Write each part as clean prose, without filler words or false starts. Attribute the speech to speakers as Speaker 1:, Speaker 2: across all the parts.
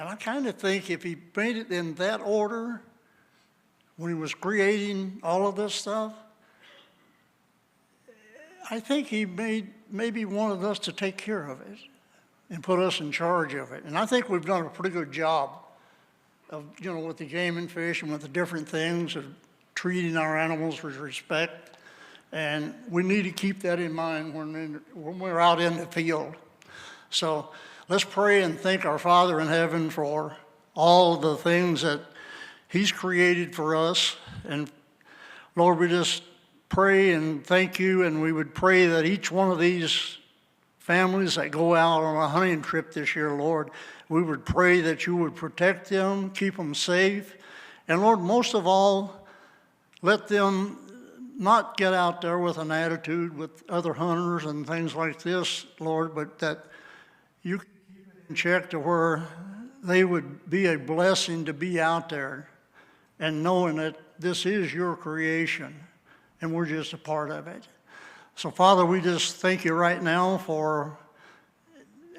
Speaker 1: And I kind of think if he made it in that order, when he was creating all of this stuff, I think he maybe wanted us to take care of it and put us in charge of it. And I think we've done a pretty good job of, with the game and fish and with the different things of treating our animals with respect. And we need to keep that in mind when we're out in the field. So let's pray and thank our Father in heaven for all the things that he's created for us. And Lord, we just pray and thank you, and we would pray that each one of these families that go out on a hunting trip this year, Lord, we would pray that you would protect them, keep them safe, and Lord, most of all, let them not get out there with an attitude with other hunters and things like this, Lord, but that you could keep it in check to where they would be a blessing to be out there and knowing that this is your creation and we're just a part of it. So, Father, we just thank you right now for,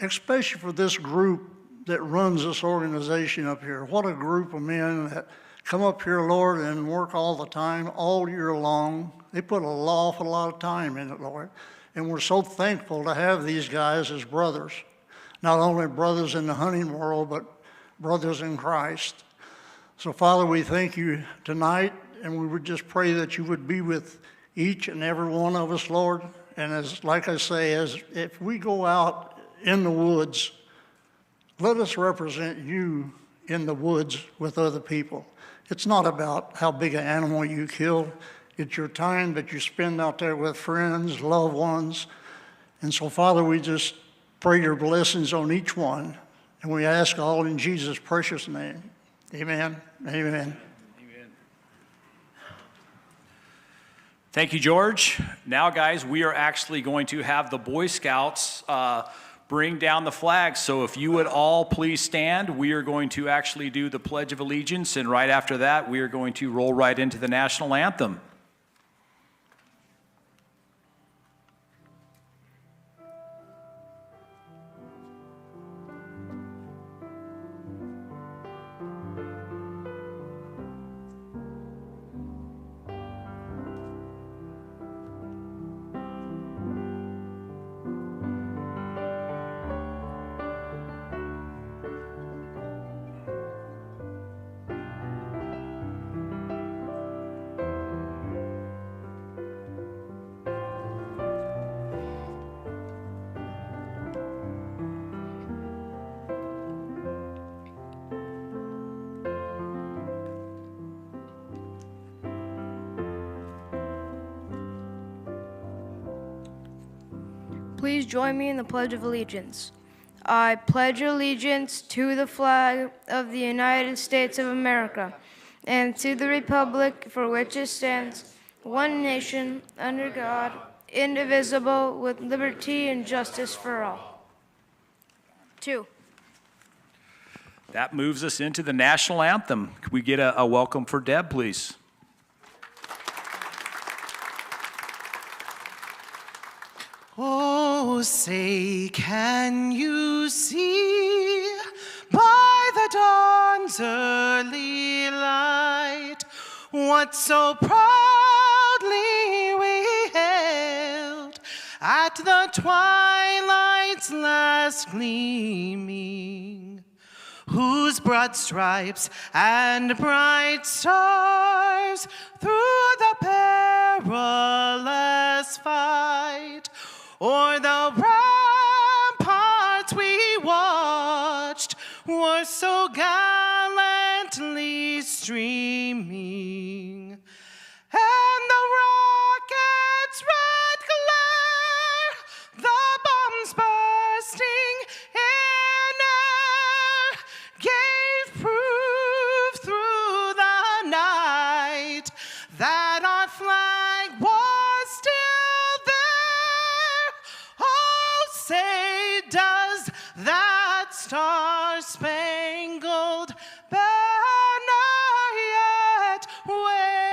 Speaker 1: especially for this group that runs this organization up here. What a group of men that come up here, Lord, and work all the time, all year long. They put an awful lot of time in it, Lord. And we're so thankful to have these guys as brothers. Not only brothers in the hunting world, but brothers in Christ. So, Father, we thank you tonight, and we would just pray that you would be with each and every one of us, Lord. And like I say, if we go out in the woods, let us represent you in the woods with other people. It's not about how big an animal you kill. It's your time that you spend out there with friends, loved ones. And so, Father, we just pray your blessings on each one. And we ask all in Jesus' precious name. Amen. Amen.
Speaker 2: Thank you, George. Now, guys, we are actually going to have the Boy Scouts bring down the flags. So if you would all please stand, we are going to actually do the Pledge of Allegiance, and right after that, we are going to roll right into the national anthem.
Speaker 3: Please join me in the Pledge of Allegiance. I pledge allegiance to the flag of the United States of America and to the republic for which it stands, one nation, under God, indivisible, with liberty and justice for all. 2.
Speaker 2: That moves us into the national anthem. Could we get a welcome for Deb, please?
Speaker 4: Oh, say, can you see by the dawn's early light what so proudly we hailed at the twilight's last gleaming, whose broad stripes and bright stars through the perilous fight o'er the ramparts we watched were so gallantly streaming, and the rocket's red glare, the bombs bursting in air, gave proof through the night that our flag was still there. Oh, say, does that star-spangled banner yet wave?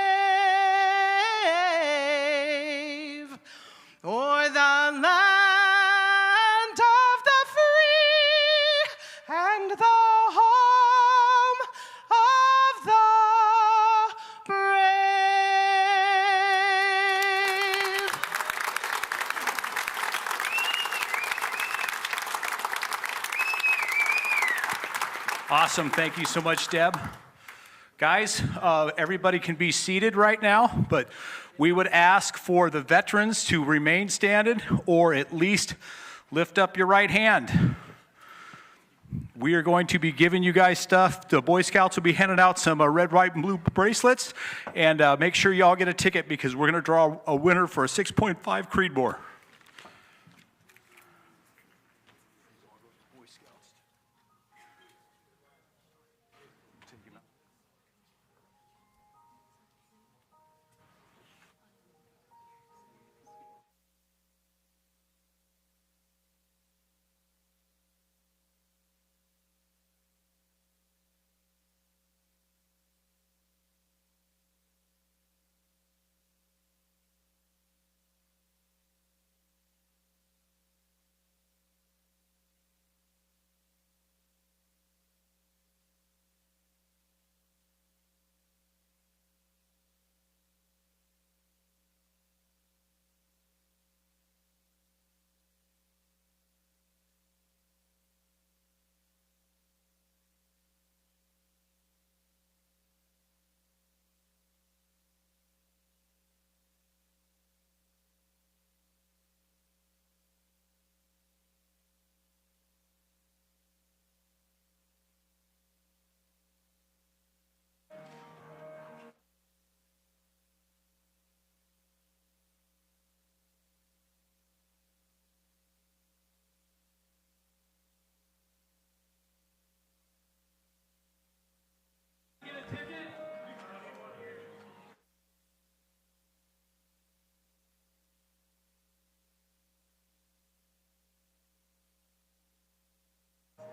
Speaker 2: Awesome. Thank you so much, Deb. Guys, everybody can be seated right now, but we would ask for the veterans to remain standing or at least lift up your right hand. We are going to be giving you guys stuff. The Boy Scouts will be handing out some red, white, and blue bracelets, and make sure you all get a ticket because we're going to draw a winner for a 6.5 Creedmoor.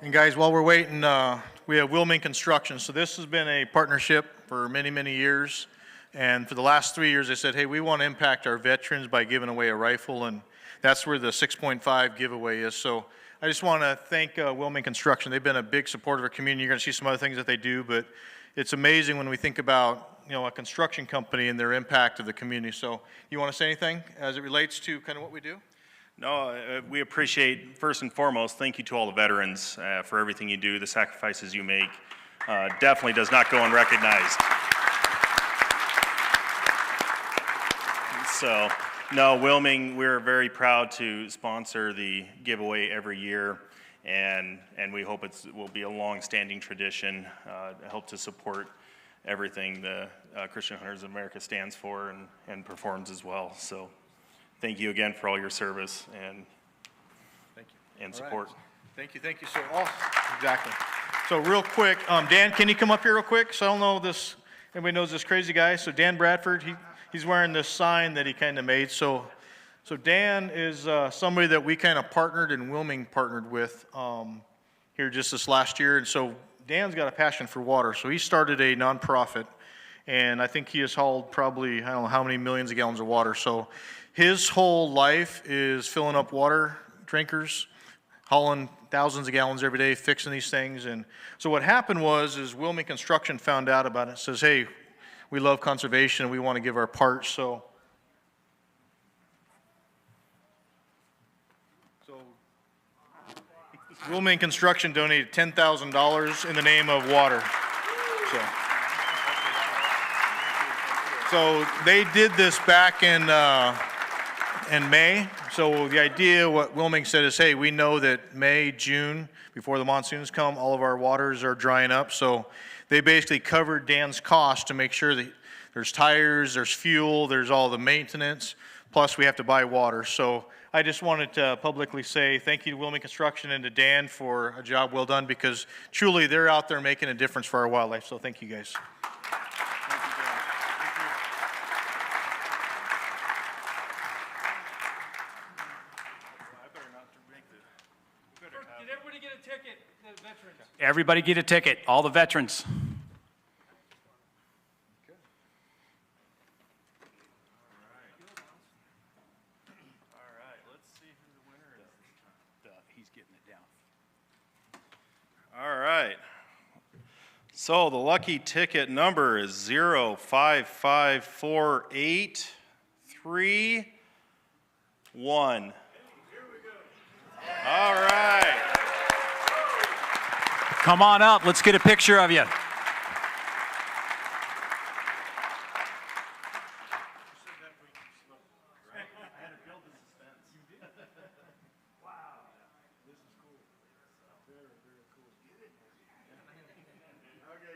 Speaker 5: And guys, while we're waiting, we have Wilming Construction. So this has been a partnership for many, many years. And for the last 3 years, they said, hey, we want to impact our veterans by giving away a rifle. And that's where the 6.5 giveaway is. So I just want to thank Wilming Construction. They've been a big supporter of our community. You're going to see some other things that they do. But it's amazing when we think about, you know, a construction company and their impact of the community. So you want to say anything as it relates to kind of what we do?
Speaker 6: No, we appreciate, first and foremost, thank you to all the veterans for everything you do, the sacrifices you make. Definitely does not go unrecognized. So, no, Wilming, we're very proud to sponsor the giveaway every year, and we hope it will be a long-standing tradition to help to support everything the Christian Hunters of America stands for and performs as well. So. Thank you again for all your service and support.
Speaker 5: Right. Thank you. So, exactly. So real quick, Dan, can you come up here real quick? So I don't know this, everybody knows this crazy guy. So Dan Bradford, he's wearing this sign that he kind of made. So Dan is somebody that we kind of partnered and Wilming partnered with here just this last year. And so Dan's got a passion for water. So he started a nonprofit, and I think he has hauled probably, I don't know how many millions of gallons of water. So his whole life is filling up water drinkers, hauling thousands of gallons every day, fixing these things. And so what happened was Wilming Construction found out about it. Says, hey, we love conservation and we want to give our part. So Wilming Construction donated $10,000 in the name of water. So they did this back in May. So the idea, what Wilming said is, hey, we know that May, June, before the monsoons come, all of our waters are drying up. So they basically covered Dan's cost to make sure that there's tires, there's fuel, there's all the maintenance, plus we have to buy water. So I just wanted to publicly say thank you to Wilming Construction and to Dan for a job well done, because truly they're out there making a difference for our wildlife. So thank you guys.
Speaker 2: Everybody get a ticket, all the veterans.
Speaker 6: All right, let's see who the winner is.
Speaker 2: He's getting it down.
Speaker 6: All right. So the lucky ticket number is 055483. All right.
Speaker 2: Come on up. Let's get a picture of you.
Speaker 1: Okay,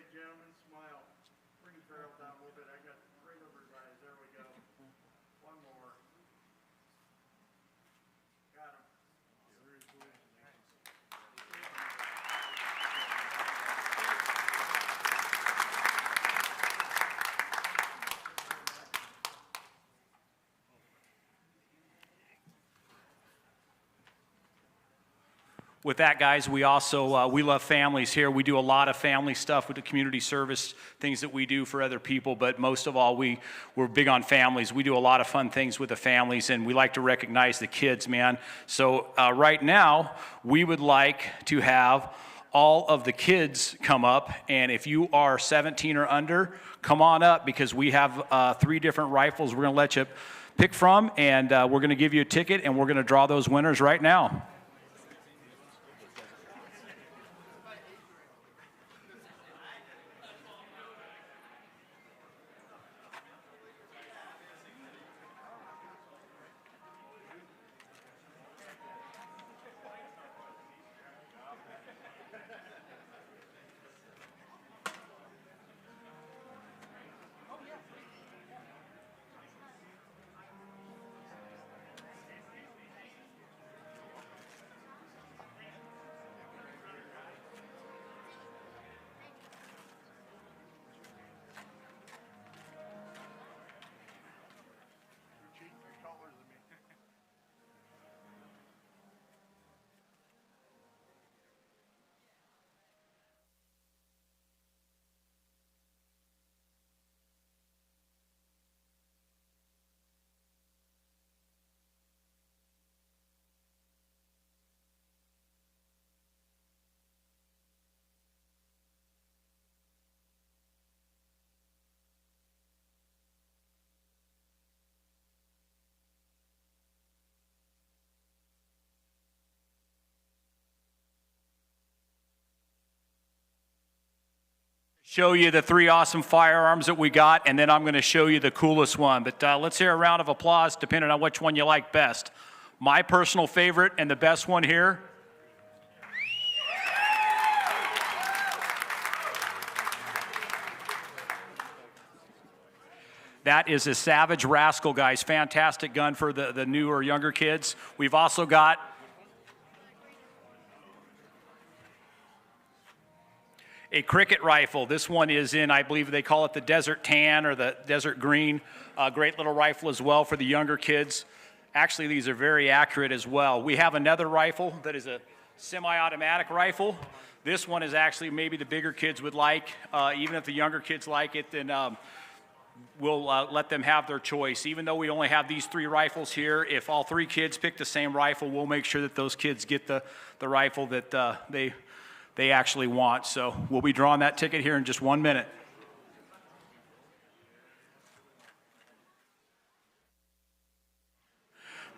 Speaker 1: gentlemen, smile. Bring the barrel down a little bit. I got right over his eyes. There we go. One more. Got him. Very cool.
Speaker 2: With that, guys, we also, we love families here. We do a lot of family stuff with the community service, things that we do for other people, but most of all, we're big on families. We do a lot of fun things with the families, and we like to recognize the kids, man. So right now, we would like to have all of the kids come up, and if you are 17 or under, come on up, because we have 3 different rifles we're gonna let you pick from, and we're gonna give you a ticket, and we're gonna draw those winners right now. Show you the 3 awesome firearms that we got, and then I'm going to show you the coolest one. But let's hear a round of applause depending on which one you like best. My personal favorite and the best one here. That is a Savage Rascal, guys. Fantastic gun for the new or younger kids. We've also got a Cricket rifle. This one is in, I believe they call it the Desert Tan or the Desert Green. Great little rifle as well for the younger kids. Actually, these are very accurate as well. We have another rifle that is a semi-automatic rifle. This one is actually maybe the bigger kids would like. Even if the younger kids like it, then we'll let them have their choice. Even though we only have these 3 rifles here, if all 3 kids pick the same rifle, we'll make sure that those kids get the rifle that they actually want. So we'll be drawing that ticket here in just 1 minute.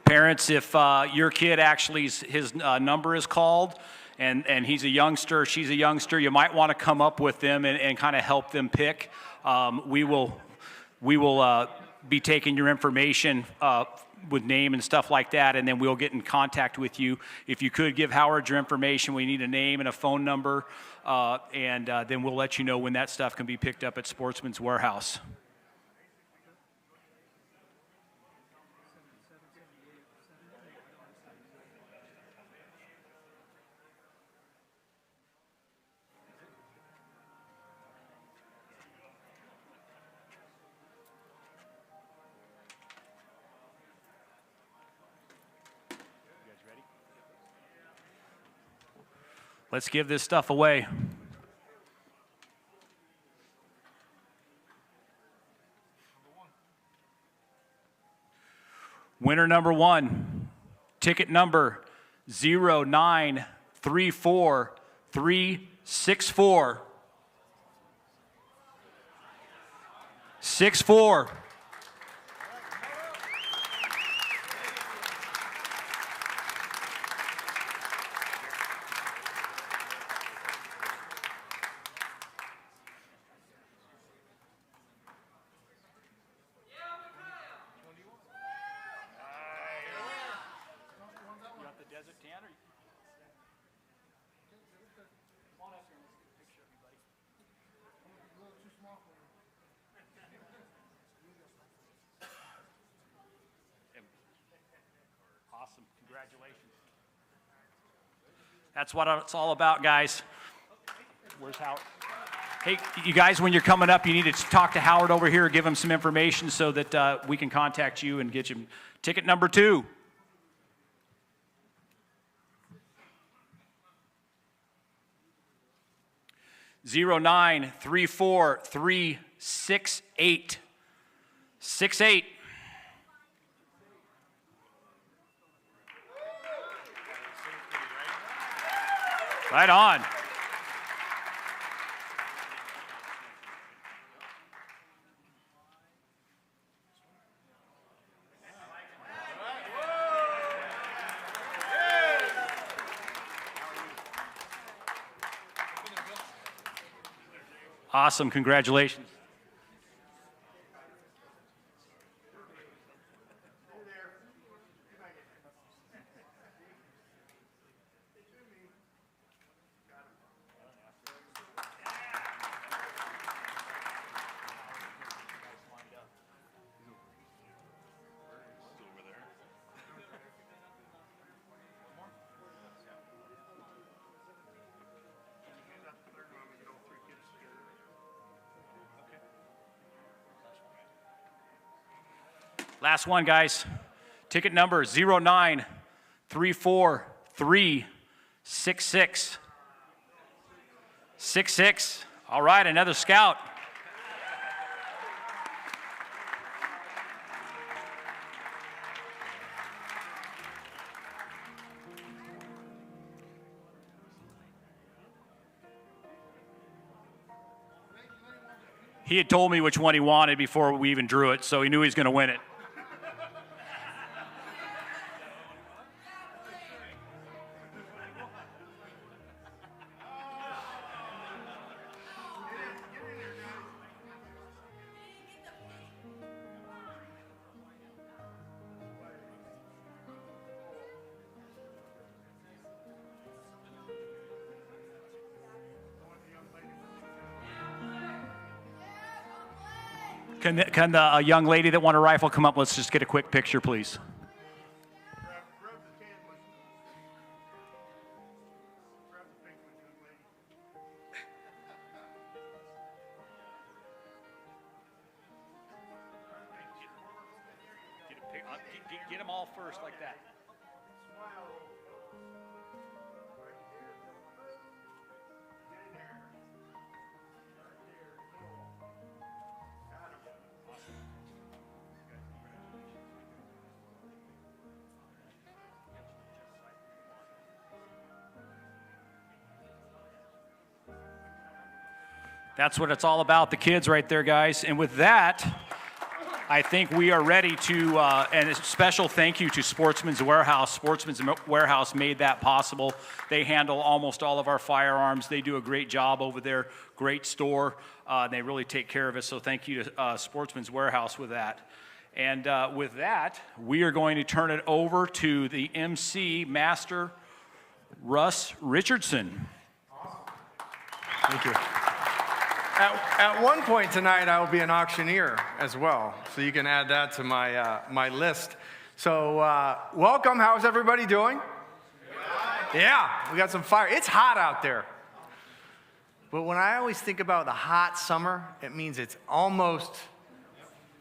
Speaker 2: Parents, if your kid actually, his number is called and he's a youngster, she's a youngster, you might want to come up with them and kind of help them pick. We will be taking your information with name and stuff like that, and then we'll get in contact with you. If you could give Howard your information, we need a name and a phone number, and then we'll let you know when that stuff can be picked up at Sportsman's Warehouse. Let's give this stuff away. Winner number 1, ticket number 0934364. 64. That's what it's all about, guys. Where's Howard? Hey, you guys, when you're coming up, you need to talk to Howard over here, give him some information so that we can contact you and get you ticket number 2. Zero 934-368. 68. Right on. Awesome, congratulations. Last one, guys. Ticket number 0934366. 66. All right, another scout. He had told me which one he wanted before we even drew it, so he knew he was going to win it. Can the young lady that won a rifle come up? Let's just get a quick picture, please. Get them all first like that. That's what it's all about, the kids right there, guys. And with that, I think we are ready to, and a special thank you to Sportsman's Warehouse. Sportsman's Warehouse made that possible. They handle almost all of our firearms. They do a great job over there, great store. They really take care of us, so thank you to Sportsman's Warehouse with that. And with that, we are going to turn it over to the MC Master, Russ Richardson.
Speaker 7: Thank you. At one point tonight, I will be an auctioneer as well, so you can add that to my my list. So welcome. How's everybody doing? Yeah, we got some fire. It's hot out there. But when I always think about the hot summer, it means it's almost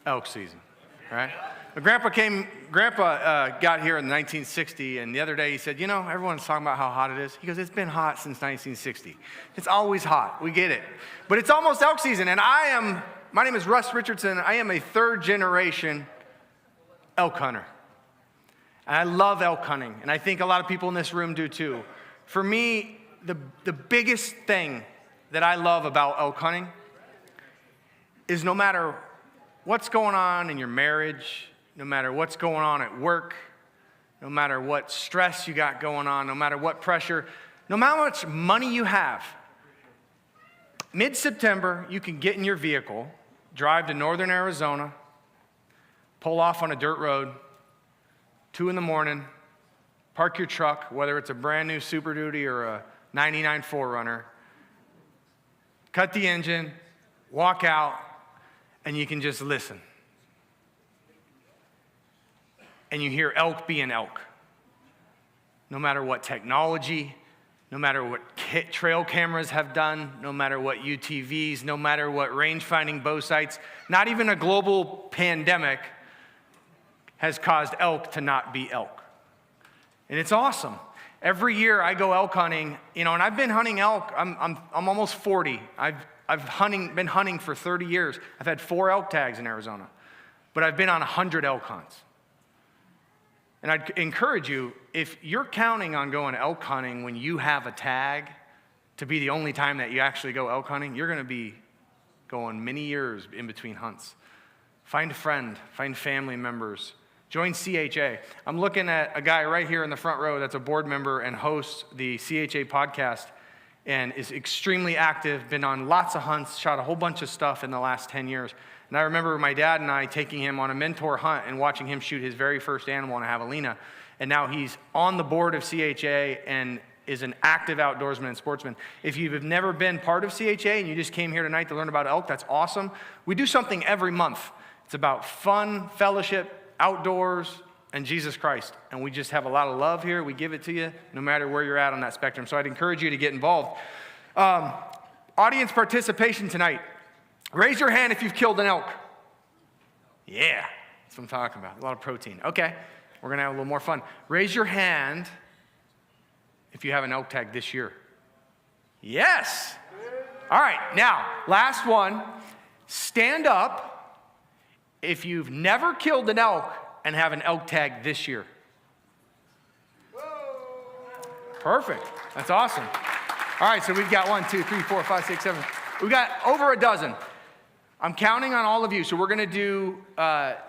Speaker 7: elk season, right? Grandpa got here in 1960, and the other day he said, you know, everyone's talking about how hot it is. He goes, it's been hot since 1960. It's always hot. We get it. But it's almost elk season, and my name is Russ Richardson. I am a third-generation elk hunter. And I love elk hunting, and I think a lot of people in this room do too. For me, the biggest thing that I love about elk hunting is no matter what's going on in your marriage, no matter what's going on at work, no matter what stress you got going on, no matter what pressure, no matter how much money you have, mid-September, you can get in your vehicle, drive to northern Arizona, pull off on a dirt road, 2 in the morning, park your truck, whether it's a brand new Super Duty or a 99 4Runner, cut the engine, walk out, and you can just listen. And you hear elk being elk. no matter what technology, no matter what trail cameras have done, no matter what UTVs, no matter what range-finding bow sites, not even a global pandemic has caused elk to not be elk. And it's awesome. Every year I go elk hunting, and I've been hunting elk. I'm almost 40. I've been hunting for 30 years. I've had 4 elk tags in Arizona, but I've been on 100 elk hunts. And I'd encourage you, if you're counting on going elk hunting when you have a tag to be the only time that you actually go elk hunting, you're going to be going many years in between hunts. Find a friend, find family members. Join CHA. I'm looking at a guy right here in the front row that's a board member and hosts the CHA podcast and is extremely active, been on lots of hunts, shot a whole bunch of stuff in the last 10 years. And I remember my dad and I taking him on a mentor hunt and watching him shoot his very first animal in a javelina. And now he's on the board of CHA and is an active outdoorsman and sportsman. If you've never been part of CHA and you just came here tonight to learn about elk, that's awesome. We do something every month. It's about fun, fellowship, outdoors, and Jesus Christ. And we just have a lot of love here. We give it to you no matter where you're at on that spectrum. So I'd encourage you to get involved. Audience participation tonight. Raise your hand if you've killed an elk. Yeah, that's what I'm talking about. A lot of protein. Okay, we're going to have a little more fun. Raise your hand if you have an elk tag this year. Yes. All right, now, last one. Stand up if you've never killed an elk and have an elk tag this year. Perfect. That's awesome. All right, so we've got 1, 2, 3, 4, 5, 6, 7. We've got over a dozen. I'm counting on all of you, so we're going to do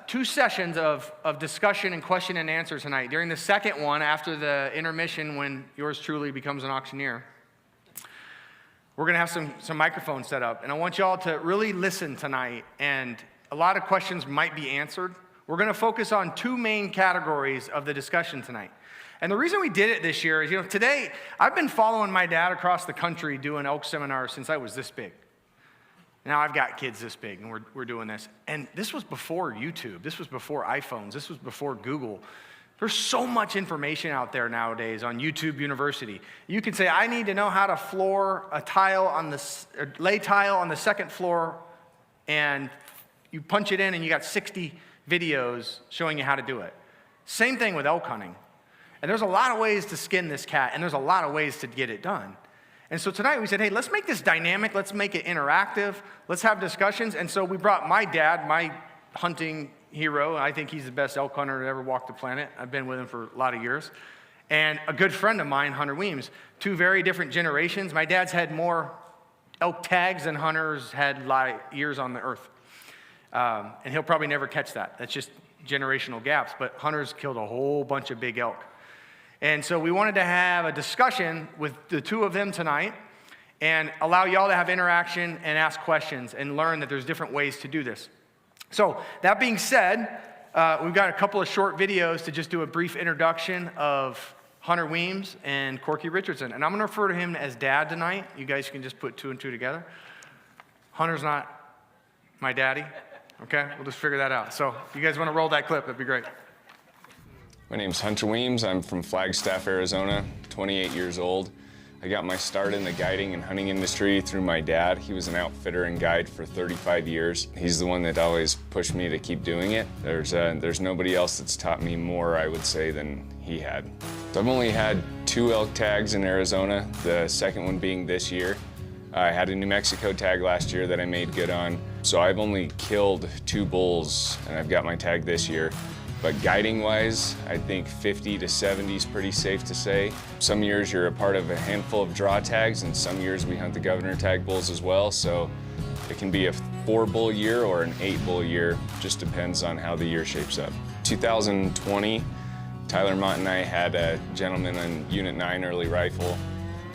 Speaker 7: 2 sessions of discussion and question and answer tonight. During the second one, after the intermission, when yours truly becomes an auctioneer, we're going to have some microphones set up, and I want you all to really listen tonight, and a lot of questions might be answered. We're going to focus on 2 main categories of the discussion tonight. And the reason we did it this year is, today, I've been following my dad across the country doing elk seminars since I was this big. Now I've got kids this big, and we're doing this. And this was before YouTube. This was before iPhones. This was before Google. There's so much information out there nowadays on YouTube University. You can say, I need to know how to lay tile on the second floor, and you punch it in, and you got 60 videos showing you how to do it. Same thing with elk hunting. And there's a lot of ways to skin this cat, and there's a lot of ways to get it done. And so tonight we said, hey, let's make this dynamic. Let's make it interactive. Let's have discussions. And so we brought my dad, my hunting hero. I think he's the best elk hunter that ever walked the planet. I've been with him for a lot of years. And a good friend of mine, Hunter Weems. 2 very different generations. My dad's had more elk tags than Hunter's had years on the earth. And he'll probably never catch that. That's just generational gaps. But Hunter's killed a whole bunch of big elk. And so we wanted to have a discussion with the 2 of them tonight and allow y'all to have interaction and ask questions and learn that there's different ways to do this. So that being said, we've got a couple of short videos to just do a brief introduction of Hunter Weems and Corky Richardson. And I'm going to refer to him as Dad tonight. You guys can just put 2 and 2 together. Hunter's not my daddy. Okay? We'll just figure that out. So if you guys want to roll that clip, that'd be great.
Speaker 8: My name's Hunter Weems. I'm from Flagstaff, Arizona, 28 years old. I got my start in the guiding and hunting industry through my dad. He was an outfitter and guide for 35 years. He's the one that always pushed me to keep doing it. There's nobody else that's taught me more, I would say, than he had. So I've only had 2 elk tags in Arizona, the second one being this year. I had a New Mexico tag last year that I made good on. So I've only killed 2 bulls, and I've got my tag this year. But guiding-wise, I think 50 to 70 is pretty safe to say. Some years you're a part of a handful of draw tags, and some years we hunt the governor tag bulls as well. So it can be a 4-bull year or an 8-bull year, just depends on how the year shapes up. 2020, Tyler Mott and I had a gentleman on Unit 9 early rifle.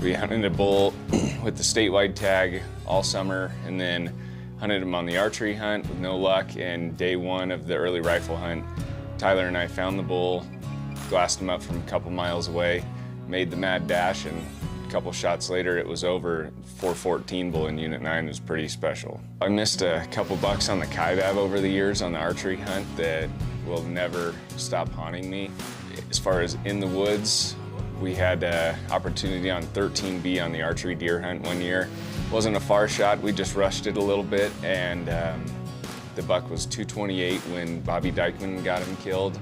Speaker 8: We hunted a bull with the statewide tag all summer, and then hunted him on the archery hunt with no luck. And day 1 of the early rifle hunt, Tyler and I found the bull, glassed him up from a couple miles away, made the mad dash, and a couple shots later it was over. 414 bull in Unit 9 was pretty special. I missed a couple bucks on the kaibab over the years on the archery hunt that will never stop haunting me. As far as in the woods, We had an opportunity on 13B on the archery deer hunt one year. Wasn't a far shot, we just rushed it a little bit, and the buck was 228 when Bobby Dykeman got him killed.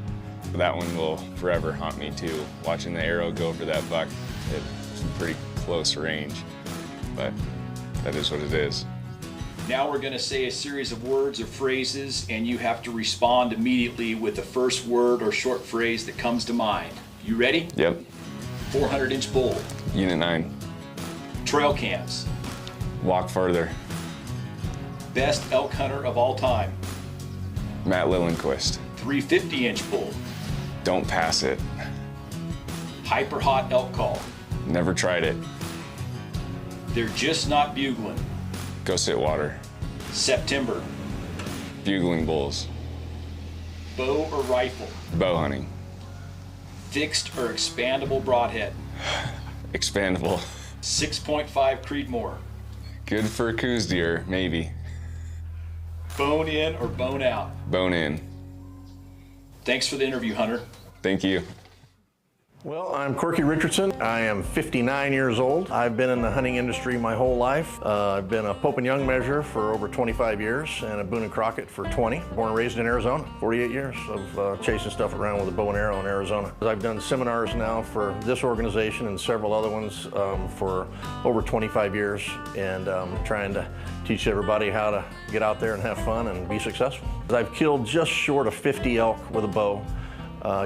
Speaker 8: That one will forever haunt me too, watching the arrow go for that buck. It's pretty close range, but that is what it is.
Speaker 2: Now we're going to say a series of words or phrases, and you have to respond immediately with the first word or short phrase that comes to mind. You ready?
Speaker 8: Yep.
Speaker 2: 400-inch bull.
Speaker 8: Unit 9.
Speaker 2: Trail cams.
Speaker 8: Walk farther.
Speaker 2: Best elk hunter of all time.
Speaker 8: Matt Lillenquist.
Speaker 2: 350-inch bull.
Speaker 8: Don't pass it.
Speaker 2: Hyper hot elk call.
Speaker 8: Never tried it.
Speaker 2: They're just not bugling.
Speaker 8: Go sit water.
Speaker 2: September.
Speaker 8: Bugling bulls.
Speaker 2: Bow or rifle.
Speaker 8: Bow hunting.
Speaker 2: Fixed or expandable broadhead.
Speaker 8: Expandable.
Speaker 2: 6.5 Creedmoor.
Speaker 8: Good for a coos deer, maybe.
Speaker 2: Bone in or bone out.
Speaker 8: Bone in.
Speaker 2: Thanks for the interview, Hunter.
Speaker 8: Thank you.
Speaker 9: Well, I'm Corky Richardson. I am 59 years old. I've been in the hunting industry my whole life. I've been a Pope and Young measurer for over 25 years and a Boone and Crockett for 20. Born and raised in Arizona. 48 years of chasing stuff around with a bow and arrow in Arizona. I've done seminars now for this organization and several other ones for over 25 years, and trying to teach everybody how to get out there and have fun and be successful. I've killed just short of 50 elk with a bow.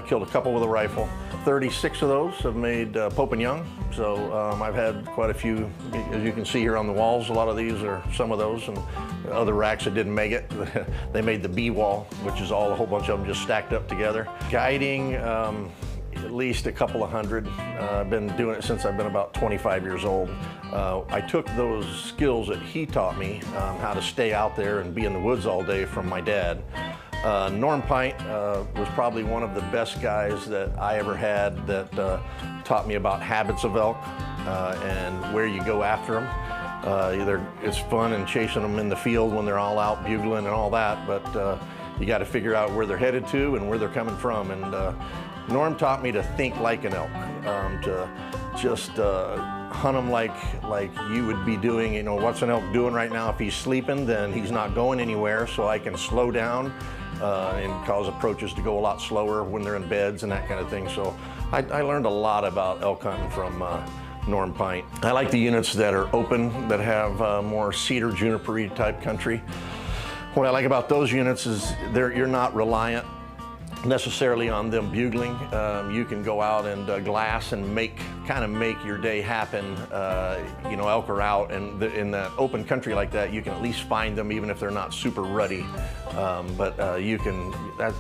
Speaker 9: Killed a couple with a rifle. 36 of those have made Pope and Young, so I've had quite a few, as you can see here on the walls. A lot of these are some of those, and other racks that didn't make it. They made the B wall, which is all a whole bunch of them just stacked up together. Guiding, at least a couple of hundred. I've been doing it since I've been about 25 years old. I took those skills that he taught me, how to stay out there and be in the woods all day, from my dad. Norm Pint was probably one of the best guys that I ever had, that taught me about habits of elk and where you go after them. It's fun and chasing them in the field when they're all out bugling and all that, but you got to figure out where they're headed to and where they're coming from. And Norm taught me to think like an elk, to just hunt them like you would be doing. You know, what's an elk doing right now? If he's sleeping, then he's not going anywhere, so I can slow down and cause approaches to go a lot slower when they're in beds and that kind of thing. So I learned a lot about elk hunting from Norm Pint. I like the units that are open, that have more cedar, juniper type country. What I like about those units is you're not reliant necessarily on them bugling. You can go out and glass and kind of make your day happen. You know, elk are out, and in that open country like that, you can at least find them even if they're not super ruddy.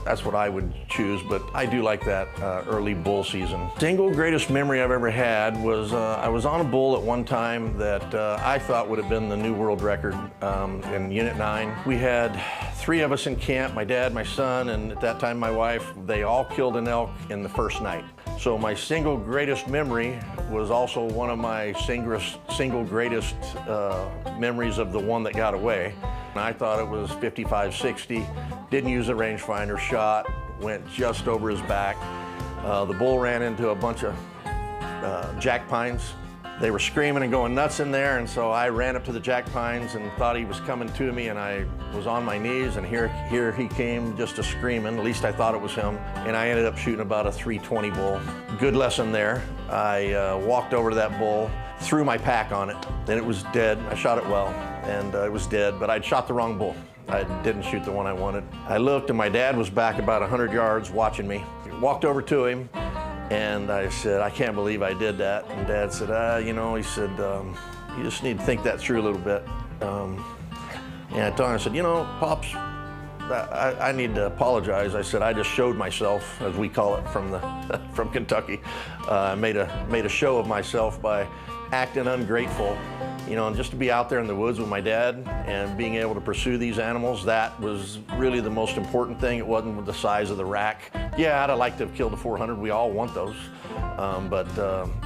Speaker 9: That's what I would choose, but I do like that early bull season. Single greatest memory I've ever had was I was on a bull at one time that I thought would have been the new world record in Unit 9. We had 3 of us in camp, my dad, my son, and at that time my wife. They all killed an elk in the first night. So my single greatest memory was also one of my single greatest memories of the one that got away. And I thought it was 55, 60, didn't use a rangefinder, shot, went just over his back. The bull ran into a bunch of jack pines. They were screaming and going nuts in there, and so I ran up to the jack pines and thought he was coming to me, and I was on my knees, and here he came just a screaming. At least I thought it was him, and I ended up shooting about a 320 bull. Good lesson there. I walked over to that bull, threw my pack on it, and it was dead. I shot it well, and it was dead, but I'd shot the wrong bull. I didn't shoot the one I wanted. I looked, and my dad was back about 100 yards watching me. Walked over to him, and I said, I can't believe I did that. And Dad said, you know, he said, you just need to think that through a little bit. And I told him, I said, you know, Pops, I need to apologize. I said, I just showed myself, as we call it from Kentucky. I made a show of myself by acting ungrateful, you know, and just to be out there in the woods with my dad and being able to pursue these animals, that was really the most important thing. It wasn't with the size of the rack. Yeah, I'd have liked to have killed a 400. We all want those. But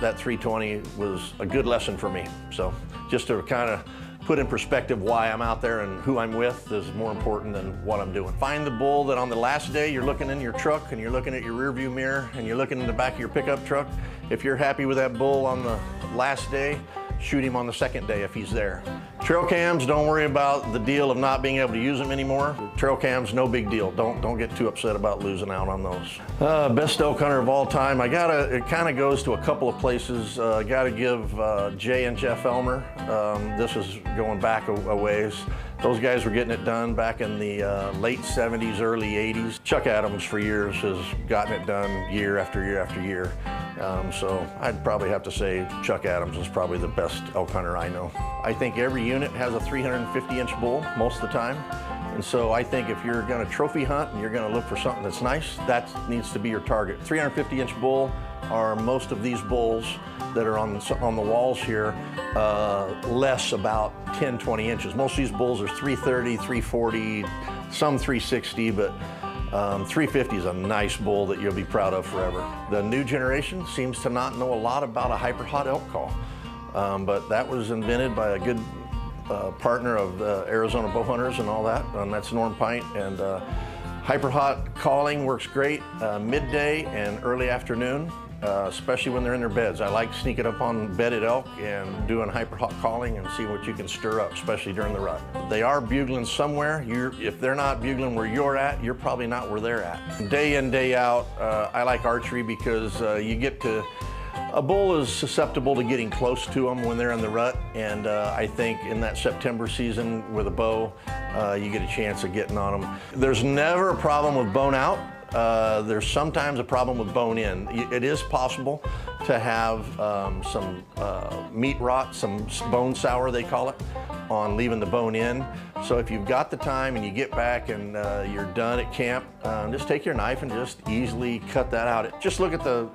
Speaker 9: that 320 was a good lesson for me. So just to kind of put in perspective why I'm out there, and who I'm with is more important than what I'm doing. Find the bull that on the last day you're looking in your truck and you're looking at your rearview mirror and you're looking in the back of your pickup truck. If you're happy with that bull on the last day, shoot him on the second day if he's there. Trail cams, don't worry about the deal of not being able to use them anymore. Trail cams, no big deal. Don't get too upset about losing out on those. Best elk hunter of all time. It kind of goes to a couple of places. I gotta give Jay and Jeff Elmer. This is going back a ways. Those guys were getting it done back in the late 70s, early 80s. Chuck Adams for years has gotten it done year after year after year. So I'd probably have to say Chuck Adams is probably the best elk hunter I know. I think every unit has a 350-inch bull most of the time. And so I think if you're gonna trophy hunt and you're gonna look for something that's nice, that needs to be your target. 350-inch bull are most of these bulls that are on the walls here, less about 10, 20 inches. Most of these bulls are 330, 340, some 360, but 350 is a nice bull that you'll be proud of forever. The new generation seems to not know a lot about a hyper hot elk call, but that was invented by a good partner of Arizona bow hunters and all that, and that's Norm Pint. And hyper hot calling works great midday and early afternoon, especially when they're in their beds. I like sneaking up on bedded elk and doing hyper hot calling and seeing what you can stir up, especially during the rut. They are bugling somewhere. If they're not bugling where you're at, you're probably not where they're at. Day in, day out, I like archery because a bull is susceptible to getting close to them when they're in the rut, and I think in that September season with a bow, you get a chance of getting on them. There's never a problem with bone out. There's sometimes a problem with bone in. It is possible to have some meat rot, some bone sour they call it, on leaving the bone in. So if you've got the time and you get back and you're done at camp, just take your knife and just easily cut that out. Just look at the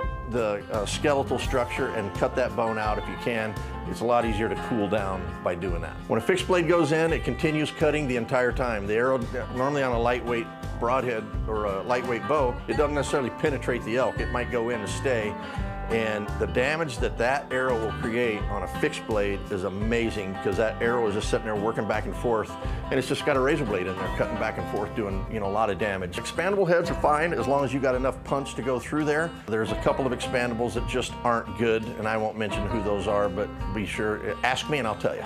Speaker 9: skeletal structure and cut that bone out if you can. It's a lot easier to cool down by doing that. When a fixed blade goes in, it continues cutting the entire time. The arrow, normally on a lightweight broadhead or a lightweight bow, it doesn't necessarily penetrate the elk. It might go in and stay. And the damage that arrow will create on a fixed blade is amazing, because that arrow is just sitting there working back and forth, and it's just got a razor blade in there cutting back and forth, doing a lot of damage. Expandable heads are fine as long as you got enough punch to go through there. There's a couple of expandables that just aren't good, and I won't mention who those are, but be sure, ask me and I'll tell you.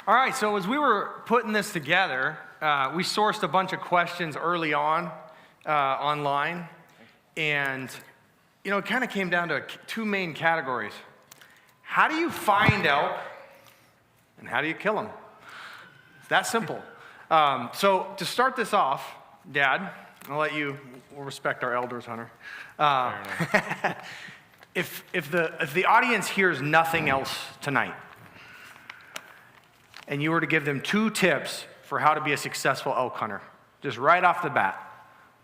Speaker 7: All right, so as we were putting this together, we sourced a bunch of questions early on online, and it kind of came down to two main categories. How do you find elk, and how do you kill them? It's that simple. So to start this off, Dad, we'll respect our elders, Hunter. If the audience hears nothing else tonight, and you were to give them 2 tips for how to be a successful elk hunter, just right off the bat,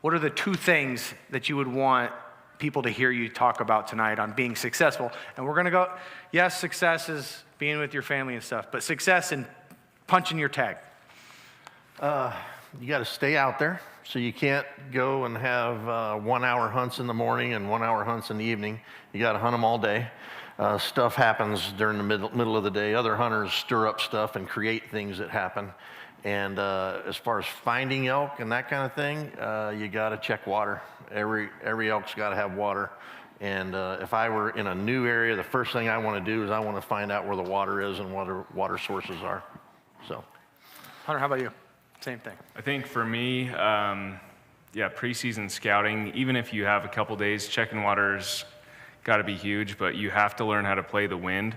Speaker 7: what are the 2 things that you would want people to hear you talk about tonight on being successful? And we're gonna go, yes, success is being with your family and stuff, but success in punching your tag.
Speaker 9: You gotta stay out there, so you can't go and have 1-hour hunts in the morning and 1-hour hunts in the evening. You gotta hunt them all day. Stuff happens during the middle of the day. Other hunters stir up stuff and create things that happen. And as far as finding elk and that kind of thing, you got to check water. Every elk's got to have water. And if I were in a new area, the first thing I want to do is I want to find out where the water is and what the water sources are. So,
Speaker 7: Hunter, how about you? Same thing.
Speaker 8: I think for me, preseason scouting, even if you have a couple days, checking water's got to be huge, but you have to learn how to play the wind.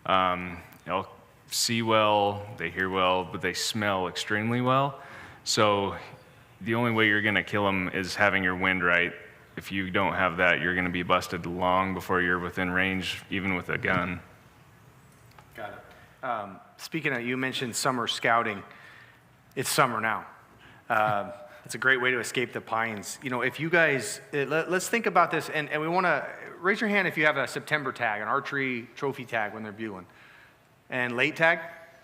Speaker 8: Elk see well, they hear well, but they smell extremely well. So the only way you're going to kill them is having your wind right. If you don't have that, you're going to be busted long before you're within range, even with a gun.
Speaker 7: Got it. Speaking of, you mentioned summer scouting. It's summer now. It's a great way to escape the pines. If you guys, let's think about this, and we want to, raise your hand if you have a September tag, an archery trophy tag when they're bugling. And late tag?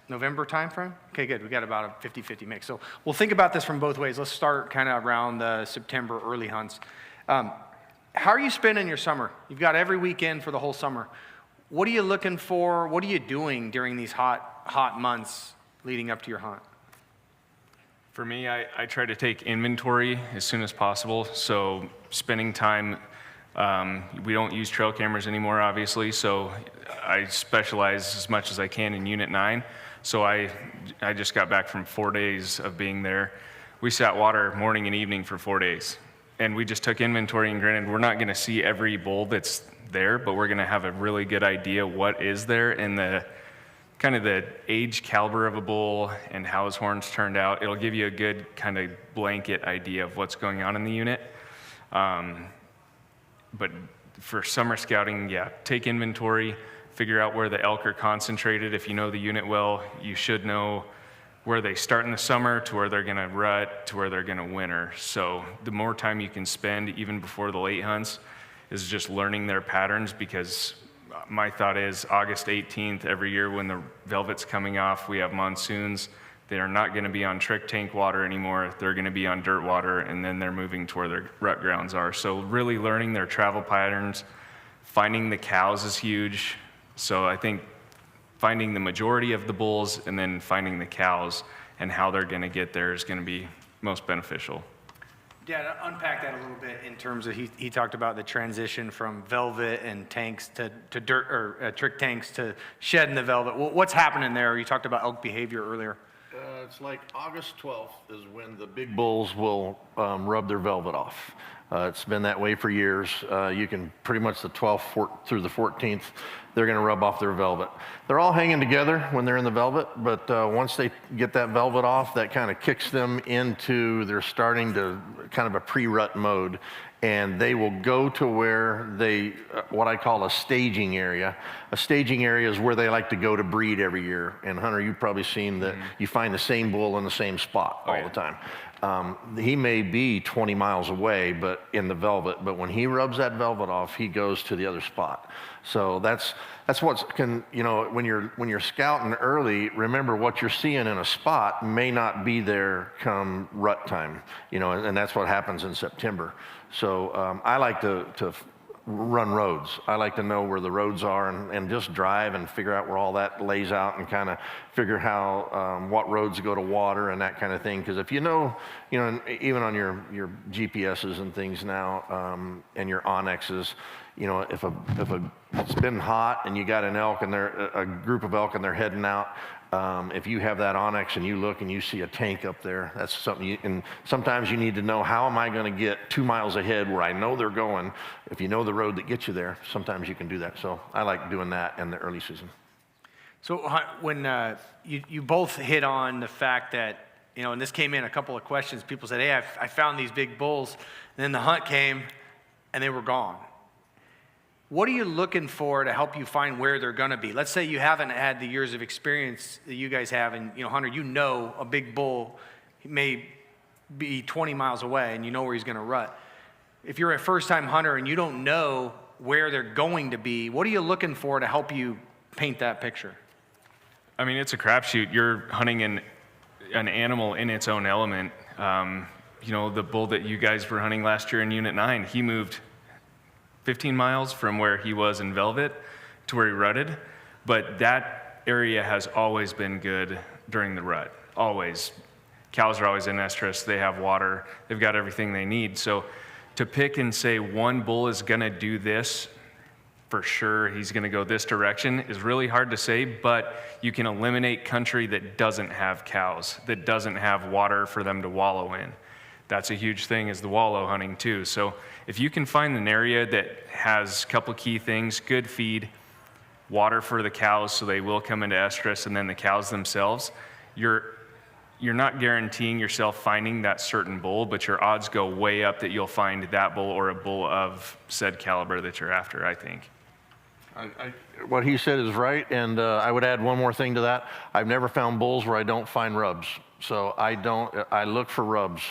Speaker 7: November timeframe? Okay, good. We got about a 50-50 mix. So we'll think about this from both ways. Let's start kind of around the September early hunts. How are you spending your summer? You've got every weekend for the whole summer. What are you looking for? What are you doing during these hot months leading up to your hunt?
Speaker 8: For me, I try to take inventory as soon as possible. So spending time, we don't use trail cameras anymore, obviously. So I specialize as much as I can in Unit 9. So I just got back from 4 days of being there. We sat water morning and evening for 4 days. And we just took inventory, and granted, we're not gonna see every bull that's there, but we're gonna have a really good idea what is there and the kind of the age caliber of a bull and how his horns turned out. It'll give you a good kind of blanket idea of what's going on in the unit. But for summer scouting, yeah, take inventory, figure out where the elk are concentrated. If you know the unit well, you should know where they start in the summer to where they're gonna rut to where they're gonna winter. So the more time you can spend even before the late hunts is just learning their patterns, because my thought is August 18th every year when the velvet's coming off, we have monsoons. They are not gonna be on trick tank water anymore. They're gonna be on dirt water, and then they're moving to where their rut grounds are. So really learning their travel patterns, finding the cows is huge. So I think finding the majority of the bulls and then finding the cows and how they're gonna get there is gonna be most beneficial.
Speaker 7: Yeah, to unpack that a little bit in terms of, he talked about the transition from velvet and tanks to dirt, or trick tanks to shed in the velvet. What's happening there? You talked about elk behavior earlier.
Speaker 9: It's like August 12th is when the big bulls will rub their velvet off. It's been that way for years. You can pretty much the 12th through the 14th, they're gonna rub off their velvet. They're all hanging together when they're in the velvet, but once they get that velvet off, that kind of kicks them into, they're starting to kind of a pre-rut mode, and they will go to where they, what I call a staging area. A staging area is where they like to go to breed every year. And Hunter, you've probably seen that you find the same bull in the same spot all the time. He may be 20 miles away, but in the velvet, but when he rubs that velvet off, he goes to the other spot. So that's what's you know, when you're scouting early, remember what you're seeing in a spot may not be there come rut time, you know, and that's what happens in September. So I like to run roads. I like to know where the roads are and just drive and figure out where all that lays out and kind of figure how, what roads go to water and that kind of thing. Because if you know, even on your GPSs and things now, and your Onyxes, you know, if it's been hot and you got an elk and a group of elk and they're heading out, if you have that Onyx and you look and you see a tank up there, that's something and sometimes you need to know, how am I going to get 2 miles ahead where I know they're going? If you know the road that gets you there, sometimes you can do that. So I like doing that in the early season.
Speaker 7: So when you both hit on the fact that, you know, and this came in a couple of questions, people said, hey, I found these big bulls, and then the hunt came and they were gone. What are you looking for to help you find where they're going to be? Let's say you haven't had the years of experience that you guys have, and, you know, Hunter, you know a big bull may be 20 miles away and you know where he's going to rut. If you're a first-time hunter and you don't know where they're going to be, what are you looking for to help you paint that picture?
Speaker 8: I mean, it's a crapshoot. You're hunting an animal in its own element. You know, the bull that you guys were hunting last year in Unit 9, he moved 15 miles from where he was in velvet to where he rutted, but that area has always been good during the rut, always. Cows are always in estrus, they have water, they've got everything they need. So to pick and say one bull is gonna do this, for sure he's gonna go this direction, is really hard to say, but you can eliminate country that doesn't have cows, that doesn't have water for them to wallow in. That's a huge thing, is the wallow hunting too. So if you can find an area that has a couple key things, good feed, water for the cows so they will come into estrus, and then the cows themselves, you're not guaranteeing yourself finding that certain bull, but your odds go way up that you'll find that bull or a bull of said caliber that you're after, I think.
Speaker 9: What he said is right, and I would add one more thing to that. I've never found bulls where I don't find rubs. So I look for rubs.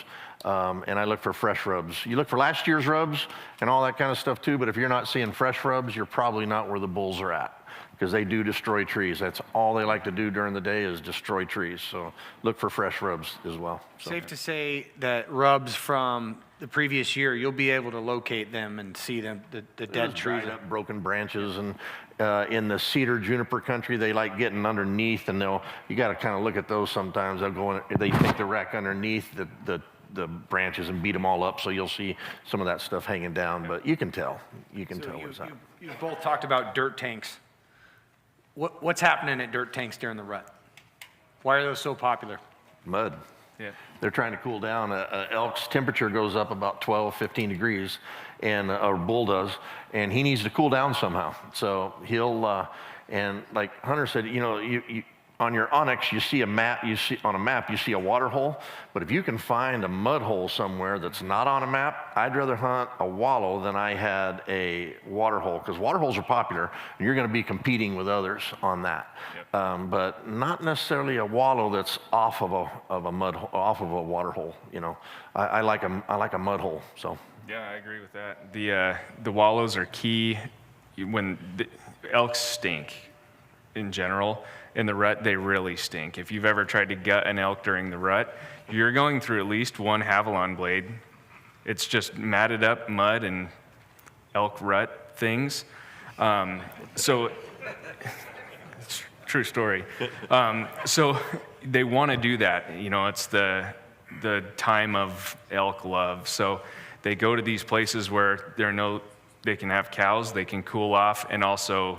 Speaker 9: And I look for fresh rubs. You look for last year's rubs and all that kind of stuff too, but if you're not seeing fresh rubs, you're probably not where the bulls are at. because they do destroy trees. That's all they like to do during the day is destroy trees. So look for fresh rubs as well. So.
Speaker 7: Safe to say that rubs from the previous year, you'll be able to locate them and see them, the dead trees.
Speaker 9: Dried up, broken branches, and in the cedar juniper country, they like getting underneath, and you got to kind of look at those sometimes. They'll go in, they take the wreck underneath the branches and beat them all up, so you'll see some of that stuff hanging down, but you can tell. You can tell what's happening.
Speaker 7: You both talked about dirt tanks. What's happening at dirt tanks during the rut? Why are those so popular?
Speaker 9: Mud.
Speaker 2: Yeah.
Speaker 9: They're trying to cool down. Elk's temperature goes up about 12, 15 degrees, and a bull does, and he needs to cool down somehow. So he'll, and like Hunter said, you know, you on your Onyx, you see a map, you see a water hole, but if you can find a mud hole somewhere that's not on a map, I'd rather hunt a wallow than I had a water hole, because water holes are popular, and you're gonna be competing with others on that. Yep. But not necessarily a wallow that's off of a water hole, you know. I like a mud hole, so.
Speaker 8: Yeah, I agree with that. The wallows are key. When the elks stink in general, in the rut, they really stink. If you've ever tried to gut an elk during the rut, you're going through at least one Havilon blade. It's just matted up mud and elk rut things. So, it's a true story. So they want to do that. You know, it's the time of elk love. So they go to these places where they can have cows, they can cool off, and also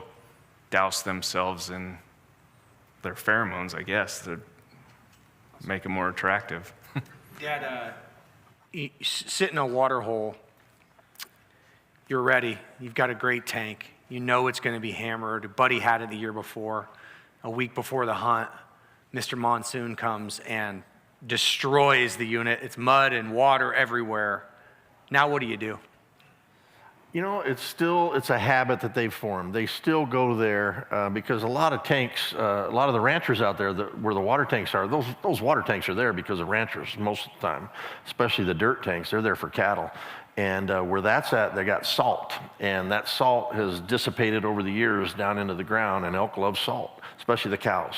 Speaker 8: douse themselves in their pheromones, I guess, to make them more attractive.
Speaker 7: Dad, you sit in a water hole, you're ready, you've got a great tank, you know it's gonna be hammered. Buddy had it the year before, a week before the hunt, Mr. Monsoon comes and destroys the unit. It's mud and water everywhere. Now what do you do?
Speaker 9: You know, it's a habit that they've formed. They still go there because a lot of tanks, a lot of the ranchers out there where the water tanks are, those water tanks are there because of ranchers most of the time, especially the dirt tanks. They're there for cattle. And where that's at, they got salt. And that salt has dissipated over the years down into the ground, and elk love salt, especially the cows.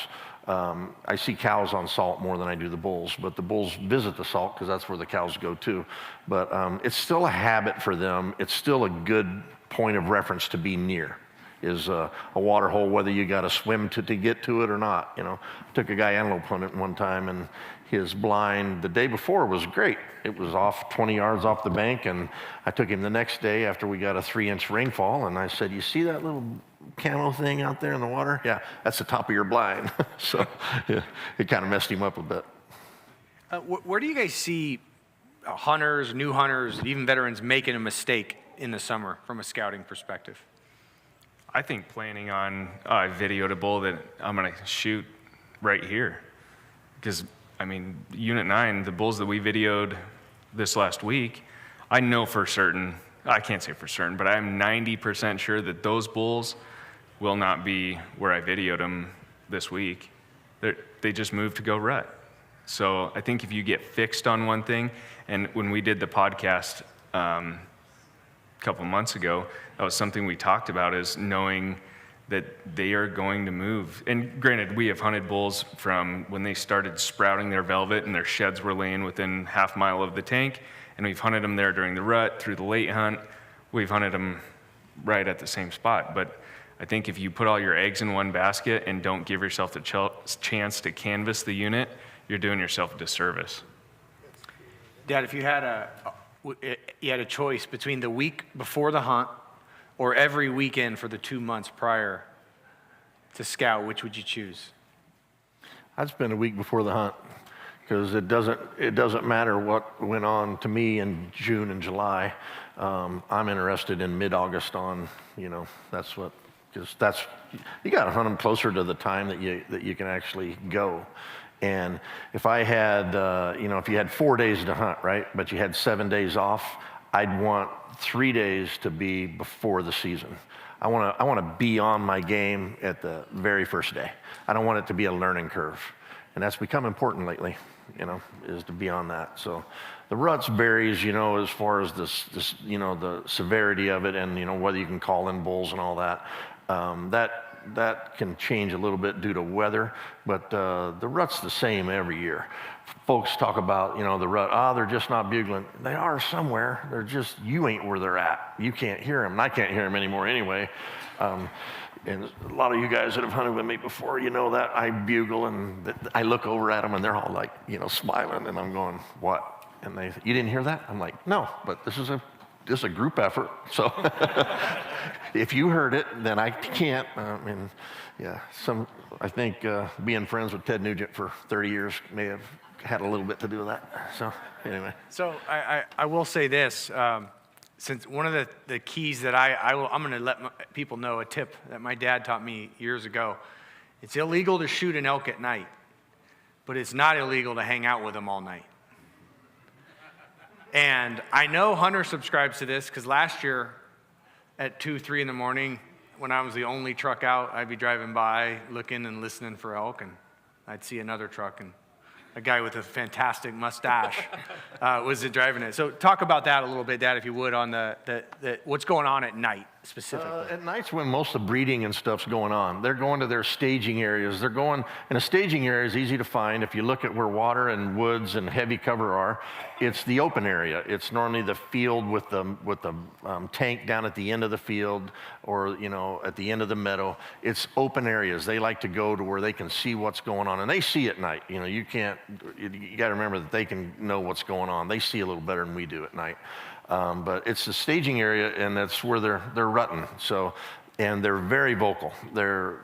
Speaker 9: I see cows on salt more than I do the bulls, but the bulls visit the salt because that's where the cows go too. But it's still a habit for them. It's still a good point of reference to be near, is a water hole, whether you got to swim to get to it or not. You know, I took a guy antelope hunting one time, and his blind the day before was great. It was off 20 yards off the bank, and I took him the next day after we got a 3-inch rainfall, and I said, "You see that little camo thing out there in the water? Yeah, that's the top of your blind." So yeah, it kind of messed him up a bit.
Speaker 7: Where do you guys see hunters, new hunters, even veterans making a mistake in the summer from a scouting perspective?
Speaker 8: I think planning on a videoed a bull that I'm gonna shoot right here. Because, I mean, Unit 9, the bulls that we videoed this last week, I know for certain, I can't say for certain, but I'm 90% sure that those bulls will not be where I videoed them this week. They just moved to go rut. So I think if you get fixed on one thing, and when we did the podcast a couple months ago, that was something we talked about, is knowing that they are going to move. And granted, we have hunted bulls from when they started sprouting their velvet and their sheds were laying within half mile of the tank, and we've hunted them there during the rut, through the late hunt. We've hunted them right at the same spot. But I think if you put all your eggs in one basket and don't give yourself the chance to canvass the unit, you're doing yourself a disservice.
Speaker 7: Dad, if you had a choice between the week before the hunt or every weekend for the 2 months prior to scout, which would you choose?
Speaker 9: I'd spend a week before the hunt, because it doesn't matter what went on to me in June and July. I'm interested in mid-August on, you know, because you got to hunt them closer to the time that you can actually go. And if I had, if you had 4 days to hunt, right, but you had 7 days off, I'd want 3 days to be before the season. I want to be on my game at the very first day. I don't want it to be a learning curve, and that's become important lately. You know, is to be on that. So the ruts varies, you know, as far as this, you know, the severity of it, and you know whether you can call in bulls and all that. That that can change a little bit due to weather, but the rut's the same every year. Folks talk about, you know, the rut, they're just not bugling. They are somewhere, they're just, you ain't where they're at. You can't hear them, and I can't hear them anymore anyway. And a lot of you guys that have hunted with me before, you know that I bugle and I look over at them and they're all like, you know, smiling, and I'm going, what? And they, you didn't hear that? I'm like, no, but this is a group effort. So if you heard it, then I can't. Yeah, I think being friends with Ted Nugent for 30 years may have had a little bit to do with that. So anyway.
Speaker 7: So I will say this. Since one of the keys that I'm going to let people know, a tip that my dad taught me years ago. It's illegal to shoot an elk at night, but it's not illegal to hang out with them all night. And I know Hunter subscribes to this because last year at 2, 3 in the morning, when I was the only truck out, I'd be driving by looking and listening for elk, and I'd see another truck, and a guy with a fantastic mustache was driving it. So talk about that a little bit, Dad, if you would, on the what's going on at night specifically.
Speaker 9: At night's when most of the breeding and stuff's going on. They're going to their staging areas. They're going, and a staging area is easy to find. If you look at where water and woods and heavy cover are, it's the open area. It's normally the field with the tank down at the end of the field, or, you know, at the end of the meadow. It's open areas. They like to go to where they can see what's going on, and they see at night. You know, you got to remember that they can know what's going on. They see a little better than we do at night. But it's the staging area, and that's where they're rutting. So, and they're very vocal. They're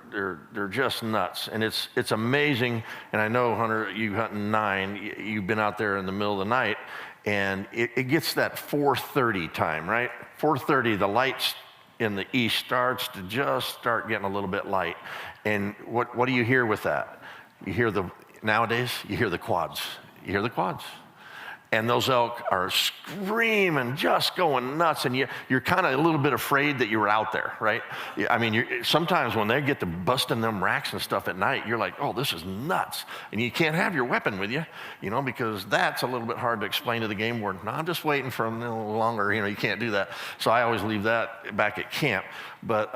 Speaker 9: just nuts, and it's amazing. And I know, Hunter, you hunting 9. You've been out there in the middle of the night, and it gets that 4:30 time, right? 4:30, the lights in the east starts to just start getting a little bit light. And what do you hear with that? You hear nowadays you hear the quads. You hear the quads. And those elk are screaming, just going nuts, and you're kind of a little bit afraid that you were out there, right? I mean, sometimes when they get to busting them racks and stuff at night, you're like, oh, this is nuts. And you can't have your weapon with you, you know, because that's a little bit hard to explain to the game warden. No, I'm just waiting for a little longer, you know, you can't do that. So I always leave that back at camp. But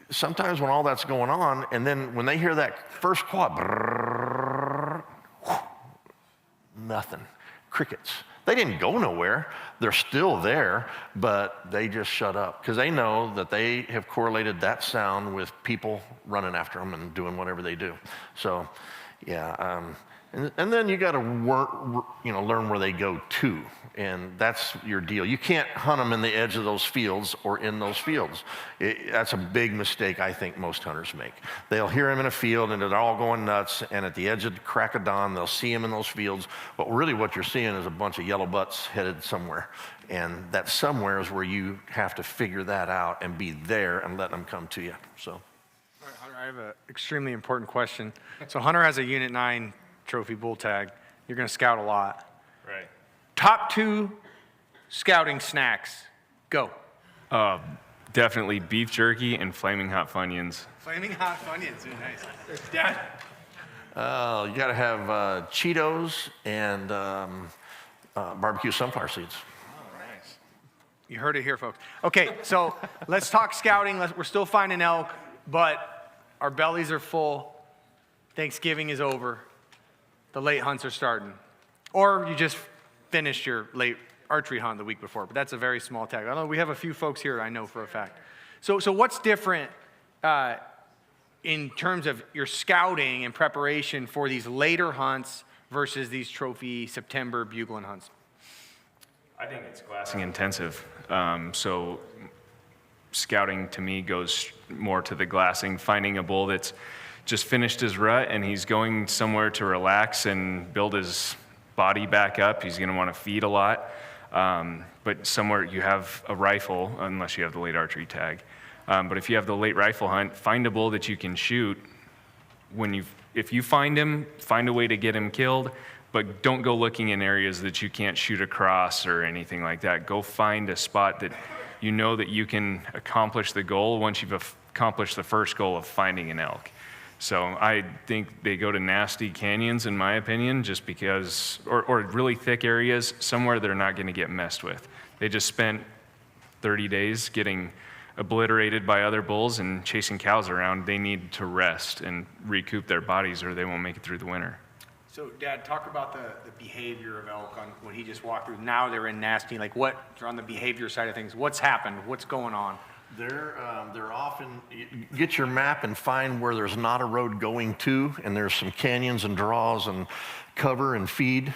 Speaker 9: sometimes when all that's going on, and then when they hear that first quad, brrr, nothing. Crickets. They didn't go nowhere. They're still there, but they just shut up because they know that they have correlated that sound with people running after them and doing whatever they do. So, yeah. And then you got to learn where they go to, and that's your deal. You can't hunt them in the edge of those fields or in those fields. That's a big mistake I think most hunters make. They'll hear them in a field and they're all going nuts, and at the edge of the crack of dawn, they'll see them in those fields. But really what you're seeing is a bunch of yellow butts headed somewhere, and that somewhere is where you have to figure that out and be there and let them come to you. So,
Speaker 7: All right, Hunter, I have an extremely important question. So Hunter has a Unit 9 trophy bull tag. You're going to scout a lot.
Speaker 8: Right.
Speaker 7: Top 2 scouting snacks. Go.
Speaker 8: Definitely beef jerky and flaming hot Funyuns.
Speaker 7: Flaming hot Funyuns. Nice. Dad?
Speaker 9: You got to have Cheetos and barbecue sunflower seeds.
Speaker 7: Oh, nice. You heard it here, folks. Okay, so let's talk scouting. We're still finding elk, but our bellies are full. Thanksgiving is over. The late hunts are starting. Or you just finished your late archery hunt the week before, but that's a very small tag. I know we have a few folks here I know for a fact. So what's different in terms of your scouting and preparation for these later hunts versus these trophy September bugling hunts?
Speaker 8: I think it's glassing intensive. So scouting to me goes more to the glassing, finding a bull that's just finished his rut and he's going somewhere to relax and build his body back up. He's going to want to feed a lot. But somewhere you have a rifle, unless you have the late archery tag. But if you have the late rifle hunt, find a bull that you can shoot. If you find him, find a way to get him killed, but don't go looking in areas that you can't shoot across or anything like that. Go find a spot that you know that you can accomplish the goal once you've accomplished the first goal of finding an elk. So I think they go to nasty canyons, in my opinion, just because, or really thick areas, somewhere they're not going to get messed with. They just spent 30 days getting obliterated by other bulls and chasing cows around, they need to rest and recoup their bodies or they won't make it through the winter.
Speaker 10: So, Dad, talk about the behavior of elk on what he just walked through. Now they're in nasty. Like, what on the behavior side of things? What's happened? What's going on?
Speaker 9: They're often, get your map and find where there's not a road going to, and there's some canyons and draws and cover and feed.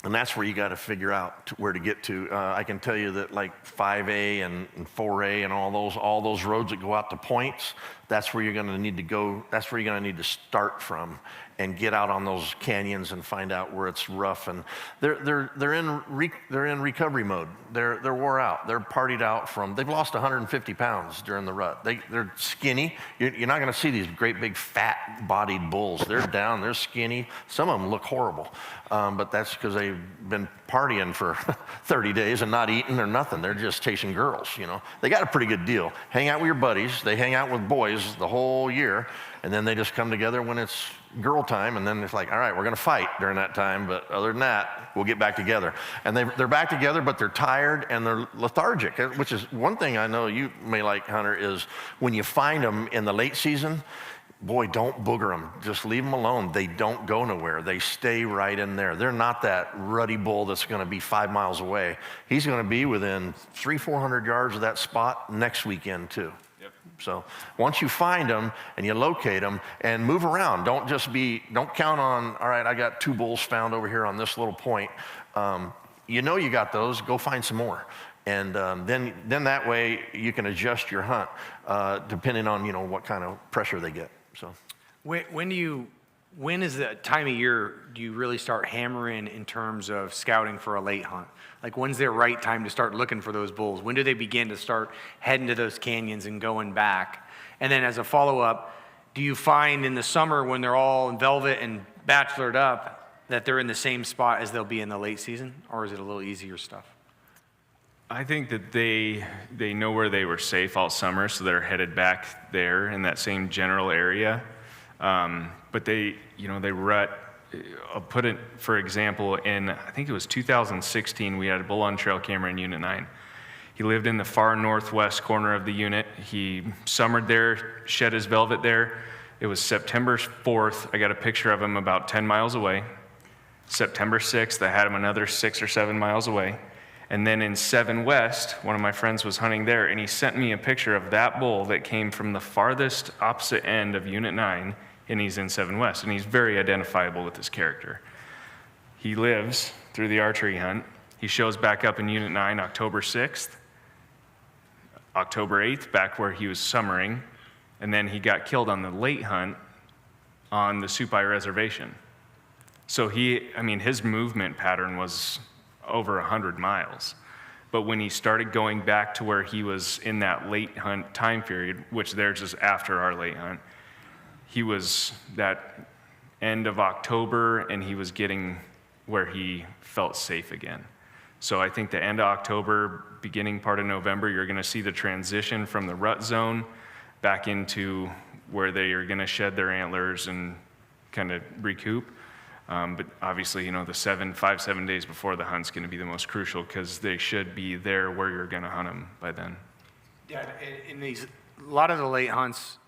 Speaker 9: And that's where you got to figure out where to get to. I can tell you that like 5A and 4A and all those roads that go out to points, that's where you're going to need to go. That's where you're going to need to start from and get out on those canyons and find out where it's rough. And they're in recovery mode. They're wore out. They're partied out from. They've lost 150 pounds during the rut. They're skinny. You're not going to see these great big fat-bodied bulls. They're down. They're skinny. Some of them look horrible, but that's because they've been partying for 30 days and not eating or nothing. They're just chasing girls. They got a pretty good deal. Hang out with your buddies. They hang out with boys the whole year, and then they just come together when it's girl time, and then it's like, all right, we're going to fight during that time, but other than that, we'll get back together. And they're back together, but they're tired and they're lethargic, which is one thing I know you may like, Hunter, is when you find them in the late season, boy, don't booger them. Just leave them alone. They don't go nowhere. They stay right in there. They're not that ruddy bull that's going to be 5 miles away. He's going to be within 300-400 yards of that spot next weekend, too. So once you find them and you locate them and move around, don't count on, all right, I got 2 bulls found over here on this little point. You got those, go find some more. And then that way you can adjust your hunt depending on, what kind of pressure they get. So
Speaker 10: when is the time of year do you really start hammering in terms of scouting for a late hunt? Like, when's the right time to start looking for those bulls? When do they begin to start heading to those canyons and going back? And then as a follow-up, do you find in the summer when they're all in velvet and bachelored up that they're in the same spot as they'll be in the late season? Or is it a little easier stuff?
Speaker 8: I think that they know where they were safe all summer, so they're headed back there in that same general area. But they rut. I'll put it, for example, in, I think it was 2016, we had a bull on trail camera in Unit 9. He lived in the far northwest corner of the unit. He summered there, shed his velvet there. It was September 4th. I got a picture of him about 10 miles away. September 6th, I had him another 6 or 7 miles away. And then in 7 West, one of my friends was hunting there, and he sent me a picture of that bull that came from the farthest opposite end of Unit 9, and he's in 7 West, and he's very identifiable with his character. He lives through the archery hunt. He shows back up in Unit 9 October 6th, October 8th, back where he was summering, and then he got killed on the late hunt on the Supai Reservation. So his movement pattern was over 100 miles. But when he started going back to where he was in that late hunt time period, which theirs is after our late hunt, he was that end of October, and he was getting where he felt safe again. So I think the end of October, beginning part of November, you're going to see the transition from the rut zone back into where they are going to shed their antlers and kind of recoup. But obviously, the 5-7 days before the hunt's going to be the most crucial, because they should be there where you're going to hunt them by then.
Speaker 10: Yeah, in a lot of the late hunts,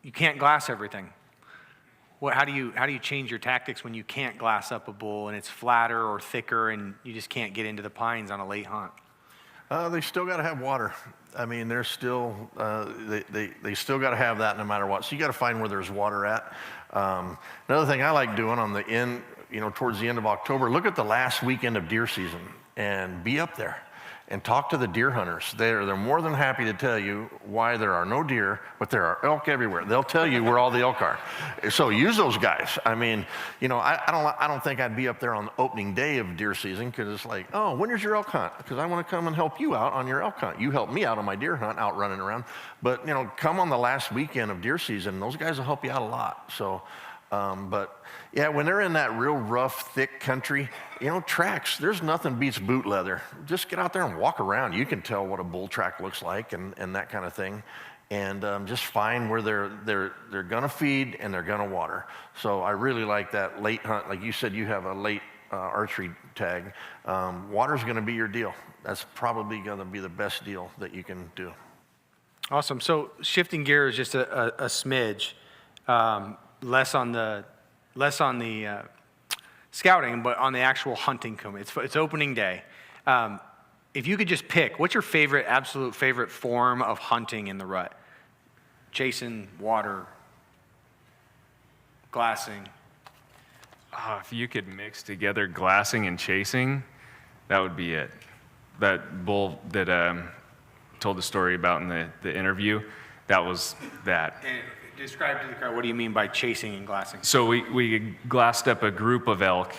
Speaker 10: you can't glass everything. How do you change your tactics when you can't glass up a bull and it's flatter or thicker and you just can't get into the pines on a late hunt?
Speaker 9: They still got to have water. I mean, they're still they still got to have that no matter what. So you got to find where there's water at. Another thing I like doing on the end, towards the end of October, look at the last weekend of deer season and be up there and talk to the deer hunters. They're more than happy to tell you why there are no deer, but there are elk everywhere. They'll tell you where all the elk are. So use those guys. I mean, I don't think I'd be up there on the opening day of deer season, because it's like, oh, when is your elk hunt? Because I want to come and help you out on your elk hunt. You help me out on my deer hunt, out running around. But come on the last weekend of deer season. Those guys will help you out a lot. So. But yeah, when they're in that real rough, thick country, tracks, there's nothing beats boot leather. Just get out there and walk around. You can tell what a bull track looks like and that kind of thing. And just find where they're going to feed and they're going to water. So I really like that late hunt. Like you said, you have a late archery tag. Water's going to be your deal. That's probably going to be the best deal that you can do.
Speaker 10: Awesome. So shifting gears just a smidge, less on the scouting, but on the actual hunting coming. It's opening day. If you could just pick, what's your absolute favorite form of hunting in the rut? Chasing, water, glassing.
Speaker 8: If you could mix together glassing and chasing, that would be it. That bull that told the story about in the interview, that was that.
Speaker 10: And describe to the crowd, what do you mean by chasing and glassing?
Speaker 8: So we glassed up a group of elk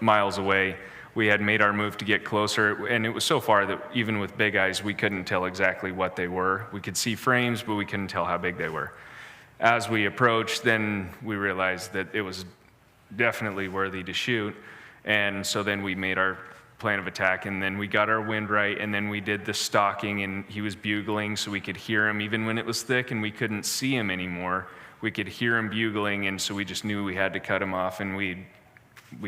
Speaker 8: miles away. We had made our move to get closer, and it was so far that even with big eyes, we couldn't tell exactly what they were. We could see frames, but we couldn't tell how big they were. As we approached, then we realized that it was definitely worthy to shoot, and so then we made our plan of attack, and then we got our wind right, and then we did the stalking, and he was bugling so we could hear him even when it was thick and we couldn't see him anymore. We could hear him bugling, and so we just knew we had to cut him off, and we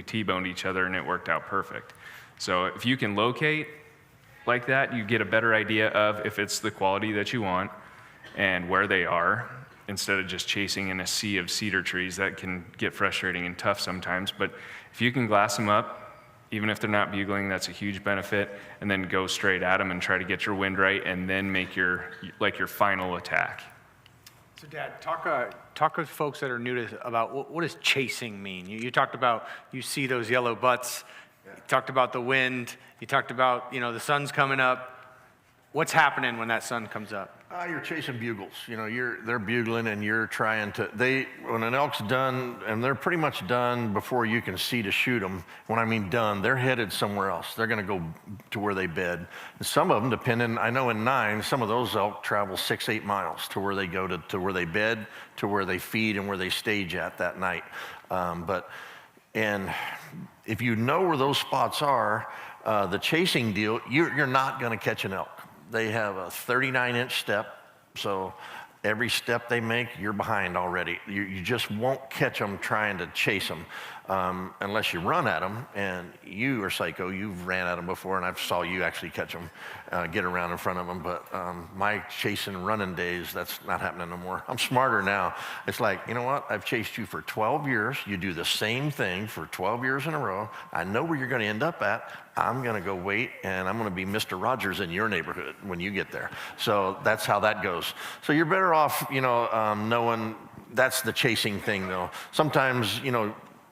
Speaker 8: T-boned each other, and it worked out perfect. So if you can locate like that, you get a better idea of if it's the quality that you want and where they are, instead of just chasing in a sea of cedar trees. That can get frustrating and tough sometimes, but if you can glass them up, even if they're not bugling, that's a huge benefit, and then go straight at them and try to get your wind right, and then make your final attack.
Speaker 10: So Dad, talk with folks that are new to about what does chasing mean? You talked about, you see those yellow butts, you talked about the wind, you talked about, the sun's coming up. What's happening when that sun comes up?
Speaker 9: You're chasing bugles. They're bugling, and you're trying to. When an elk's done, and they're pretty much done before you can see to shoot them. When I mean done, they're headed somewhere else. They're going to go to where they bed. And some of them, depending, I know in 9, some of those elk travel 6-8 miles to where they go to where they bed, to where they feed, and where they stage at that night. And if you know where those spots are, the chasing deal, you're not going to catch an elk. They have a 39-inch step, so every step they make, you're behind already. You just won't catch them trying to chase them unless you run at them, and you are psycho. You've ran at them before, and I saw you actually catch them, get around in front of them, but my chasing running days, that's not happening no more. I'm smarter now. It's like, you know what? I've chased you for 12 years. You do the same thing for 12 years in a row. I know where you're going to end up at. I'm going to go wait, and I'm going to be Mr. Rogers in your neighborhood when you get there. So that's how that goes. So you're better off, knowing that's the chasing thing, though. Sometimes,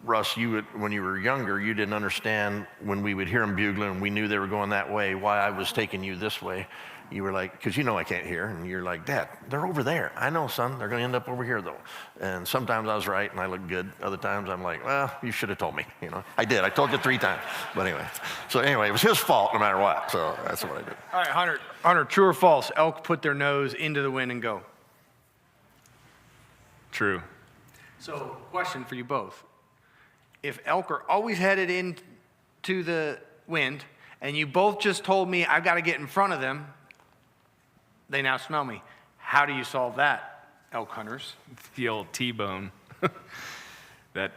Speaker 9: Russ, when you were younger, you didn't understand when we would hear them bugling and we knew they were going that way, why I was taking you this way. You were like, because I can't hear, and you're like, Dad, they're over there. I know, son, they're going to end up over here, though. And sometimes I was right, and I looked good. Other times I'm like, well, you should have told me. I did. I told you 3 times. But anyway, it was his fault no matter what. So that's what I did.
Speaker 10: All right, Hunter, true or false? Elk put their nose into the wind and go.
Speaker 8: True.
Speaker 10: So, question for you both. If elk are always headed into the wind, and you both just told me I've got to get in front of them, they now smell me. How do you solve that, elk hunters?
Speaker 8: The old T-bone. That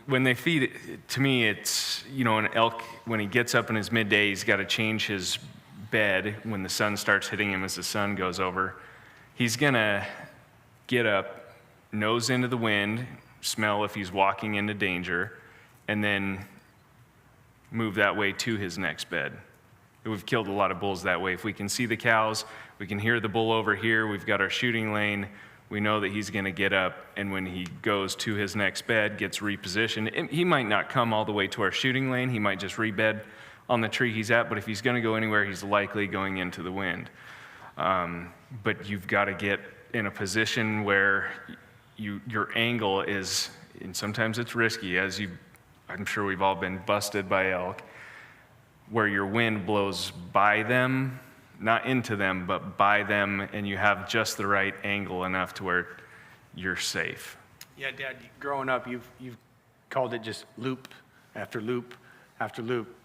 Speaker 8: when they feed it, to me, it's, an elk, when he gets up in his midday, he's got to change his bed when the sun starts hitting him as the sun goes over. He's going to get up, nose into the wind, smell if he's walking into danger, and then move that way to his next bed. We've killed a lot of bulls that way. If we can see the cows, we can hear the bull over here, we've got our shooting lane, we know that he's going to get up, and when he goes to his next bed, gets repositioned, he might not come all the way to our shooting lane, he might just rebed on the tree he's at, but if he's going to go anywhere, he's likely going into the wind. But you've got to get in a position where your angle is, and sometimes it's risky, I'm sure we've all been busted by elk, where your wind blows by them, not into them, but by them, and you have just the right angle enough to where you're safe.
Speaker 10: Yeah, Dad, growing up, you've called it just loop after loop after loop.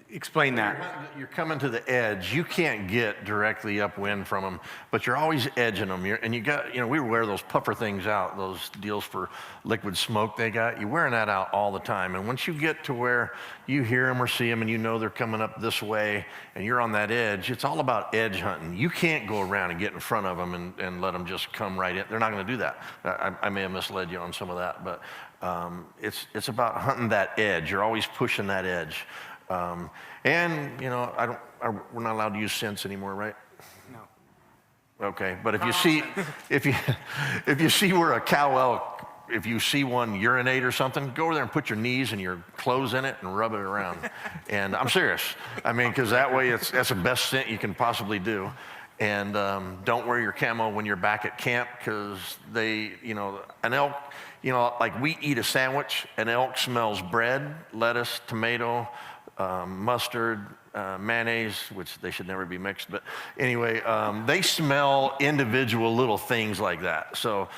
Speaker 10: explain that.
Speaker 9: You're coming to the edge. You can't get directly upwind from them, but you're always edging them. And you got, we wear those puffer things out, those deals for liquid smoke they got. You're wearing that out all the time. And once you get to where you hear them or see them and you know they're coming up this way and you're on that edge, it's all about edge hunting. You can't go around and get in front of them and let them just come right in. They're not going to do that. I may have misled you on some of that, but it's about hunting that edge. You're always pushing that edge. And we're not allowed to use scents anymore, right? No. Okay, but if you see, if you see where a cow elk, if you see one urinate or something, go over there and put your knees and your clothes in it and rub it around. And I'm serious. I mean, because that way that's the best scent you can possibly do. And don't wear your camo when you're back at camp, because an elk, like we eat a sandwich, an elk smells bread, lettuce, tomato, mustard, mayonnaise, which they should never be mixed, but anyway, they smell individual little things like that. So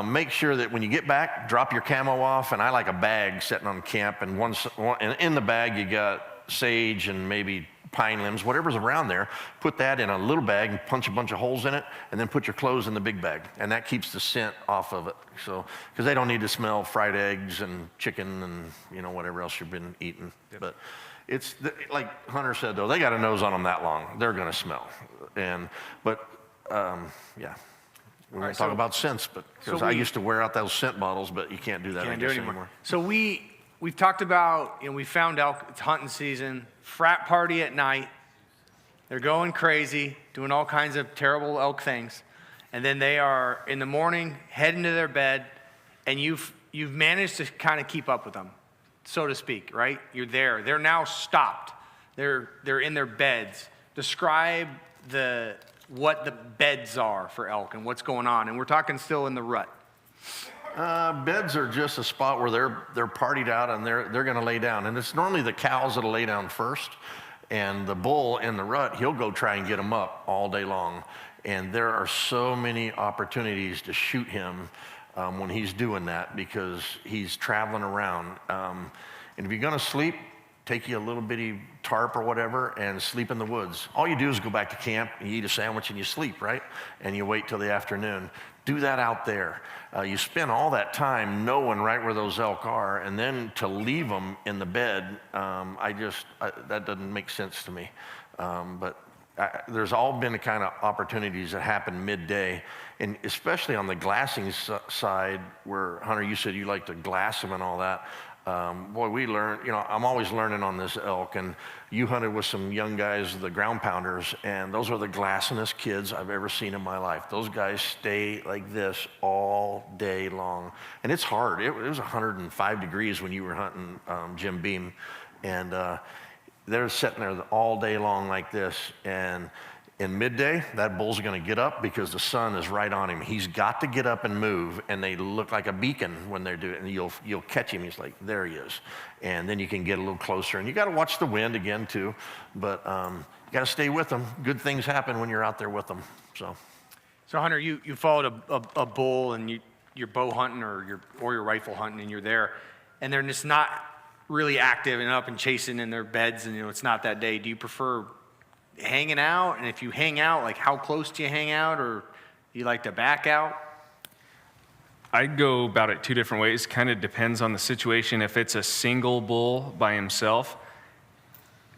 Speaker 9: make sure that when you get back, drop your camo off, and I like a bag sitting on camp, and and in the bag you got sage and maybe pine limbs, whatever's around there, put that in a little bag and punch a bunch of holes in it, and then put your clothes in the big bag, and that keeps the scent off of it. So, because they don't need to smell fried eggs and chicken and whatever else you've been eating. Yep. But it's like Hunter said, though, they got a nose on them that long, they're going to smell. But we're going to talk about scents, but because I used to wear out those scent bottles, but you can't do that anymore.
Speaker 10: So we've talked about, we found elk, it's hunting season, frat party at night. They're going crazy, doing all kinds of terrible elk things. And then they are, in the morning, heading to their bed, and you've managed to kind of keep up with them, so to speak, right? You're there. They're now stopped. They're in their beds. Describe what the beds are for elk and what's going on. And we're talking still in the rut.
Speaker 9: Beds are just a spot where they're partied out and they're going to lay down. And it's normally the cows that'll lay down first. And the bull in the rut, he'll go try and get them up all day long. And there are so many opportunities to shoot him when he's doing that, because he's traveling around. And if you're going to sleep, take you a little bitty tarp or whatever and sleep in the woods. All you do is go back to camp, and you eat a sandwich and you sleep, right? And you wait till the afternoon. Do that out there. You spend all that time knowing right where those elk are, and then to leave them in the bed, that doesn't make sense to me. But there's all been the kind of opportunities that happen midday, and especially on the glassing side, where, Hunter, you said you like to glass them and all that. Boy, we learn, I'm always learning on this elk, and you hunted with some young guys, the ground pounders, and those are the glassingest kids I've ever seen in my life. Those guys stay like this all day long, and it's hard. It was 105 degrees when you were hunting Jim Beam, and they're sitting there all day long like this, and in midday, that bull's going to get up because the sun is right on him. He's got to get up and move, and they look like a beacon when they're doing it. And you'll catch him. He's like, there he is. And then you can get a little closer. And you got to watch the wind again too, but you got to stay with them. Good things happen when you're out there with them. So
Speaker 10: Hunter, you followed a bull, and you're bow hunting or your rifle hunting, and you're there, and they're just not really active and up and chasing in their beds, and it's not that day. Do you prefer hanging out? And if you hang out, like, how close do you hang out, or you like to back out?
Speaker 8: I'd go about it two different ways. Kind of depends on the situation. If it's a single bull by himself,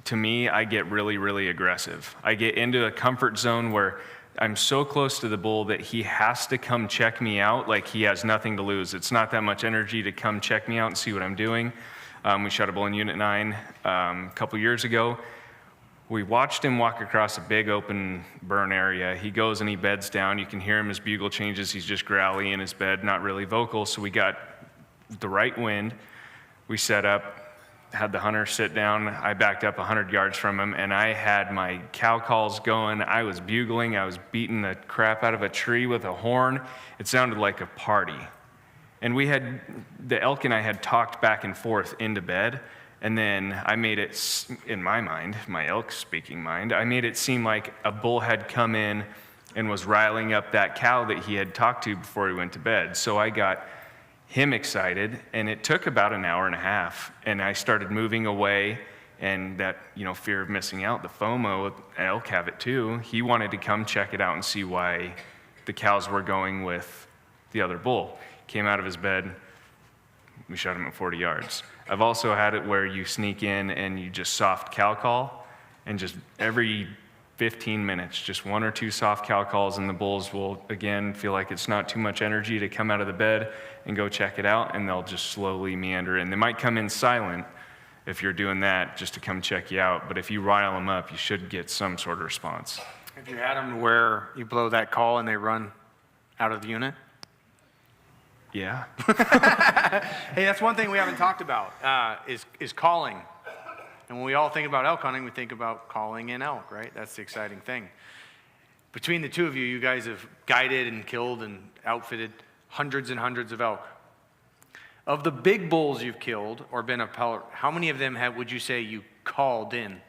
Speaker 8: to me, I get really, really aggressive. I get into a comfort zone where I'm so close to the bull that he has to come check me out like he has nothing to lose. It's not that much energy to come check me out and see what I'm doing. We shot a bull in Unit 9 a couple years ago. We watched him walk across a big open burn area. He goes and he beds down. You can hear him, his bugle changes. He's just growly in his bed, not really vocal. So we got the right wind. We set up, had the hunter sit down. I backed up 100 yards from him, and I had my cow calls going. I was bugling. I was beating the crap out of a tree with a horn. It sounded like a party. And the elk and I had talked back and forth into bed. And then I made it, in my mind, my elk-speaking mind, I made it seem like a bull had come in and was riling up that cow that he had talked to before he went to bed. So I got him excited, and it took about an hour and a half. And I started moving away, and that, fear of missing out, the FOMO, elk have it too. He wanted to come check it out and see why the cows were going with the other bull. Came out of his bed, we shot him at 40 yards. I've also had it where you sneak in and you just soft cow call, and just every 15 minutes, just 1 or 2 soft cow calls, and the bulls will, again, feel like it's not too much energy to come out of the bed and go check it out, and they'll just slowly meander in. They might come in silent if you're doing that, just to come check you out, but if you rile them up, you should get some sort of response.
Speaker 10: Have you had them where you blow that call and they run out of the unit?
Speaker 8: Yeah.
Speaker 10: Hey, that's one thing we haven't talked about, is calling. And when we all think about elk hunting, we think about calling in elk, right? That's the exciting thing. Between the two of you, you guys have guided and killed and outfitted hundreds and hundreds of elk. Of the big bulls you've killed or been a pellet, how many of them would you say you called in?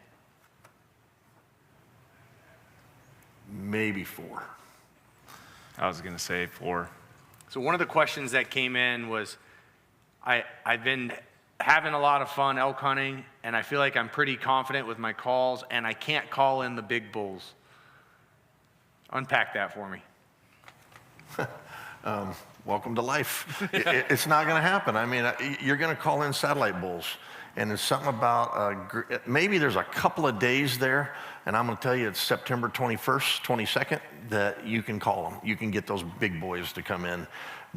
Speaker 9: Maybe 4.
Speaker 8: I was gonna say 4.
Speaker 10: So one of the questions that came in was, I've been having a lot of fun elk hunting, and I feel like I'm pretty confident with my calls, and I can't call in the big bulls. Unpack that for me.
Speaker 9: Welcome to life. It's not going to happen. I mean, you're going to call in satellite bulls, and there's something about, maybe there's a couple of days there, and I'm going to tell you it's September 21st, 22nd, that you can call them. You can get those big boys to come in.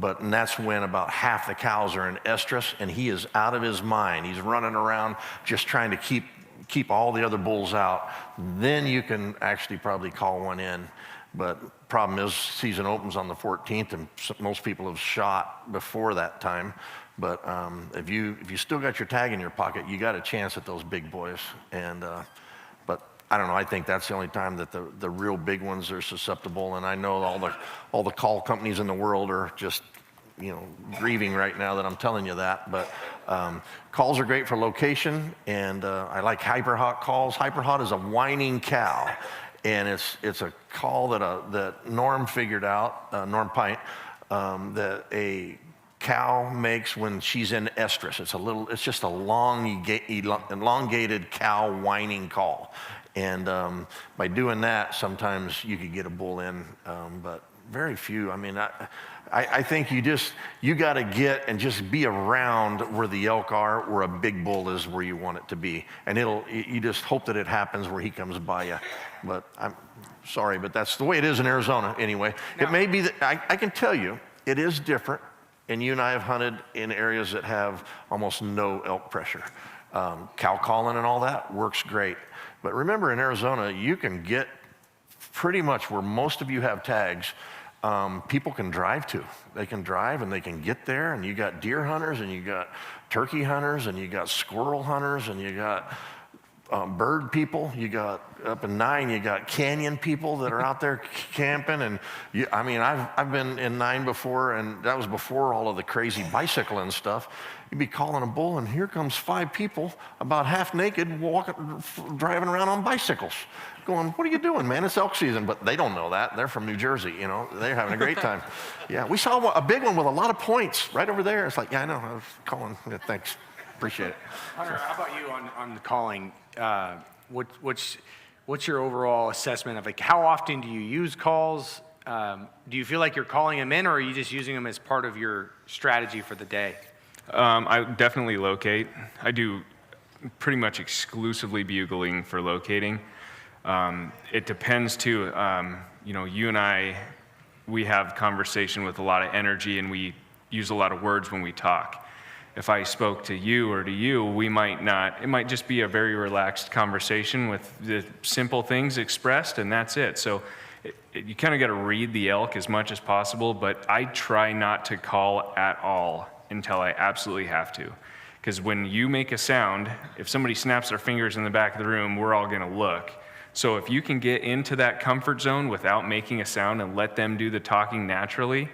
Speaker 9: And that's when about half the cows are in estrus, and he is out of his mind. He's running around just trying to keep all the other bulls out. Then you can actually probably call one in. But problem is, season opens on the 14th, and most people have shot before that time. But if you still got your tag in your pocket, you got a chance at those big boys. But I don't know. I think that's the only time that the real big ones are susceptible. And I know all the call companies in the world are just grieving right now that I'm telling you that. But calls are great for location, and I like hyperhot calls. Hyperhot is a whining cow. And it's a call that Norm figured out, Norm Pint, that a cow makes when she's in estrus. It's just a elongated cow whining call. And by doing that, sometimes you could get a bull in, but very few. I mean, I think you got to get and just be around where the elk are, where a big bull is where you want it to be. And you just hope that it happens where he comes by you. But I'm sorry, but that's the way it is in Arizona anyway. Now, it may be that, I can tell you, it is different. And you and I have hunted in areas that have almost no elk pressure. Cow calling and all that works great. But remember, in Arizona, you can get pretty much where most of you have tags, people can drive to. They can drive and they can get there, and you got deer hunters, and you got turkey hunters, and you got squirrel hunters, and you got bird people. You got up in 9, you got canyon people that are out there camping. And I've been in 9 before, and that was before all of the crazy bicycling stuff. You'd be calling a bull, and here comes 5 people, about half naked, driving around on bicycles, going, "What are you doing, man? It's elk season." But they don't know that. They're from New Jersey, They're having a great time. Yeah, we saw a big one with a lot of points right over there. It's like, yeah, I know. I was calling. Yeah, thanks. Appreciate it.
Speaker 10: Hunter, how about you on the calling? What's your overall assessment of how often do you use calls? Do you feel like you're calling them in, or are you just using them as part of your strategy for the day?
Speaker 8: I definitely locate. I do pretty much exclusively bugling for locating. It depends too. You and I, we have conversation with a lot of energy, and we use a lot of words when we talk. If I spoke to you or to you, we might not, it might just be a very relaxed conversation with the simple things expressed, and that's it. So you kind of got to read the elk as much as possible, but I try not to call at all until I absolutely have to. Because when you make a sound, if somebody snaps their fingers in the back of the room, we're all going to look. So if you can get into that comfort zone without making a sound and let them do the talking naturally,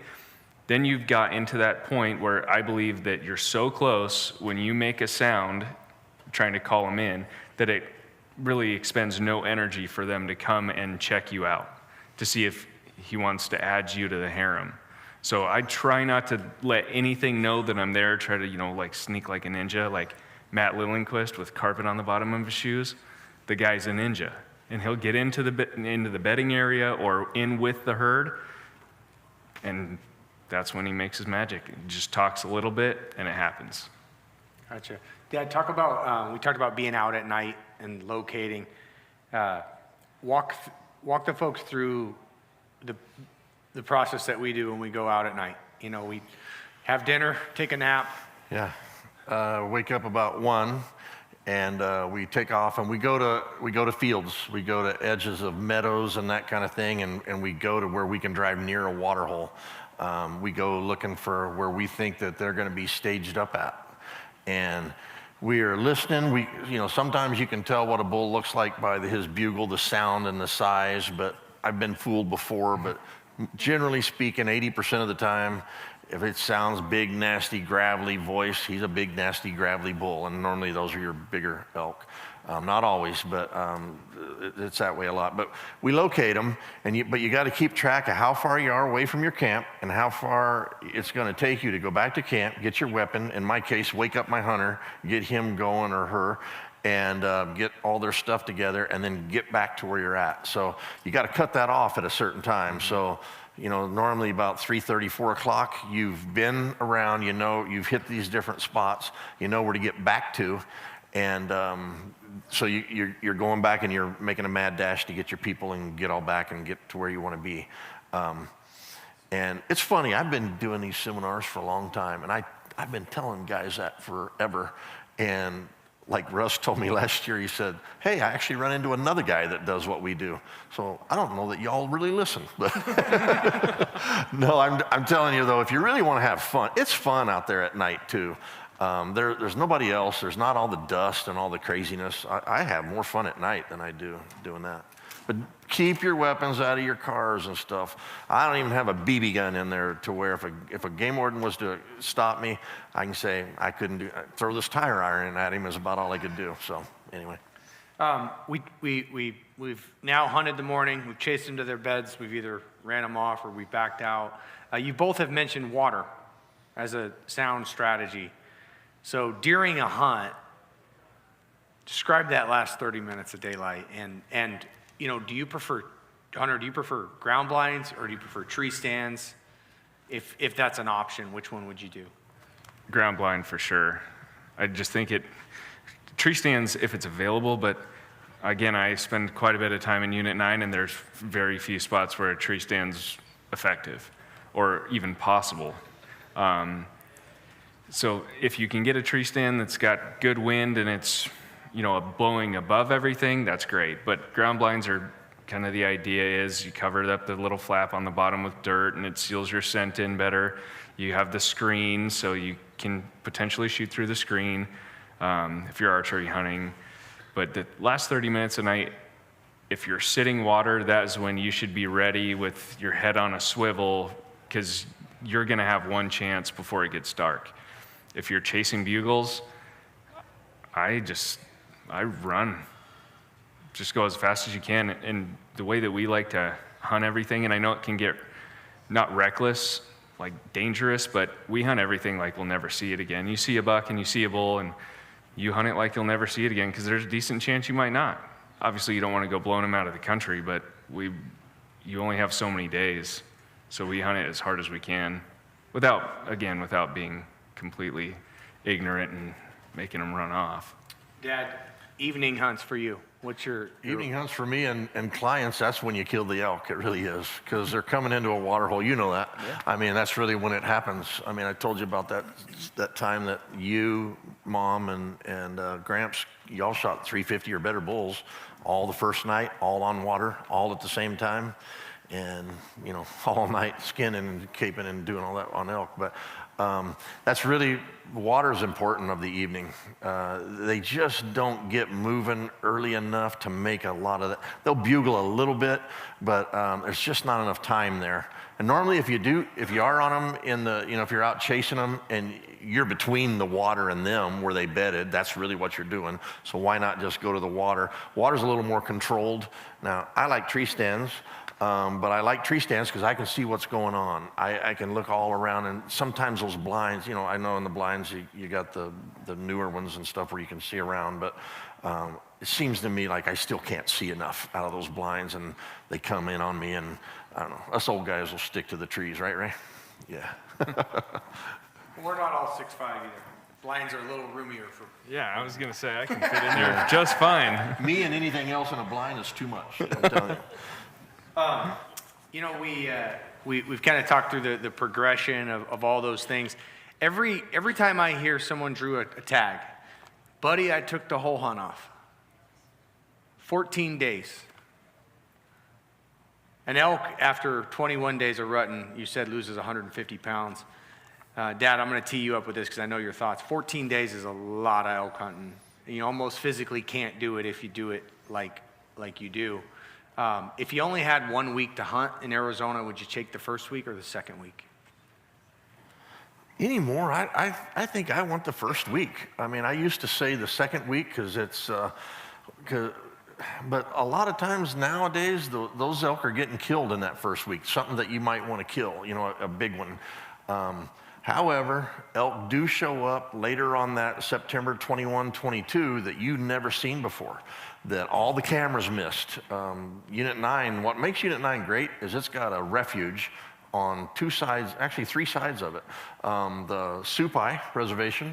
Speaker 8: then you've got into that point where I believe that you're so close when you make a sound, trying to call them in, that it really expends no energy for them to come and check you out to see if he wants to add you to the harem. So I try not to let anything know that I'm there, try to, sneak like a ninja, like, Matt Lillenquist with carpet on the bottom of his shoes, the guy's a ninja. And he'll get into the bedding area or in with the herd, and that's when he makes his magic. He just talks a little bit, and it happens.
Speaker 10: Gotcha. Dad, talk about, we talked about being out at night and locating. Walk the folks through the process that we do when we go out at night. You know, we have dinner, take a nap.
Speaker 9: Yeah. Wake up about 1, and we take off, and we go to fields. We go to edges of meadows and that kind of thing, and we go to where we can drive near a water hole. We go looking for where we think that they're going to be staged up at, and we are listening. Sometimes you can tell what a bull looks like by his bugle, the sound and the size, but I've been fooled before. But generally speaking, 80% of the time, if it sounds big, nasty, gravelly voice, he's a big, nasty, gravelly bull, and normally those are your bigger elk. Not always, but it's that way a lot. But we locate them, but you got to keep track of how far you are away from your camp and how far it's going to take you to go back to camp, get your weapon. In my case, wake up my hunter, get him going or her, and get all their stuff together, and then get back to where you're at. So you got to cut that off at a certain time. So, normally about 3:30, 4 o'clock, you've been around, you've hit these different spots, you know where to get back to. And so you're going back and you're making a mad dash to get your people and get all back and get to where you want to be. And it's funny, I've been doing these seminars for a long time, and I've been telling guys that forever. And like Russ told me last year, he said, hey, I actually run into another guy that does what we do. So I don't know that y'all really listen. But no, I'm telling you though, if you really want to have fun, it's fun out there at night too. There's nobody else. There's not all the dust and all the craziness. I have more fun at night than I do doing that. But keep your weapons out of your cars and stuff. I don't even have a BB gun in there to where if a game warden was to stop me, I can say I couldn't throw this tire iron at him is about all I could do. So anyway.
Speaker 10: We've now hunted the morning. We've chased them to their beds. We've either ran them off or we backed out. You both have mentioned water as a sound strategy. So during a hunt, describe that last 30 minutes of daylight. And do you prefer, Hunter, do you prefer ground blinds or do you prefer tree stands? If that's an option, which one would you do?
Speaker 8: Ground blind for sure. I just think tree stands if it's available, but again, I spend quite a bit of time in Unit 9, and there's very few spots where a tree stand's effective or even possible. So if you can get a tree stand that's got good wind and it's blowing above everything, that's great. But ground blinds are kind of the idea is you cover up the little flap on the bottom with dirt and it seals your scent in better. You have the screen so you can potentially shoot through the screen if you're archery hunting. But the last 30 minutes a night, if you're sitting water, that is when you should be ready with your head on a swivel because you're going to have one chance before it gets dark. If you're chasing bugles, I run. Just go as fast as you can. And the way that we like to hunt everything, and I know it can get not reckless, like dangerous, but we hunt everything like we'll never see it again. You see a buck and you see a bull and you hunt it like you'll never see it again because there's a decent chance you might not. Obviously you don't want to go blowing them out of the country, but you only have so many days. So we hunt it as hard as we can without being completely ignorant and making them run off.
Speaker 10: Dad, evening hunts for you. What's your
Speaker 9: Evening hunts for me and clients, that's when you kill the elk. It really is, because they're coming into a water hole. You know that. Yeah. I mean, that's really when it happens. I mean, I told you about that time that you, Mom, and Gramps, y'all shot 350 or better bulls all the first night, all on water, all at the same time, and, all night skinning and caping and doing all that on elk. But that's really, water is important of the evening. They just don't get moving early enough to make a lot of that. They'll bugle a little bit, but there's just not enough time there. And normally if you are on them if you're out chasing them and you're between the water and them where they bedded, that's really what you're doing. So why not just go to the water? Water's a little more controlled. Now, I like tree stands. But I like tree stands because I can see what's going on. I can look all around, and sometimes those blinds, I know in the blinds you got the newer ones and stuff where you can see around, but it seems to me like I still can't see enough out of those blinds, and they come in on me, and I don't know, us old guys will stick to the trees, right, Ray? Yeah.
Speaker 7: We're not all 6'5" either. Blinds are a little roomier for.
Speaker 8: Yeah, I was gonna say I can fit in there just fine.
Speaker 9: Me and anything else in a blind is too much, I'm telling you.
Speaker 10: We've kind of talked through the progression of all those things. Every time I hear someone drew a tag, buddy, I took the whole hunt off. 14 days. An elk, after 21 days of rutting, you said loses 150 pounds. Dad, I'm going to tee you up with this because I know your thoughts. 14 days is a lot of elk hunting. You almost physically can't do it if you do it like you do. If you only had 1 week to hunt in Arizona, would you take the first week or the second week?
Speaker 9: Anymore, I think I want the first week. I mean, I used to say the second week because it's, but a lot of times nowadays, those elk are getting killed in that first week, something that you might want to kill, a big one. However, elk do show up later on that September 21, 22 that you've never seen before, that all the cameras missed. Unit 9, what makes Unit 9 great is it's got a refuge on 2 sides, actually 3 sides of it. The Supai Reservation,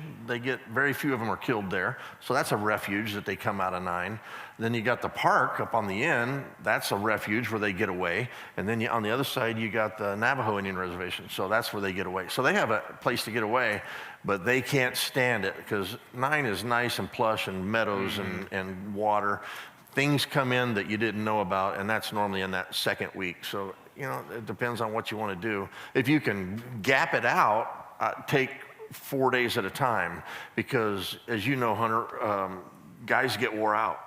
Speaker 9: very few of them are killed there. So that's a refuge that they come out of 9. Then you got the park up on the end, that's a refuge where they get away. And then on the other side, you got the Navajo Indian Reservation. So that's where they get away. So they have a place to get away, but they can't stand it because 9 is nice and plush and meadows and water. Things come in that you didn't know about, and that's normally in that second week. So, it depends on what you want to do. If you can gap it out, take 4 days at a time, because as you know, Hunter, guys get wore out.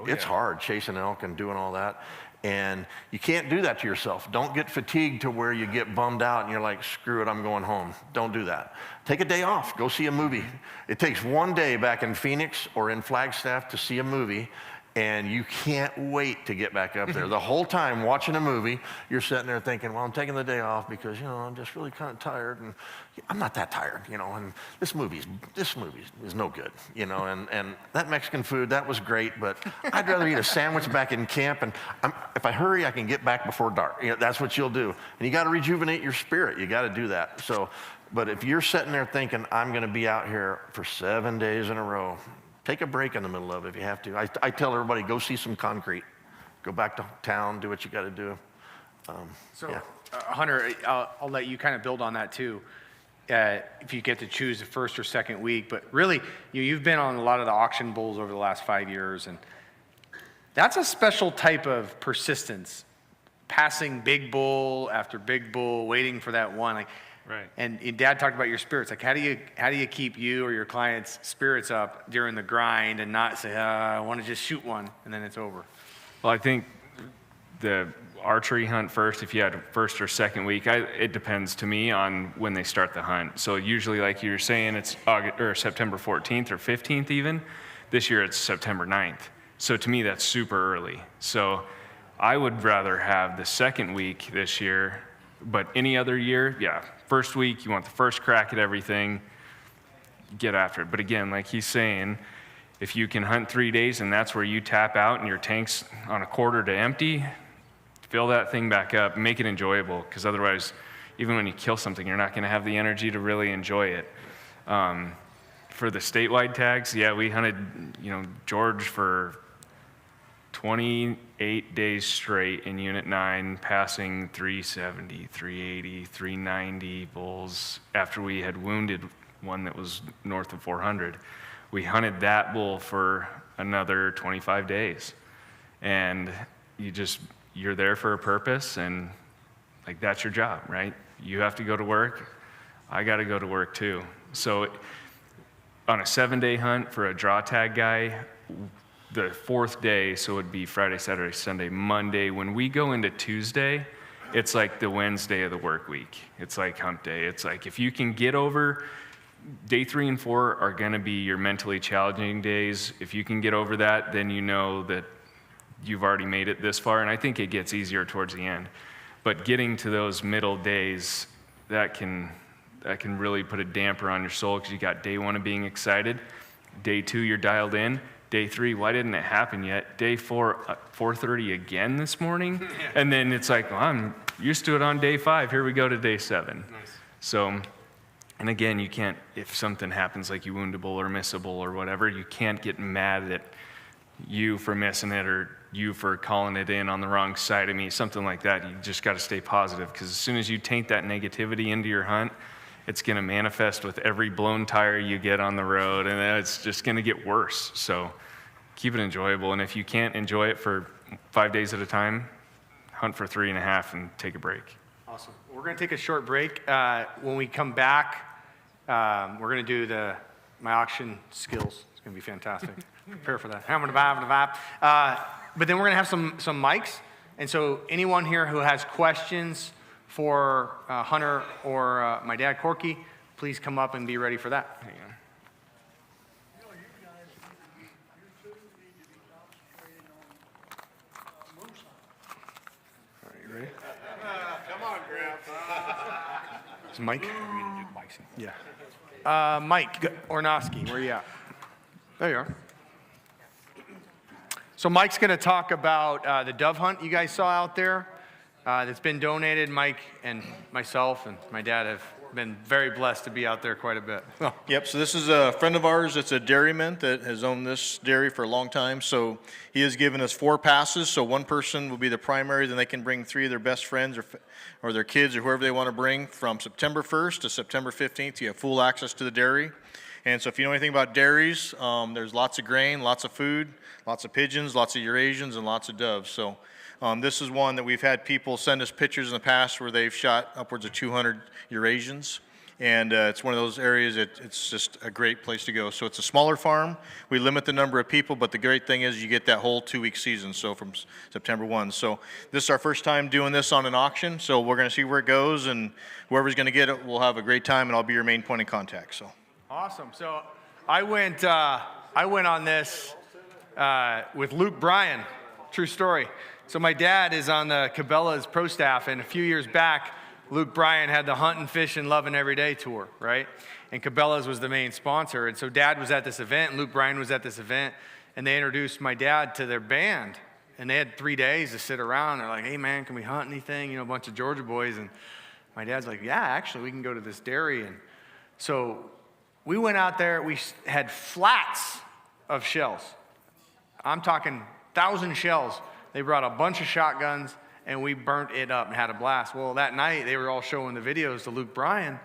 Speaker 9: It's hard chasing elk and doing all that. And you can't do that to yourself. Don't get fatigued to where you get bummed out and you're like, screw it, I'm going home. Don't do that. Take a day off, go see a movie. It takes 1 day back in Phoenix or in Flagstaff to see a movie, and you can't wait to get back up there. The whole time watching a movie, you're sitting there thinking, well, I'm taking the day off because, I'm just really kind of tired, and I'm not that tired, and this movie is no good, and that Mexican food, that was great, but I'd rather eat a sandwich back in camp, and if I hurry, I can get back before dark. That's what you'll do. And you got to rejuvenate your spirit. You got to do that. So, but if you're sitting there thinking, I'm going to be out here for 7 days in a row, take a break in the middle of it if you have to. I tell everybody, go see some concrete. Go back to town, do what you got to do.
Speaker 10: Hunter, I'll let you kind of build on that too, if you get to choose the first or second week. But really, you've been on a lot of the auction bulls over the last 5 years, and that's a special type of persistence, passing big bull after big bull, waiting for that one.
Speaker 8: Right.
Speaker 10: And Dad talked about your spirits. How do you keep you or your clients' spirits up during the grind and not say, I want to just shoot one, and then it's over?
Speaker 8: Well, I think the archery hunt first, if you had first or second week, it depends to me on when they start the hunt. So usually, like you were saying, it's September 14th or 15th even. This year it's September 9th. So to me, that's super early. So I would rather have the second week this year, but any other year, yeah, first week, you want the first crack at everything, get after it. But again, like he's saying, if you can hunt 3 days and that's where you tap out and your tank's on a quarter to empty, fill that thing back up, make it enjoyable, because otherwise, even when you kill something, you're not going to have the energy to really enjoy it. For the statewide tags, yeah, we hunted, George for 28 days straight in Unit 9, passing 370, 380, 390 bulls after we had wounded one that was north of 400. We hunted that bull for another 25 days. And you're there for a purpose, and that's your job, right? You have to go to work. I got to go to work too. So on a 7-day hunt for a draw tag guy, the 4th day, so it would be Friday, Saturday, Sunday, Monday. When we go into Tuesday, it's like the Wednesday of the work week. It's like hump day. It's like if you can get over, day 3 and 4 are going to be your mentally challenging days. If you can get over that, then you know that you've already made it this far, and I think it gets easier towards the end. But getting to those middle days, that can really put a damper on your soul, because you got day 1 of being excited, day 2 you're dialed in, day 3, why didn't it happen yet? Day 4, 4:30 again this morning, and then it's like, well, I'm used to it on day 5. Here we go to day 7.
Speaker 10: Nice.
Speaker 8: So, and again, you can't, if something happens like you wound a bull or miss a bull or whatever, you can't get mad at you for missing it or you for calling it in on the wrong side of me, something like that. You just got to stay positive, because as soon as you taint that negativity into your hunt, it's going to manifest with every blown tire you get on the road, and then it's just going to get worse. So keep it enjoyable, and if you can't enjoy it for 5 days at a time, hunt for 3.5 and take a break.
Speaker 10: Awesome. We're going to take a short break. When we come back, we're going to do my auction skills. It's going to be fantastic. Prepare for that. But then we're going to have some mics. And so anyone here who has questions for Hunter or my dad, Corky, please come up and be ready for that. Hang on. All right, you ready?
Speaker 9: Come on, Grandpa.
Speaker 10: Is Mike? Yeah. Mike Ornosky, where you at? There you are. So Mike's going to talk about the dove hunt you guys saw out there that's been donated. Mike and myself and my dad have been very blessed to be out there quite a bit.
Speaker 5: Yep, so this is a friend of ours that's a dairyman that has owned this dairy for a long time. So he has given us 4 passes. So one person will be the primary, then they can bring 3 of their best friends or their kids or whoever they want to bring. From September 1st to September 15th, you have full access to the dairy. And so if you know anything about dairies, there's lots of grain, lots of food, lots of pigeons, lots of Eurasians, and lots of doves. So this is one that we've had people send us pictures in the past where they've shot upwards of 200 Eurasians. And it's one of those areas that it's just a great place to go. So it's a smaller farm. We limit the number of people, but the great thing is you get that whole 2-week season, so from September 1. So this is our first time doing this on an auction, so we're going to see where it goes, and whoever's going to get it will have a great time, and I'll be your main point of contact. So.
Speaker 7: Awesome. So I went on this with Luke Bryan. True story. So my dad is on the Cabela's pro staff, and a few years back, Luke Bryan had the Hunt and Fish and Love and Everyday tour, right? And Cabela's was the main sponsor. And so Dad was at this event, and Luke Bryan was at this event, and they introduced my dad to their band. And they had 3 days to sit around. They're like, hey, man, can we hunt anything? You know, a bunch of Georgia boys. And my dad's like, yeah, actually, we can go to this dairy. And so we went out there. We had flats of shells. I'm talking 1,000 shells. They brought a bunch of shotguns, and we burnt it up and had a blast. Well, that night, they were all showing the videos to Luke Bryan,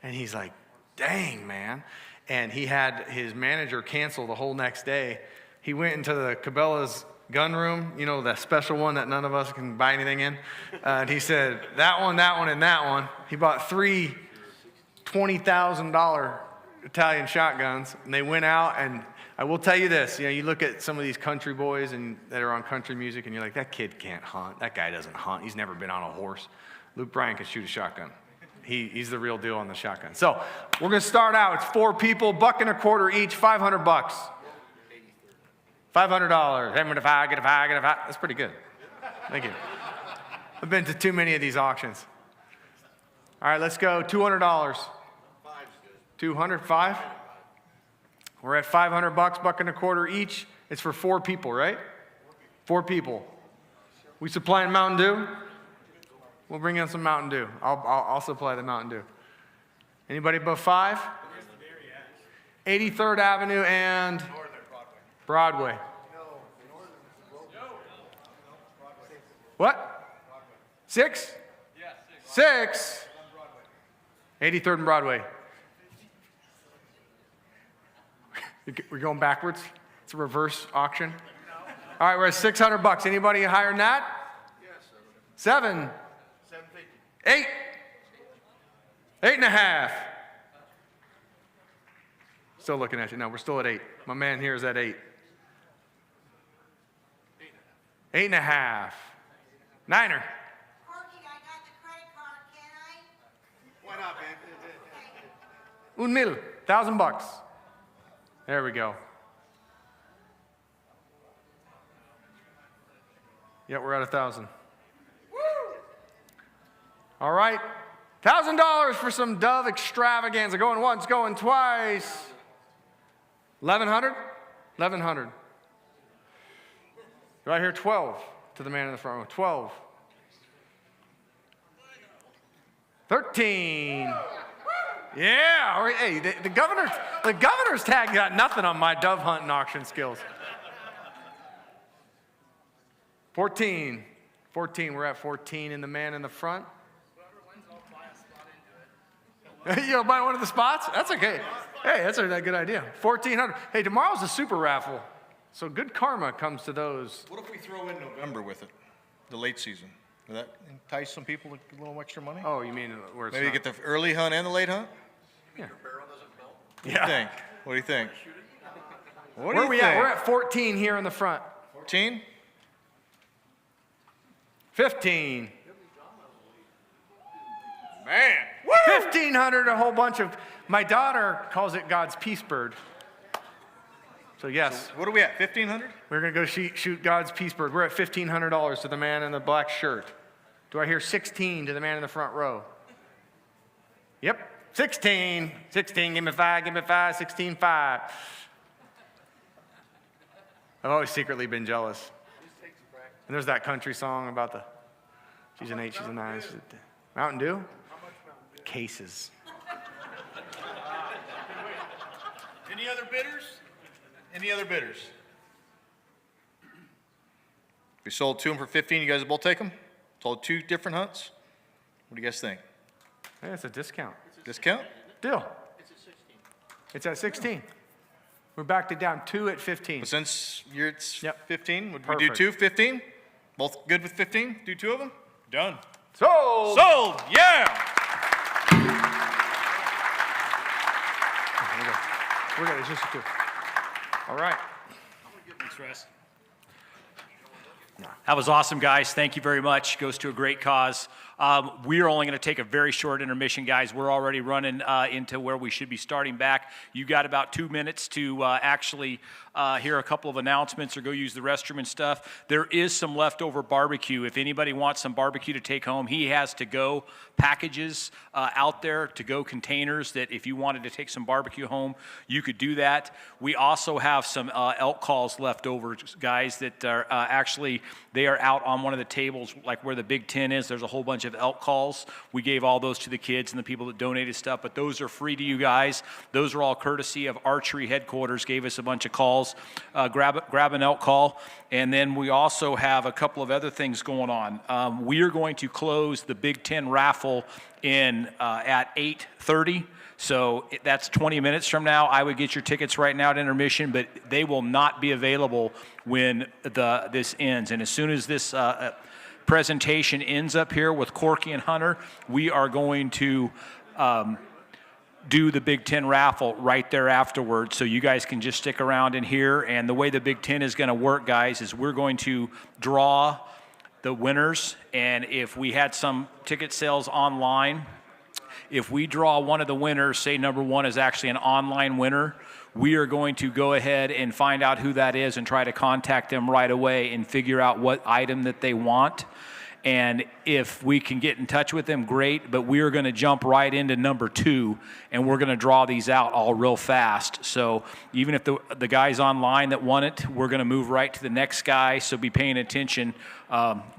Speaker 7: and he's like, dang, man. And he had his manager cancel the whole next day. He went into the Cabela's gun room, you know, the special one that none of us can buy anything in. And he said, that one, and that one. He bought 3 $20,000 Italian shotguns, and they went out. And I will tell you this, you know, you look at some of these country boys and that are on country music, and you're like, that kid can't hunt. That guy doesn't hunt. He's never been on a horse. Luke Bryan can shoot a shotgun. He's the real deal on the shotgun. So we're going to start out. It's 4 people, $1.25 each, $500. $500. Get a five. That's pretty good. Thank you. I've been to too many of these auctions. All right, let's go. $200. 200, 5? We're at $500, $1.25 each. It's for 4 people, right? 4 people. We supplying Mountain Dew? We'll bring in some Mountain Dew. I'll supply the Mountain Dew. Anybody above 5? 83rd Avenue and Broadway. What? 6? 6? 83rd and Broadway. We're going backwards. It's a reverse auction. All right, we're at $600. Anybody higher than that? 7. 8. 8.5. Still looking at you. No, we're still at 8. My man here is at 8. 8.5. 9er.
Speaker 11: Corky, I got the credit card, can I?
Speaker 9: Why not, man?
Speaker 7: $1,000. There we go. Yeah, we're at 1,000. All right, $1,000 for some Dove extravaganza. Going once, going twice. 1,100? 1,100. Do I hear 12 to the man in the front row? 12. 13. Yeah, all right. Hey, the governor's tag got nothing on my dove hunting auction skills. 14. 14, we're at 14 in the man in the front. You'll buy one of the spots? That's okay. Hey, that's a good idea. 1,400. Hey, tomorrow's a super raffle, so good karma comes to those.
Speaker 5: What if we throw in November with it, the late season? Would that entice some people to get a little extra money?
Speaker 7: Oh, you mean where it's
Speaker 5: Maybe you get the early hunt and the late hunt?
Speaker 7: Yeah.
Speaker 5: What do you think? What do you think?
Speaker 7: Where are we at? We're at 14 here in the front.
Speaker 5: 14?
Speaker 7: 15.
Speaker 5: Man.
Speaker 7: 1,500, a whole bunch of, my daughter calls it God's peace bird. So yes.
Speaker 5: What are we at, 1,500?
Speaker 7: We're going to go shoot God's peace bird. We're at $1,500 to the man in the black shirt. Do I hear 16 to the man in the front row? Yep, 16. 16, give me 5, 16, 5. I've always secretly been jealous. And there's that country song about the, she's an 8, she's a 9. She's a, Mountain Dew? Cases.
Speaker 5: Any other bidders? Any other bidders? We sold 2 of them for 15. You guys will both take them? Sold 2 different hunts? What do you guys think?
Speaker 7: Hey, it's a discount.
Speaker 5: Discount?
Speaker 7: Deal. It's at 16. We backed it down 2 at 15.
Speaker 5: But since you're at 15, would
Speaker 7: Perfect.
Speaker 5: we do 2, 15? Both good with 15? Do 2 of them? Done.
Speaker 7: Sold!
Speaker 5: Sold! Yeah!
Speaker 7: We're good. It's just a 2. All right.
Speaker 2: Thanks, Russ. That was awesome, guys. Thank you very much. Goes to a great cause. We are only going to take a very short intermission, guys. We're already running into where we should be starting back. You got about 2 minutes to actually hear a couple of announcements or go use the restroom and stuff. There is some leftover barbecue. If anybody wants some barbecue to take home, he has to-go packages out there, to-go containers that if you wanted to take some barbecue home, you could do that. We also have some elk calls left over, guys, that are actually, they are out on one of the tables, like where the Big Ten is. There's a whole bunch of elk calls. We gave all those to the kids and the people that donated stuff, but those are free to you guys. Those are all courtesy of Archery Headquarters, gave us a bunch of calls. Grab an elk call. And then we also have a couple of other things going on. We are going to close the Big Ten raffle in at 8:30. So that's 20 minutes from now. I would get your tickets right now at intermission, but they will not be available when this ends. And as soon as this presentation ends up here with Corky and Hunter, we are going to do the Big Ten raffle right there afterwards. So you guys can just stick around in here. And the way the Big Ten is going to work, guys, is we're going to draw the winners. And if we had some ticket sales online, if we draw one of the winners, say number 1 is actually an online winner, we are going to go ahead and find out who that is and try to contact them right away and figure out what item that they want. And if we can get in touch with them, great, but we are going to jump right into number 2, and we're going to draw these out all real fast. So even if the guys online that won it, we're going to move right to the next guy, so be paying attention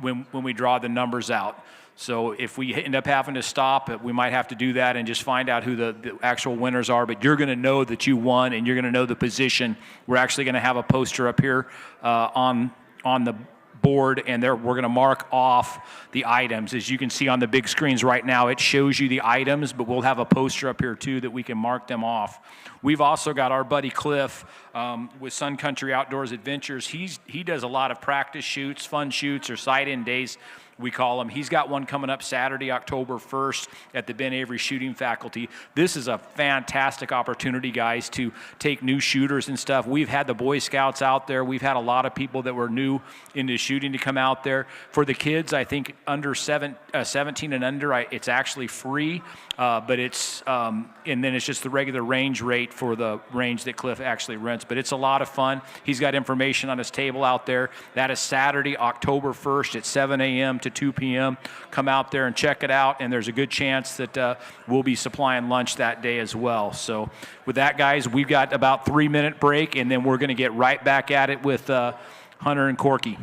Speaker 2: when we draw the numbers out. So if we end up having to stop, we might have to do that and just find out who the actual winners are. But you're going to know that you won, and you're going to know the position. We're actually going to have a poster up here on the board, and we're going to mark off the items. As you can see on the big screens right now, it shows you the items, but we'll have a poster up here too that we can mark them off. We've also got our buddy Cliff with Sun Country Outdoors Adventures. He does a lot of practice shoots, fun shoots, or sight-in days, we call him. He's got one coming up Saturday, October 1st at the Ben Avery Shooting Faculty. This is a fantastic opportunity, guys, to take new shooters and stuff. We've had the Boy Scouts out there. We've had a lot of people that were new into shooting to come out there. For the kids, I think under 17 and under, it's actually free, but it's and then it's just the regular range rate for the range that Cliff actually rents. But it's a lot of fun. He's got information on his table out there. That is Saturday, October 1st at 7 a.m. to 2 p.m. Come out there and check it out, and there's a good chance that we'll be supplying lunch that day as well. So with that, guys, we've got about 3-minute break, and then we're going to get right back at it with Hunter and Corky.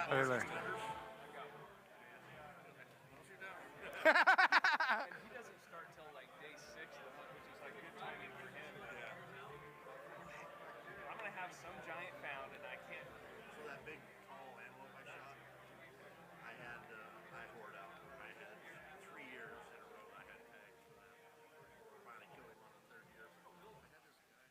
Speaker 2: I'm gonna have some giant found and I can't.
Speaker 9: So that big tall antelope I shot, I hoard out. I had 3 years in a row I had tags for that. Finally killed him on the 3rd year. I had this guy.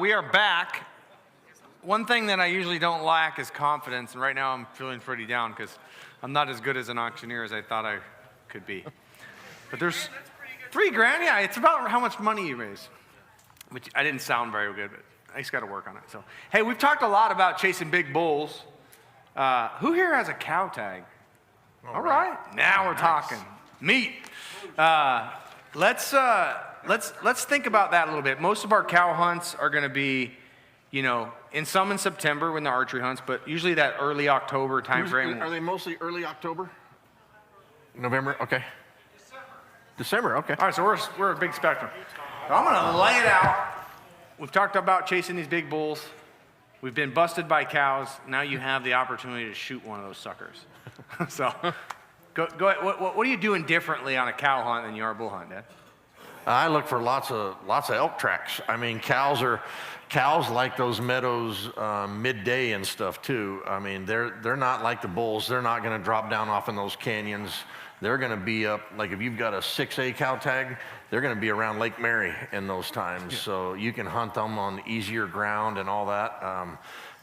Speaker 7: We are back. One thing that I usually don't lack is confidence, and right now I'm feeling pretty down because I'm not as good as an auctioneer as I thought I could be. But there's $3 grand, yeah, it's about how much money you raise. which I didn't sound very good, but I just got to work on it. So, hey, we've talked a lot about chasing big bulls. Who here has a cow tag? All right, now we're talking meat. Let's think about that a little bit. Most of our cow hunts are going to be, in September when the archery hunts, but usually that early October time frame.
Speaker 9: Are they mostly early October? November? Okay. December, okay.
Speaker 7: All right, so we're a big spectrum. So I'm going to lay it out. We've talked about chasing these big bulls. We've been busted by cows. Now you have the opportunity to shoot one of those suckers. So go ahead. What are you doing differently on a cow hunt than you are a bull hunt, Dad?
Speaker 9: I look for lots of elk tracks. I mean, cows like those meadows midday and stuff too. I mean, they're not like the bulls. They're not going to drop down off in those canyons. They're going to be up, like if you've got a 6A cow tag, they're going to be around Lake Mary in those times. Yeah. So you can hunt them on easier ground and all that,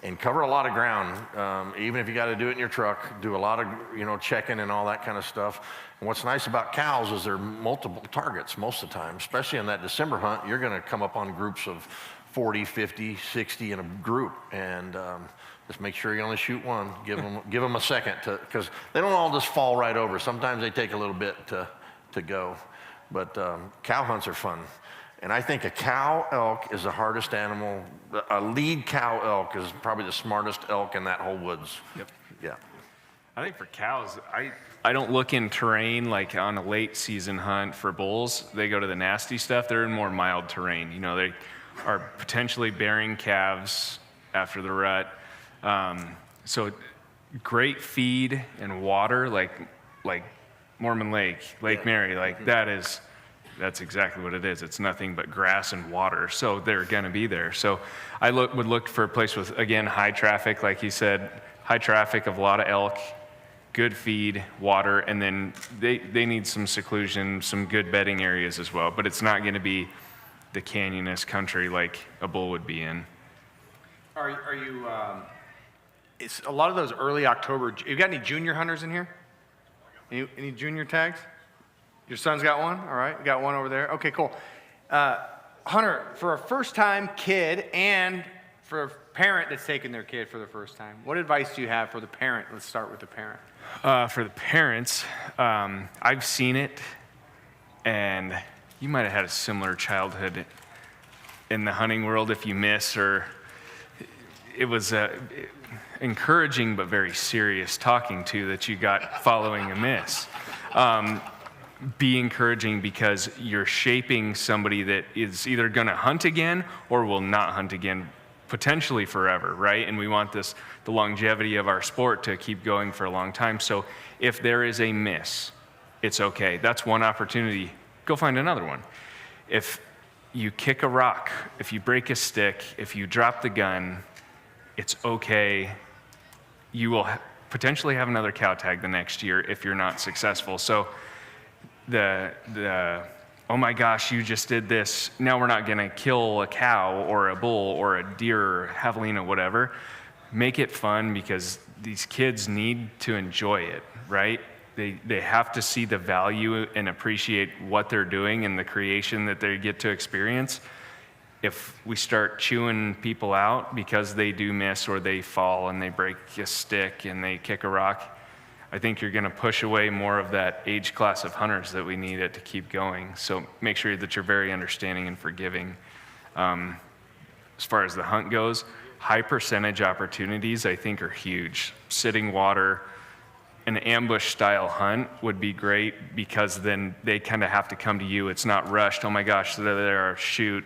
Speaker 9: and cover a lot of ground. Even if you got to do it in your truck, do a lot of checking and all that kind of stuff. And what's nice about cows is they're multiple targets most of the time, especially in that December hunt. You're going to come up on groups of 40, 50, 60 in a group, and just make sure you only shoot one. Give them a second, because they don't all just fall right over. Sometimes they take a little bit to go. But cow hunts are fun. And I think a cow elk is the hardest animal. A lead cow elk is probably the smartest elk in that whole woods. Yep. Yeah.
Speaker 8: I think for cows, I don't look in terrain like on a late season hunt for bulls. They go to the nasty stuff. They're in more mild terrain. They are potentially bearing calves after the rut. So great feed and water, like Mormon Lake, Lake Mary, that's exactly what it is. It's nothing but grass and water. So they're going to be there. So I would look for a place with, again, high traffic, like you said, high traffic of a lot of elk, good feed, water, and then they need some seclusion, some good bedding areas as well. But it's not going to be the canyonous country like a bull would be in.
Speaker 7: Are you, it's a lot of those early October, you got any junior hunters in here? Any junior tags? Your son's got one? All right, we got one over there. Okay, cool. Hunter, for a first-time kid and for a parent that's taking their kid for the first time, what advice do you have for the parent? Let's start with the parent.
Speaker 8: For the parents, I've seen it, and you might have had a similar childhood in the hunting world if you miss, or it was encouraging but very serious talking to that you got following a miss. Be encouraging, because you're shaping somebody that is either going to hunt again or will not hunt again, potentially forever, right? And we want the longevity of our sport to keep going for a long time. So if there is a miss, it's okay. That's one opportunity. Go find another one. If you kick a rock, if you break a stick, if you drop the gun, it's okay. You will potentially have another cow tag the next year if you're not successful. So the oh my gosh, you just did this, now we're not going to kill a cow or a bull or a deer or javelina, whatever. Make it fun, because these kids need to enjoy it, right? They have to see the value and appreciate what they're doing and the creation that they get to experience. If we start chewing people out because they do miss, or they fall and they break a stick and they kick a rock, I think you're going to push away more of that age class of hunters that we need it to keep going. So make sure that you're very understanding and forgiving. As far as the hunt goes, high percentage opportunities I think are huge. Sitting water, an ambush style hunt would be great, because then they kind of have to come to you. It's not rushed. Oh my gosh, there, shoot.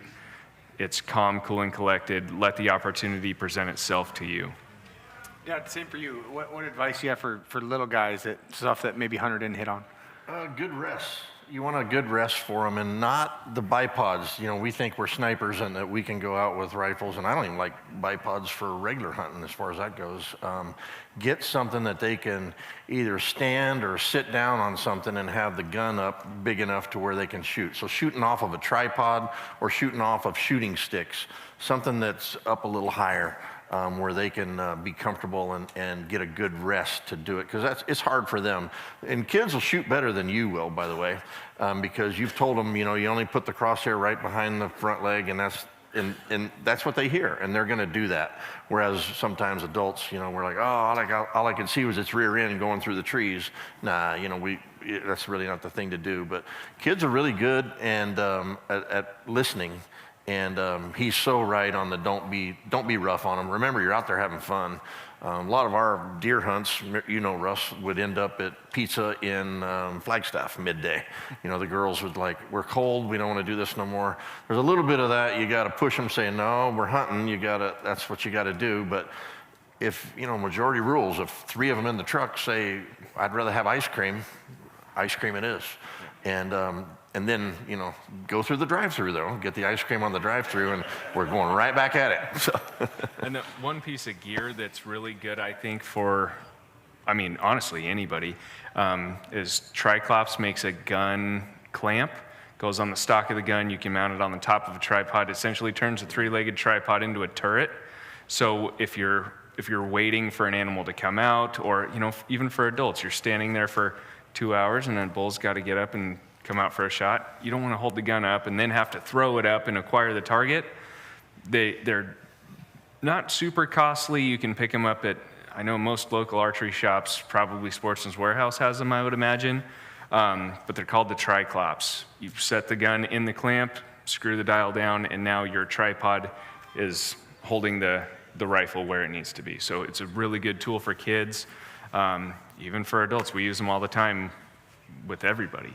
Speaker 8: It's calm, cool, and collected. Let the opportunity present itself to you.
Speaker 7: Yeah, same for you. What advice do you have for little guys, stuff that maybe Hunter didn't hit on?
Speaker 9: Good rest. You want a good rest for them, and not the bipods. We think we're snipers and that we can go out with rifles, and I don't even like bipods for regular hunting as far as that goes. Get something that they can either stand or sit down on something and have the gun up big enough to where they can shoot. So shooting off of a tripod or shooting off of shooting sticks, something that's up a little higher. where they can be comfortable and get a good rest to do it, because it's hard for them. And kids will shoot better than you will, by the way, because you've told them, you only put the crosshair right behind the front leg, and that's what they hear, and they're going to do that. Whereas sometimes adults, we're like, oh, all I could see was its rear end going through the trees. Nah, that's really not the thing to do. But kids are really good and at listening. And he's so right on the don't be rough on them. Remember, you're out there having fun. A lot of our deer hunts, Russ, would end up at pizza in Flagstaff midday. The girls would like, we're cold, we don't want to do this no more. There's a little bit of that. You got to push them, saying, no, we're hunting. That's what you got to do. But if majority rules, if 3 of them in the truck say, I'd rather have ice cream it is. And then, go through the drive-through, though, get the ice cream on the drive-through, and we're going right back at it. So.
Speaker 8: And the one piece of gear that's really good, I think, for, honestly, anybody, is Triclops makes a gun clamp, goes on the stock of the gun. You can mount it on the top of a tripod. Essentially turns a 3-legged tripod into a turret. So if you're waiting for an animal to come out, or, even for adults, you're standing there for 2 hours, and then bull's got to get up and come out for a shot. You don't want to hold the gun up and then have to throw it up and acquire the target. They're not super costly. You can pick them up at, I know most local archery shops, probably Sportsman's Warehouse has them, I would imagine. But they're called the Triclops. You set the gun in the clamp, screw the dial down, and now your tripod is holding the rifle where it needs to be. So it's a really good tool for kids. Even for adults, we use them all the time with everybody.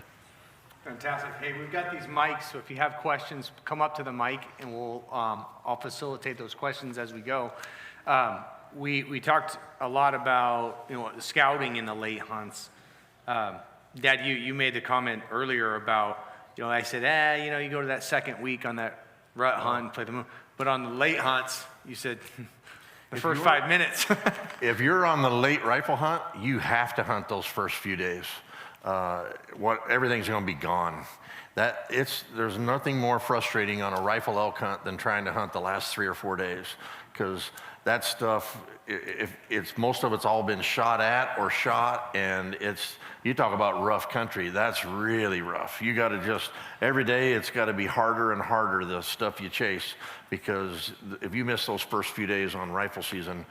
Speaker 7: Fantastic. Hey, we've got these mics, so if you have questions, come up to the mic, and I'll facilitate those questions as we go. We talked a lot about the scouting in the late hunts. Dad, you made the comment earlier about I said you go to that second week on that rut hunt, play the moon, but on the late hunts you said the first 5 minutes.
Speaker 9: If you're on the late rifle hunt, you have to hunt those first few days. Everything's going to be gone. There's nothing more frustrating on a rifle elk hunt than trying to hunt the last 3 or 4 days, because that stuff, most of it's all been shot at or shot, and you talk about rough country, that's really rough. You got to every day it's got to be harder and harder, the stuff you chase, because if you miss those first few days on rifle season,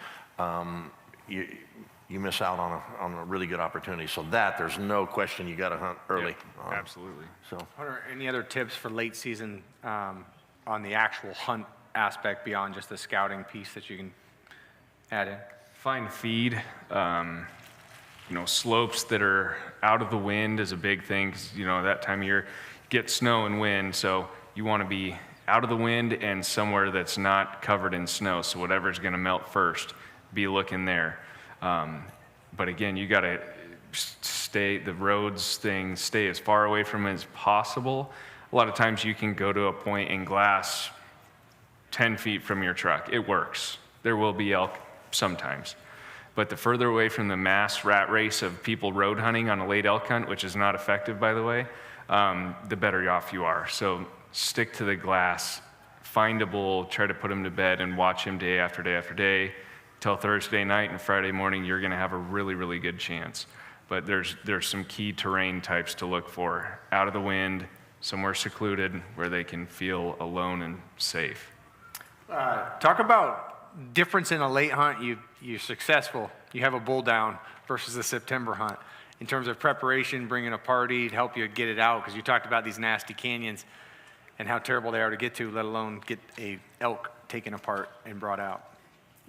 Speaker 9: you miss out on a really good opportunity. So there's no question you got to hunt early.
Speaker 8: Yep, absolutely.
Speaker 9: So,
Speaker 7: Hunter, any other tips for late season on the actual hunt aspect beyond just the scouting piece that you can add in?
Speaker 8: Find feed. Slopes that are out of the wind is a big thing, because that time of year get snow and wind, so you want to be out of the wind and somewhere that's not covered in snow. So whatever's going to melt first, be looking there. But again, you got to stay as far away from it as possible. A lot of times you can go to a point in glass 10 feet from your truck. It works. There will be elk sometimes. But the further away from the mass rat race of people road hunting on a late elk hunt, which is not effective, by the way, the better off you are. So stick to the glass, find a bull, try to put him to bed, and watch him day after day after day. Till Thursday night and Friday morning, you're going to have a really, really good chance. But there's some key terrain types to look for. Out of the wind, somewhere secluded where they can feel alone and safe.
Speaker 7: Talk about difference in a late hunt. You're successful. You have a bull down versus a September hunt. In terms of preparation, bringing a party to help you get it out, because you talked about these nasty canyons and how terrible they are to get to, let alone get a elk taken apart and brought out.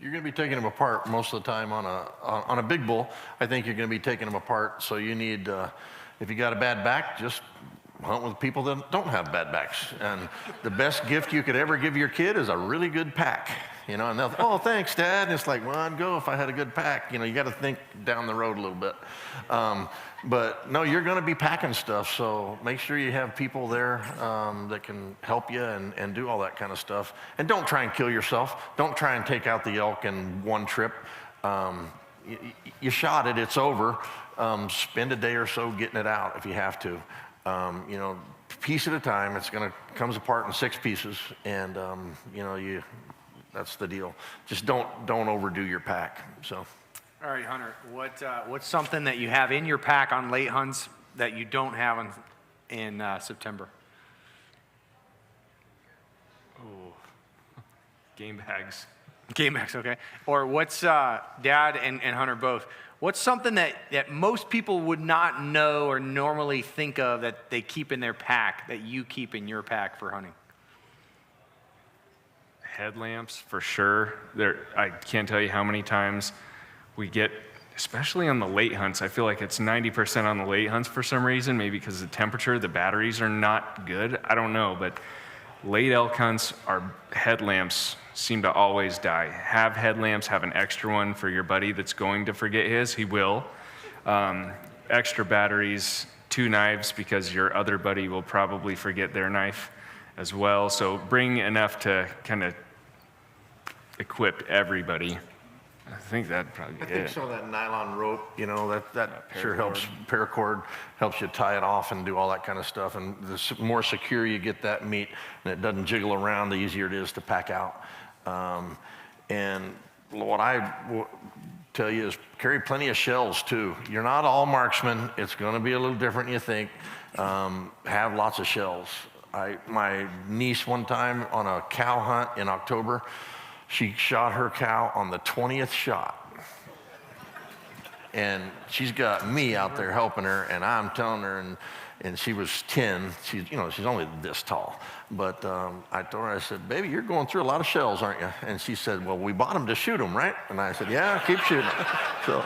Speaker 9: You're going to be taking them apart most of the time on a big bull. I think you're going to be taking them apart. So you need, if you got a bad back, just hunt with people that don't have bad backs. And the best gift you could ever give your kid is a really good pack. And they'll, oh, thanks, Dad. And it's like, well, I'd go if I had a good pack. You got to think down the road a little bit. But no, you're going to be packing stuff, so make sure you have people there that can help you and do all that kind of stuff. And don't try and kill yourself. Don't try and take out the elk in one trip. You shot it, it's over. Spend a day or so getting it out if you have to. Piece at a time. Comes apart in 6 pieces, and That's the deal. Just don't overdo your pack, so.
Speaker 10: All right, Hunter, what's something that you have in your pack on late hunts that you don't have in September?
Speaker 8: Oh, game bags.
Speaker 10: Game bags, okay. Or what's, Dad and Hunter both, what's something that most people would not know or normally think of that they keep in their pack, that you keep in your pack for hunting?
Speaker 8: Headlamps, for sure. I can't tell you how many times we get, especially on the late hunts, I feel like it's 90% on the late hunts for some reason, maybe because of the temperature, the batteries are not good. I don't know, but late elk hunts, our headlamps seem to always die. Have headlamps, have an extra one for your buddy that's going to forget his, he will. Extra batteries, 2 knives, because your other buddy will probably forget their knife as well. So bring enough to kind of equip everybody. I think that'd probably be
Speaker 9: I think
Speaker 8: it.
Speaker 9: some of that nylon rope, you know, that sure helps. Paracord helps you tie it off and do all that kind of stuff. And the more secure you get that meat and it doesn't jiggle around, the easier it is to pack out. And what I tell you is carry plenty of shells too. You're not all marksmen. It's going to be a little different than you think. Have lots of shells. My niece one time on a cow hunt in October, she shot her cow on the 20th shot. And she's got me out there helping her, and I'm telling her, and she was 10. She's only this tall. But I told her, I said, baby, you're going through a lot of shells, aren't you? And she said, well, we bought them to shoot them, right? And I said, yeah, keep shooting. So,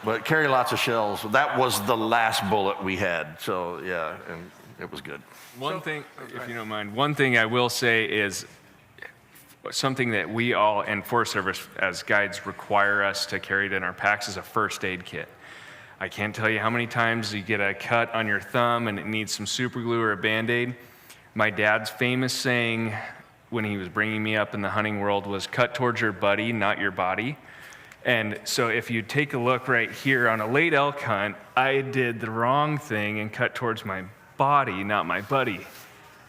Speaker 9: but carry lots of shells. That was the last bullet we had. So, yeah, and it was good.
Speaker 8: One thing, if you don't mind, one thing I will say is something that we all in Forest Service as guides require us to carry it in our packs is a first aid kit. I can't tell you how many times you get a cut on your thumb and it needs some super glue or a Band-Aid. My dad's famous saying when he was bringing me up in the hunting world was cut towards your buddy, not your body. And so if you take a look right here on a late elk hunt, I did the wrong thing and cut towards my body, not my buddy.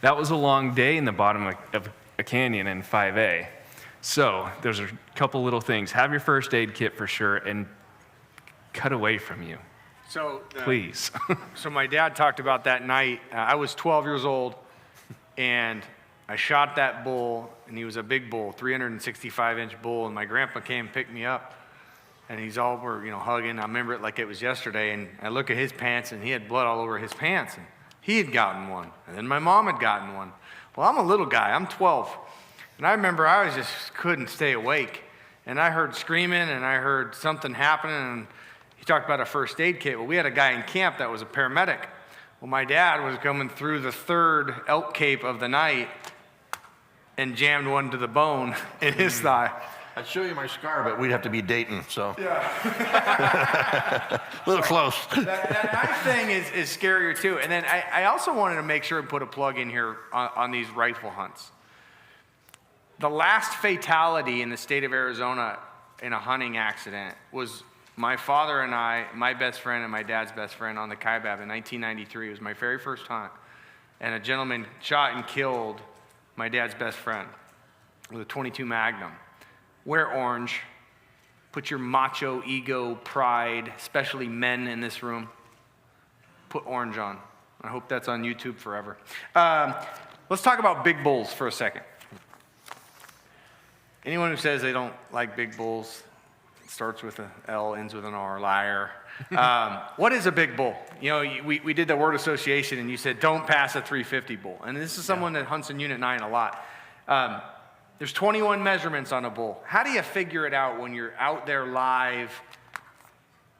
Speaker 8: That was a long day in the bottom of a canyon in 5A. So there's a couple little things. Have your first aid kit for sure and cut away from you.
Speaker 10: So
Speaker 8: please.
Speaker 10: So my dad talked about that night. I was 12 years old and I shot that bull, and he was a big bull, 365-inch bull, and my grandpa came and picked me up, and we're hugging. I remember it like it was yesterday, and I look at his pants, and he had blood all over his pants, and he had gotten one, and then my mom had gotten one. Well, I'm a little guy, I'm 12, and I remember I just couldn't stay awake, and I heard screaming, and I heard something happening, and he talked about a first aid kit. Well, we had a guy in camp that was a paramedic. Well, my dad was coming through the third elk cape of the night and jammed one to the bone in his thigh.
Speaker 9: I'd show you my scar, but we'd have to be dating, so.
Speaker 10: Yeah.
Speaker 9: A little close.
Speaker 10: That knife thing is scarier too. And then I also wanted to make sure and put a plug in here on these rifle hunts. The last fatality in the state of Arizona in a hunting accident was my father and I, my best friend and my dad's best friend on the Kaibab in 1993. It was my very first hunt. And a gentleman shot and killed my dad's best friend with a .22 Magnum. Wear orange. Put your macho ego, pride, especially men in this room. Put orange on. I hope that's on YouTube forever. Let's talk about big bulls for a second. Anyone who says they don't like big bulls, starts with an L, ends with an R, liar. What is a big bull? You know, we did the word association, and you said don't pass a 350 bull. And this is someone that hunts in Unit 9 a lot. There's 21 measurements on a bull. How do you figure it out when you're out there live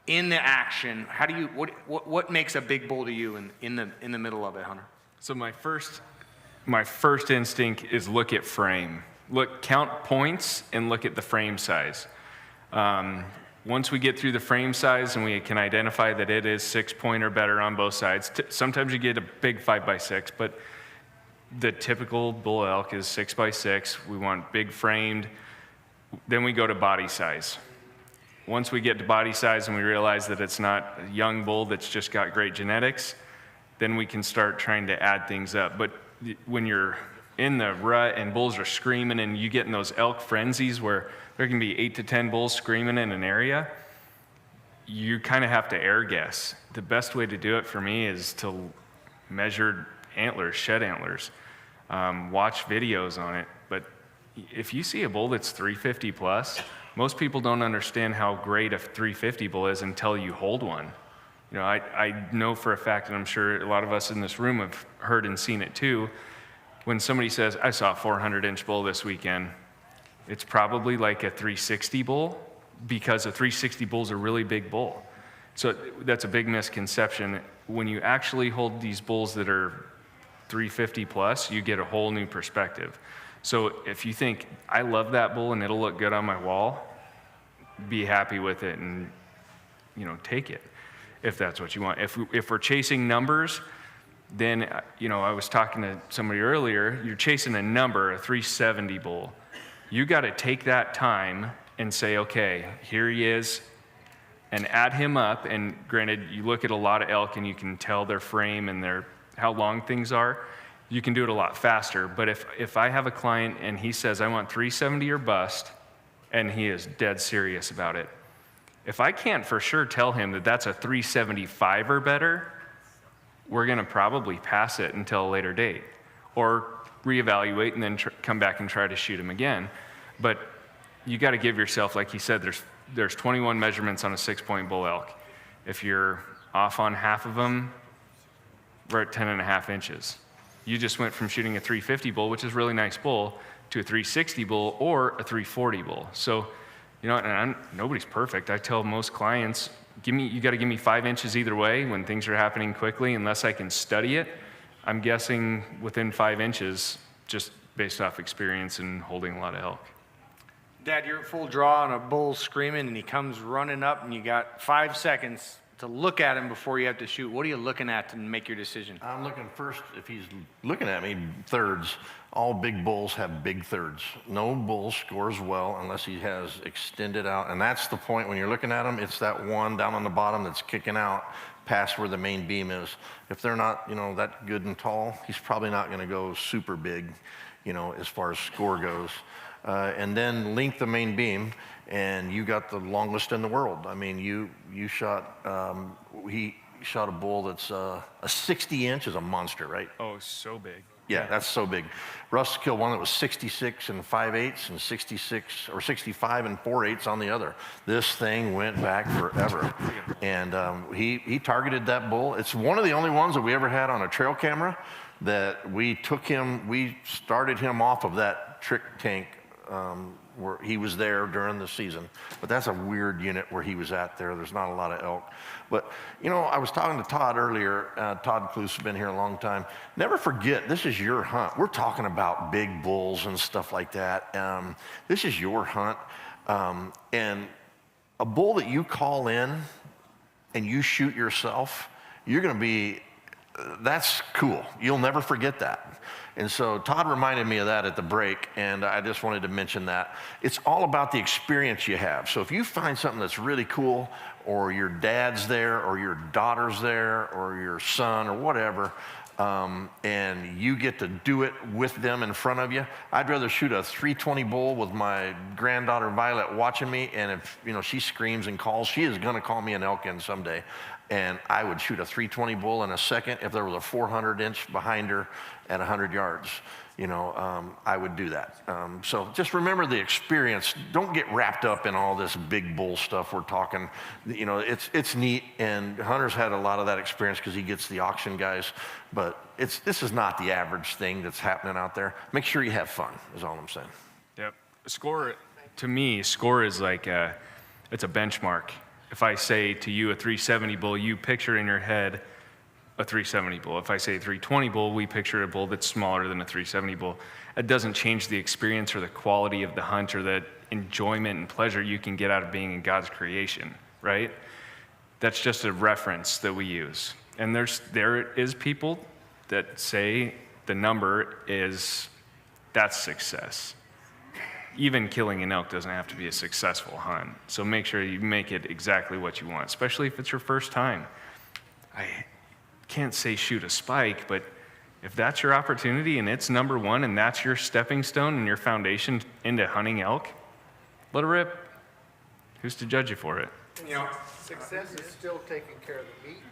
Speaker 10: in the action? How do you what makes a big bull to you in the middle of it, Hunter?
Speaker 8: So my first instinct is look at frame. Count points and look at the frame size. Once we get through the frame size and we can identify that it is 6-point or better on both sides, sometimes you get a big 5x6, but the typical bull elk is 6x6. We want big framed. Then we go to body size. Once we get to body size and we realize that it's not a young bull that's just got great genetics, then we can start trying to add things up. But when you're in the rut and bulls are screaming and you get in those elk frenzies where there can be 8 to 10 bulls screaming in an area, you kind of have to air guess. The best way to do it for me is to measure antlers, shed antlers, watch videos on it. But if you see a bull that's 350 plus, most people don't understand how great a 350 bull is until you hold one. You know, I know for a fact, and I'm sure a lot of us in this room have heard and seen it too, when somebody says, I saw a 400-inch bull this weekend, it's probably like a 360 bull, because a 360 bull is a really big bull. So that's a big misconception. When you actually hold these bulls that are 350 plus, you get a whole new perspective. So if you think, I love that bull and it'll look good on my wall, be happy with it and, you know, take it if that's what you want. If we're chasing numbers, then, you know, I was talking to somebody earlier, you're chasing a number, a 370 bull. You got to take that time and say, okay, here he is, and add him up. And granted, you look at a lot of elk and you can tell their frame and how long things are. You can do it a lot faster. But if I have a client and he says, I want 370 or bust, and he is dead serious about it, if I can't for sure tell him that that's a 375 or better, we're going to probably pass it until a later date, or reevaluate and then come back and try to shoot him again. But you got to give yourself, like he said, there's 21 measurements on a 6-point bull elk. If you're off on half of them, we're at 10.5 inches. You just went from shooting a 350 bull, which is a really nice bull, to a 360 bull or a 340 bull. So, you know, and nobody's perfect. I tell most clients, you got to give me 5 inches either way when things are happening quickly, unless I can study it. I'm guessing within 5 inches, just based off experience and holding a lot of elk.
Speaker 10: Dad, you're at full draw and a bull's screaming and he comes running up and you got 5 seconds to look at him before you have to shoot. What are you looking at to make your decision?
Speaker 9: I'm looking first, if he's looking at me, thirds. All big bulls have big thirds. No bull scores well unless he has extended out. And that's the point when you're looking at him, it's that one down on the bottom that's kicking out past where the main beam is. If they're not, you know, that good and tall, he's probably not gonna go super big, you know, as far as score goes. And then link the main beam, and you got the longest in the world. I mean, he shot a bull that's a 60-inch is a monster, right?
Speaker 8: Oh, so big.
Speaker 9: Yeah, that's so big. Russ killed one that was 66 and 5/8 and 66 or 65 and 4/8 on the other. This thing went back forever. And he targeted that bull. It's one of the only ones that we ever had on a trail camera that we started him off of that trick tank where he was there during the season. But that's a weird unit where he was at there. There's not a lot of elk. But, you know, I was talking to Todd earlier. Todd Cluse has been here a long time. Never forget, this is your hunt. We're talking about big bulls and stuff like that. This is your hunt. And a bull that you call in and you shoot yourself, you're going to be, that's cool. You'll never forget that. And so Todd reminded me of that at the break, and I just wanted to mention that. It's all about the experience you have. So if you find something that's really cool, or your dad's there, or your daughter's there, or your son, or whatever, and you get to do it with them in front of you, I'd rather shoot a 320 bull with my granddaughter Violet watching me, and if, you know, she screams and calls, she is gonna call me an elk in someday. And I would shoot a 320 bull in a second if there was a 400-inch behind her at 100 yards. You know, I would do that. So just remember the experience. Don't get wrapped up in all this big bull stuff we're talking. You know, it's neat, and Hunter's had a lot of that experience because he gets the auction guys. But this is not the average thing that's happening out there. Make sure you have fun, is all I'm saying.
Speaker 8: Yep. Score, to me, score is like it's a benchmark. If I say to you a 370 bull, you picture in your head a 370 bull. If I say a 320 bull, we picture a bull that's smaller than a 370 bull. It doesn't change the experience or the quality of the hunt or the enjoyment and pleasure you can get out of being in God's creation, right? That's just a reference that we use. And there is people that say the number is, that's success. Even killing an elk doesn't have to be a successful hunt. So make sure you make it exactly what you want, especially if it's your first time. I can't say shoot a spike, but If that's your opportunity and it's number one and that's your stepping stone and your foundation into hunting elk, let it rip. Who's to judge you for it?
Speaker 7: You know,
Speaker 9: Success is still taking care of the meat,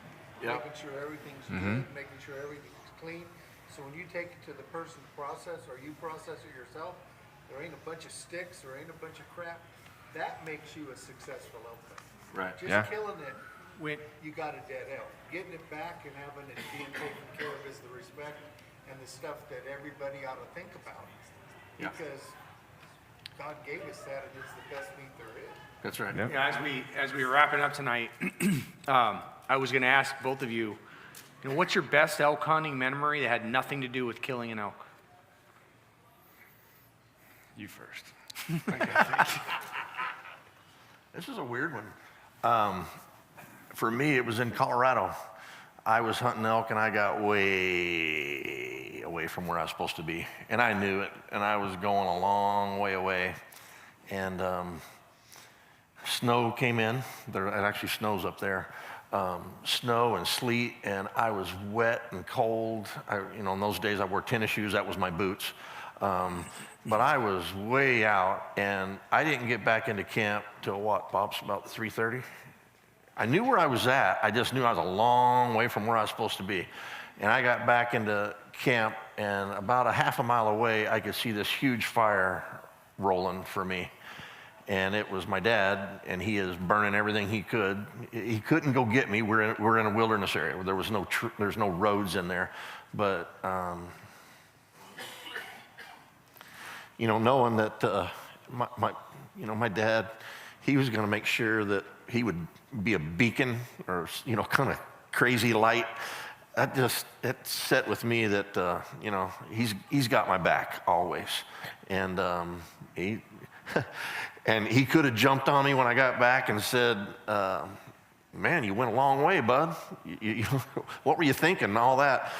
Speaker 9: making sure everything's good, making sure everything's clean. So when you take it to the person process or you process it yourself, there ain't a bunch of sticks, there ain't a bunch of crap. That makes you a successful elk hunter.
Speaker 5: Right.
Speaker 9: Just killing it,
Speaker 7: when,
Speaker 9: you got a dead elk. Getting it back and having it being taken care of is the respect and the stuff that everybody ought to think about. Because God gave us that and it's the best meat there is.
Speaker 5: That's right.
Speaker 8: Yep.
Speaker 10: As we were wrapping up tonight, I was going to ask both of you, what's your best elk hunting memory that had nothing to do with killing an elk?
Speaker 8: You first.
Speaker 9: This is a weird one. For me, it was in Colorado. I was hunting elk and I got way away from where I was supposed to be. And I knew it, and I was going a long way away. And snow came in. It actually snows up there. Snow and sleet, and I was wet and cold. In those days I wore tennis shoes. That was my boots. But I was way out, and I didn't get back into camp till what, Bob's, about 3:30? I knew where I was at. I just knew I was a long way from where I was supposed to be. And I got back into camp, and about a half a mile away, I could see this huge fire rolling for me. And it was my dad, and he is burning everything he could. He couldn't go get me. We're in a wilderness area where there's no roads in there. But knowing that my dad, he was going to make sure that he would be a beacon or kind of crazy light. It set with me that he's got my back always, and he. And he could have jumped on me when I got back and said, man, you went a long way, bud. What were you thinking and all that?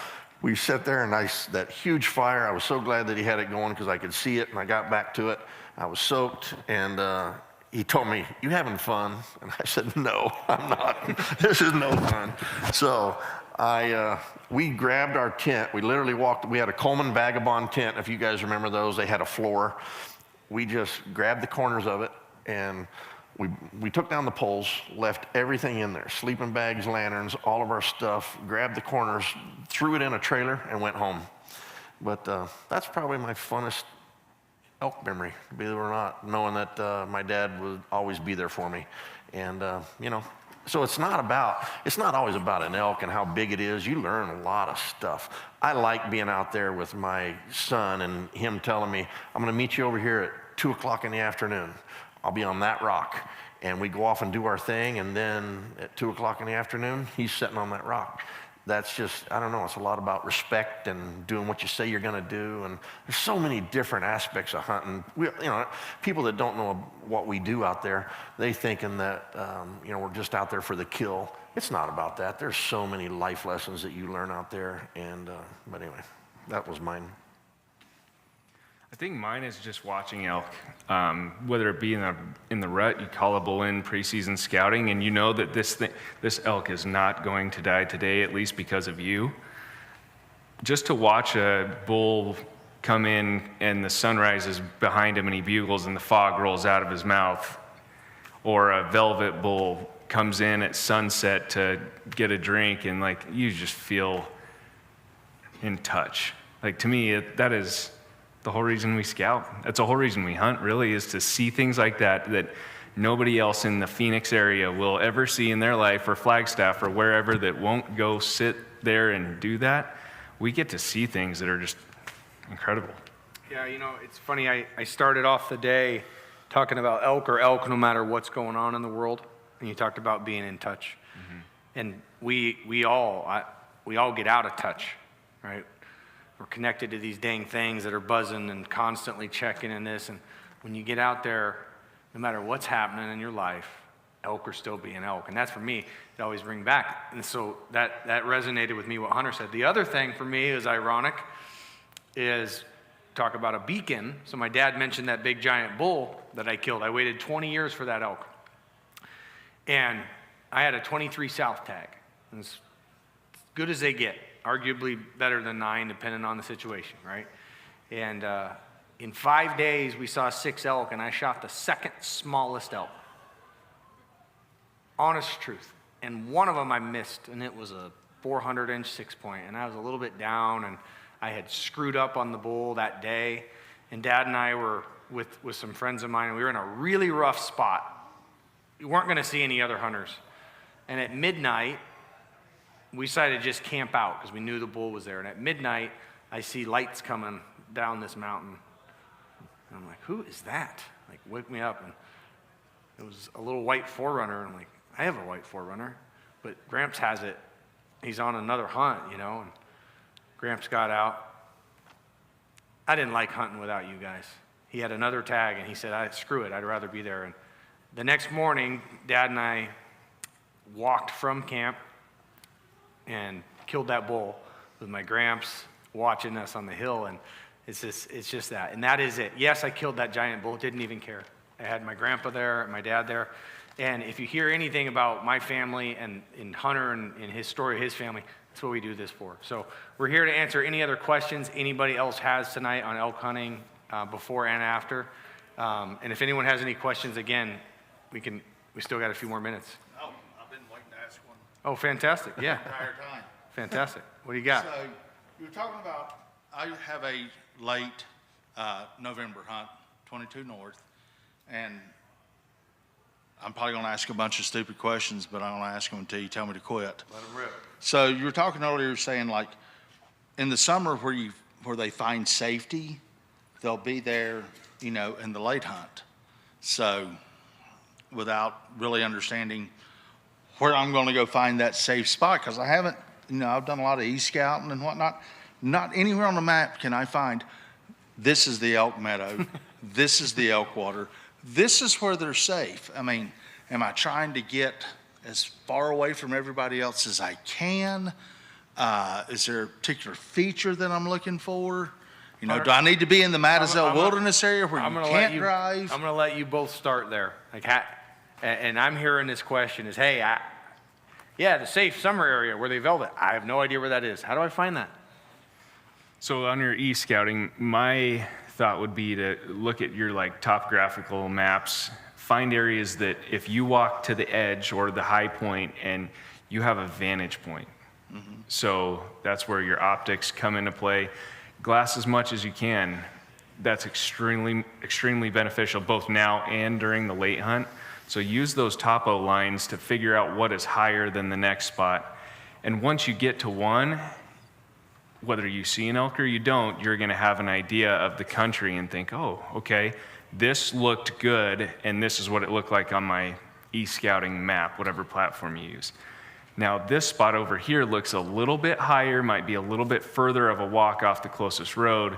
Speaker 9: We sat there and that huge fire, I was so glad that he had it going because I could see it, and I got back to it. I was soaked, and he told me, you having fun? And I said, no, I'm not. This is no fun. So we grabbed our tent. We literally we had a Coleman Vagabond tent, if you guys remember those. They had a floor. We just grabbed the corners of it, and we took down the poles, left everything in there, sleeping bags, lanterns, all of our stuff, grabbed the corners, threw it in a trailer, and went home. But that's probably my funnest elk memory, believe it or not, knowing that my dad would always be there for me. And, so it's not always about an elk and how big it is. You learn a lot of stuff. I like being out there with my son and him telling me, I'm going to meet you over here at 2 o'clock in the afternoon. I'll be on that rock. And we go off and do our thing, and then at 2 o'clock in the afternoon, he's sitting on that rock. That's just, I don't know, it's a lot about respect and doing what you say you're going to do. And there's so many different aspects of hunting. People that don't know what we do out there, they thinking that, we're just out there for the kill. It's not about that. There's so many life lessons that you learn out there. And, but anyway, that was mine.
Speaker 8: I think mine is just watching elk, whether it be in the rut, you call a bull in preseason scouting, and you know that this elk is not going to die today, at least because of you. Just to watch a bull come in and the sun rises behind him and he bugles and the fog rolls out of his mouth, or a velvet bull comes in at sunset to get a drink, and you just feel in touch. To me, that is the whole reason we scout. That's the whole reason we hunt, really, is to see things like that nobody else in the Phoenix area will ever see in their life, or Flagstaff or wherever, that won't go sit there and do that. We get to see things that are just incredible.
Speaker 10: Yeah, it's funny. I started off the day talking about elk no matter what's going on in the world, and you talked about being in touch. Mm-hmm. And we all get out of touch, right? We're connected to these dang things that are buzzing and constantly checking in this. And when you get out there, no matter what's happening in your life, elk are still being elk. And that's, for me, it always brings back. And so that resonated with me, what Hunter said. The other thing for me is ironic is talk about a beacon. So my dad mentioned that big giant bull that I killed. I waited 20 years for that elk. And I had a 23 South tag. As good as they get. arguably better than 9, depending on the situation, right? And in 5 days, we saw 6 elk, and I shot the second smallest elk. Honest truth. And one of them I missed, and it was a 400-inch 6-point, and I was a little bit down, and I had screwed up on the bull that day, and Dad and I were with some friends of mine, and we were in a really rough spot. We weren't going to see any other hunters. And at midnight, we decided to just camp out because we knew the bull was there. And at midnight, I see lights coming down this mountain. And I'm like, who is that? Like, wake me up. And it was a little white 4Runner. I'm like, I have a white 4Runner, but Gramps has it. He's on another hunt, you know. And Gramps got out. I didn't like hunting without you guys. He had another tag, and he said, screw it, I'd rather be there. And the next morning, Dad and I walked from camp and killed that bull with my Gramps watching us on the hill, and it's just that. And that is it. Yes, I killed that giant bull, didn't even care. I had my grandpa there, my dad there. And if you hear anything about my family and Hunter and his story of his family, that's what we do this for. So we're here to answer any other questions anybody else has tonight on elk hunting before and after. And if anyone has any questions, again, we still got a few more minutes.
Speaker 12: Oh, I've been waiting to ask one.
Speaker 10: Oh, fantastic, yeah.
Speaker 12: The entire time.
Speaker 10: Fantastic. What do you got?
Speaker 12: So you were talking about, I have a late November hunt, 22 North, and I'm probably going to ask a bunch of stupid questions, but I'm going to ask them until you tell me to quit.
Speaker 10: Let them rip.
Speaker 12: So you were talking earlier saying like in the summer where they find safety, they'll be there, you know, in the late hunt. So without really understanding where I'm going to go find that safe spot, because I haven't, you know, I've done a lot of e-scouting and whatnot. Not anywhere on the map can I find this is the elk meadow, this is the elk water, this is where they're safe. I mean, am I trying to get as far away from everybody else as I can? Is there a particular feature that I'm looking for? You know, do I need to be in the Mattazell Wilderness area where you can't drive?
Speaker 10: I'm going to let you both start there. Like, and I'm hearing this question is, hey, yeah, the safe summer area where they velvet. I have no idea where that is. How do I find that?
Speaker 8: So on your e-scouting, my thought would be to look at your like topographical maps, find areas that if you walk to the edge or the high point and you have a vantage point. Mm-hmm. So that's where your optics come into play. Glass as much as you can. That's extremely, extremely beneficial both now and during the late hunt. So use those topo lines to figure out what is higher than the next spot. And once you get to one, whether you see an elk or you don't, you're gonna have an idea of the country and think, oh, okay, this looked good and this is what it looked like on my e-scouting map, whatever platform you use. Now this spot over here looks a little bit higher, might be a little bit further of a walk off the closest road.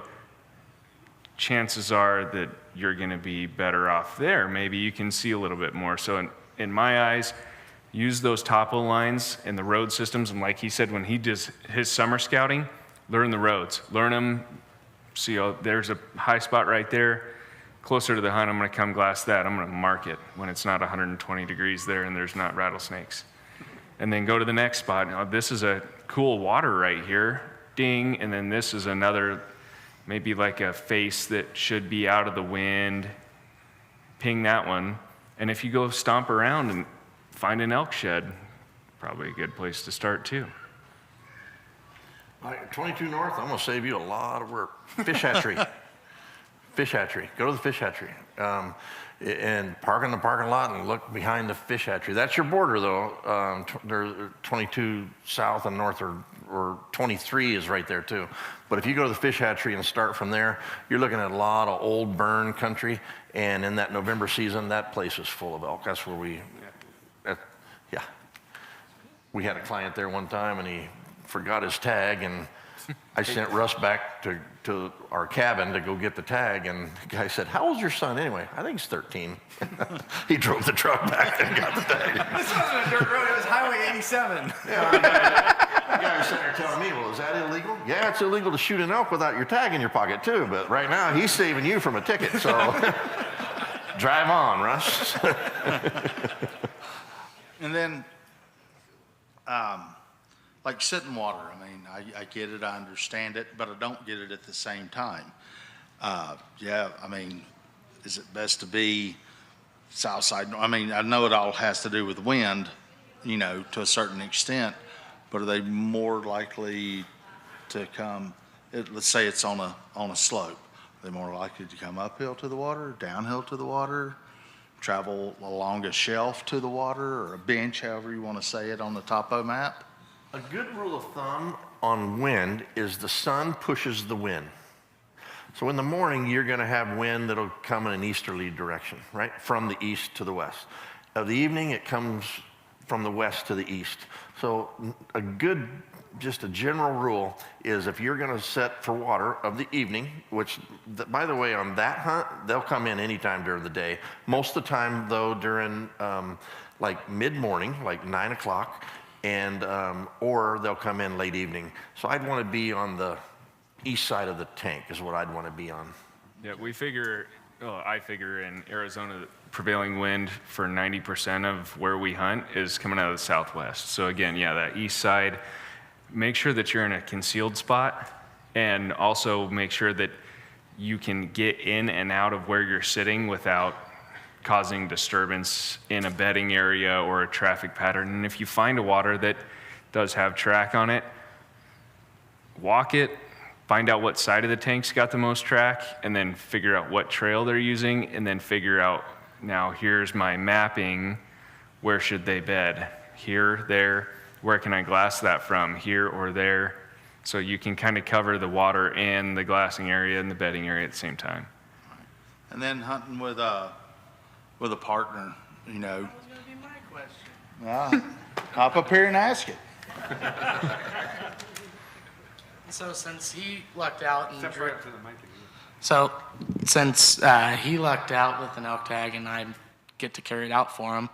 Speaker 8: Chances are that you're gonna be better off there. Maybe you can see a little bit more. So in my eyes, use those topo lines and the road systems. And like he said, when he does his summer scouting, learn the roads, learn them. See, oh, there's a high spot right there. Closer to the hunt, I'm gonna come glass that. I'm gonna mark it when it's not 120 degrees there and there's not rattlesnakes. And then go to the next spot. Now, this is a cool water right here, ding, and then this is another, maybe like a face that should be out of the wind, ping that one. And if you go stomp around and find an elk shed, probably a good place to start too.
Speaker 9: 22 North, I'm gonna save you a lot of work. Fish hatchery. Fish hatchery. Go to the fish hatchery. And park in the parking lot and look behind the fish hatchery. That's your border though. There's 22 south and north or 23 is right there too. But if you go to the fish hatchery and start from there, you're looking at a lot of old burn country. And in that November season, that place is full of elk. That's where we had a client there one time and he forgot his tag and I sent Russ back to our cabin to go get the tag, and the guy said, how old's your son anyway? I think he's 13. He drove the truck back and got the tag.
Speaker 10: This wasn't a dirt road, it was Highway 87.
Speaker 9: Yeah, the guy was sitting there telling me, well, is that illegal? Yeah, it's illegal to shoot an elk without your tag in your pocket too, but right now he's saving you from a ticket, so drive on, Russ.
Speaker 12: And then like sitting water. I mean, I get it, I understand it, but I don't get it at the same time. Yeah, I mean, is it best to be south side? I mean, I know it all has to do with wind, you know, to a certain extent, but are they more likely to come, let's say it's on a slope, are they more likely to come uphill to the water, downhill to the water, travel along a shelf to the water, or a bench, however you want to say it, on the topo map?
Speaker 9: A good rule of thumb on wind is the sun pushes the wind. So in the morning, you're going to have wind that'll come in an easterly direction, right? From the east to the west. Of the evening, it comes from the west to the east. So just a general rule is if you're going to set for water of the evening, which, by the way, on that hunt, they'll come in anytime during the day. Most of the time, though, during like mid-morning, like 9 o'clock, and or they'll come in late evening. So I'd want to be on the east side of the tank is what I'd want to be on.
Speaker 8: Yeah, I figure in Arizona, the prevailing wind for 90% of where we hunt is coming out of the southwest. So again, yeah, that east side, make sure that you're in a concealed spot, and also make sure that you can get in and out of where you're sitting without causing disturbance in a bedding area or a traffic pattern. And if you find a water that does have track on it, walk it, find out what side of the tank's got the most track, and then figure out what trail they're using, and then figure out, now here's my mapping, where should they bed? Here, there, where can I glass that from? Here or there? So you can kind of cover the water and the glassing area and the bedding area at the same time.
Speaker 12: And then hunting with a partner, you know.
Speaker 4: That was going to be my question.
Speaker 12: Hop up here and ask it.
Speaker 4: So since he lucked out and
Speaker 7: Step right up to the mic.
Speaker 4: since he lucked out with an elk tag and I get to carry it out for him,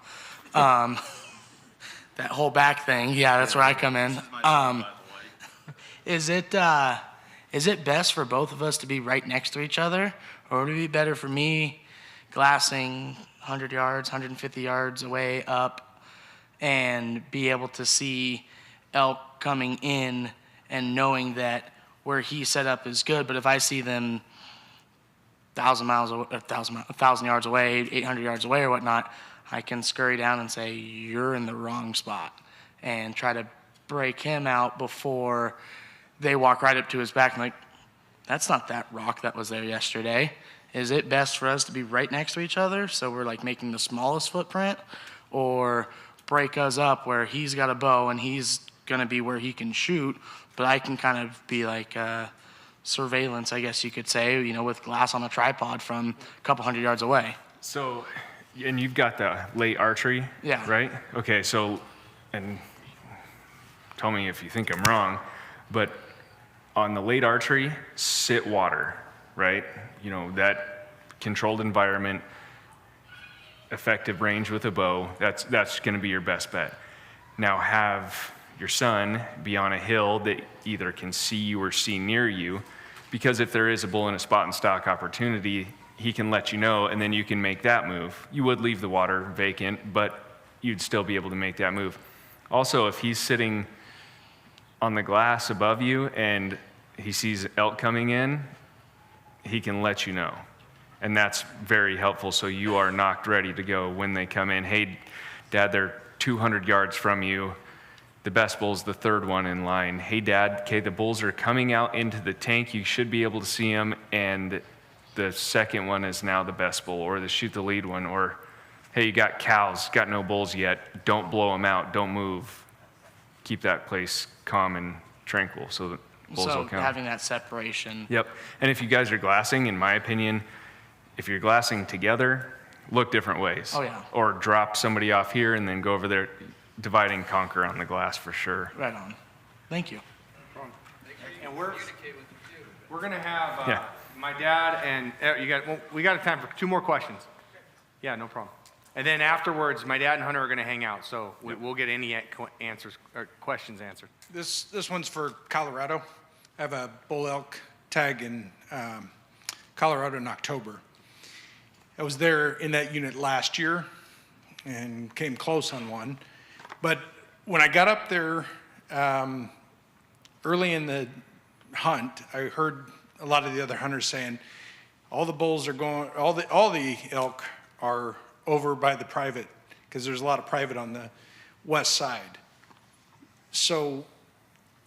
Speaker 4: that whole back thing, yeah, that's where I come in. Is it best for both of us to be right next to each other, or would it be better for me glassing 100 yards, 150 yards away up and be able to see elk coming in and knowing that where he set up is good, but if I see them 1,000 yards away, 800 yards away or whatnot, I can scurry down and say, you're in the wrong spot, and try to break him out before they walk right up to his back and like, that's not that rock that was there yesterday. Is it best for us to be right next to each other so we're like making the smallest footprint, or break us up where he's got a bow and he's going to be where he can shoot, but I can kind of be like surveillance, I guess you could say, you know, with glass on a tripod from a couple hundred yards away.
Speaker 8: So, and you've got the late archery,
Speaker 4: Yeah.
Speaker 8: right? Okay, so, and tell me if you think I'm wrong, but on the late archery, sit water, right? You know, that controlled environment, effective range with a bow, that's gonna be your best bet. Now have your son be on a hill that either can see you or see near you, because if there is a bull in a spot and stock opportunity, he can let you know, and then you can make that move. You would leave the water vacant, but you'd still be able to make that move. Also, if he's sitting on the glass above you and he sees elk coming in, he can let you know. And that's very helpful, so you are knocked ready to go when they come in. Hey, Dad, they're 200 yards from you. The best bull's the third one in line. Hey, Dad, okay, the bulls are coming out into the tank. You should be able to see them, and the second one is now the best bull, or the shoot the lead one, or hey, you got cows, got no bulls yet. Don't blow them out. Don't move. Keep that place calm and tranquil so that bulls will come.
Speaker 4: Having that separation.
Speaker 8: Yep. And if you guys are glassing, in my opinion, if you're glassing together, look different ways.
Speaker 4: Oh, yeah.
Speaker 8: Or drop somebody off here and then go over there. Divide and conquer on the glass for sure.
Speaker 4: Right on. Thank you.
Speaker 7: And we're going to have
Speaker 8: Yeah.
Speaker 7: my dad and we got time for 2 more questions. Yeah, no problem. And then afterwards, my dad and Hunter are going to hang out, so we'll get any answers or questions answered.
Speaker 13: This one's for Colorado. I have a bull elk tag in Colorado in October. I was there in that unit last year and came close on one. But when I got up there Early in the hunt, I heard a lot of the other hunters saying, all the bulls are going, all the elk are over by the private, because there's a lot of private on the west side. So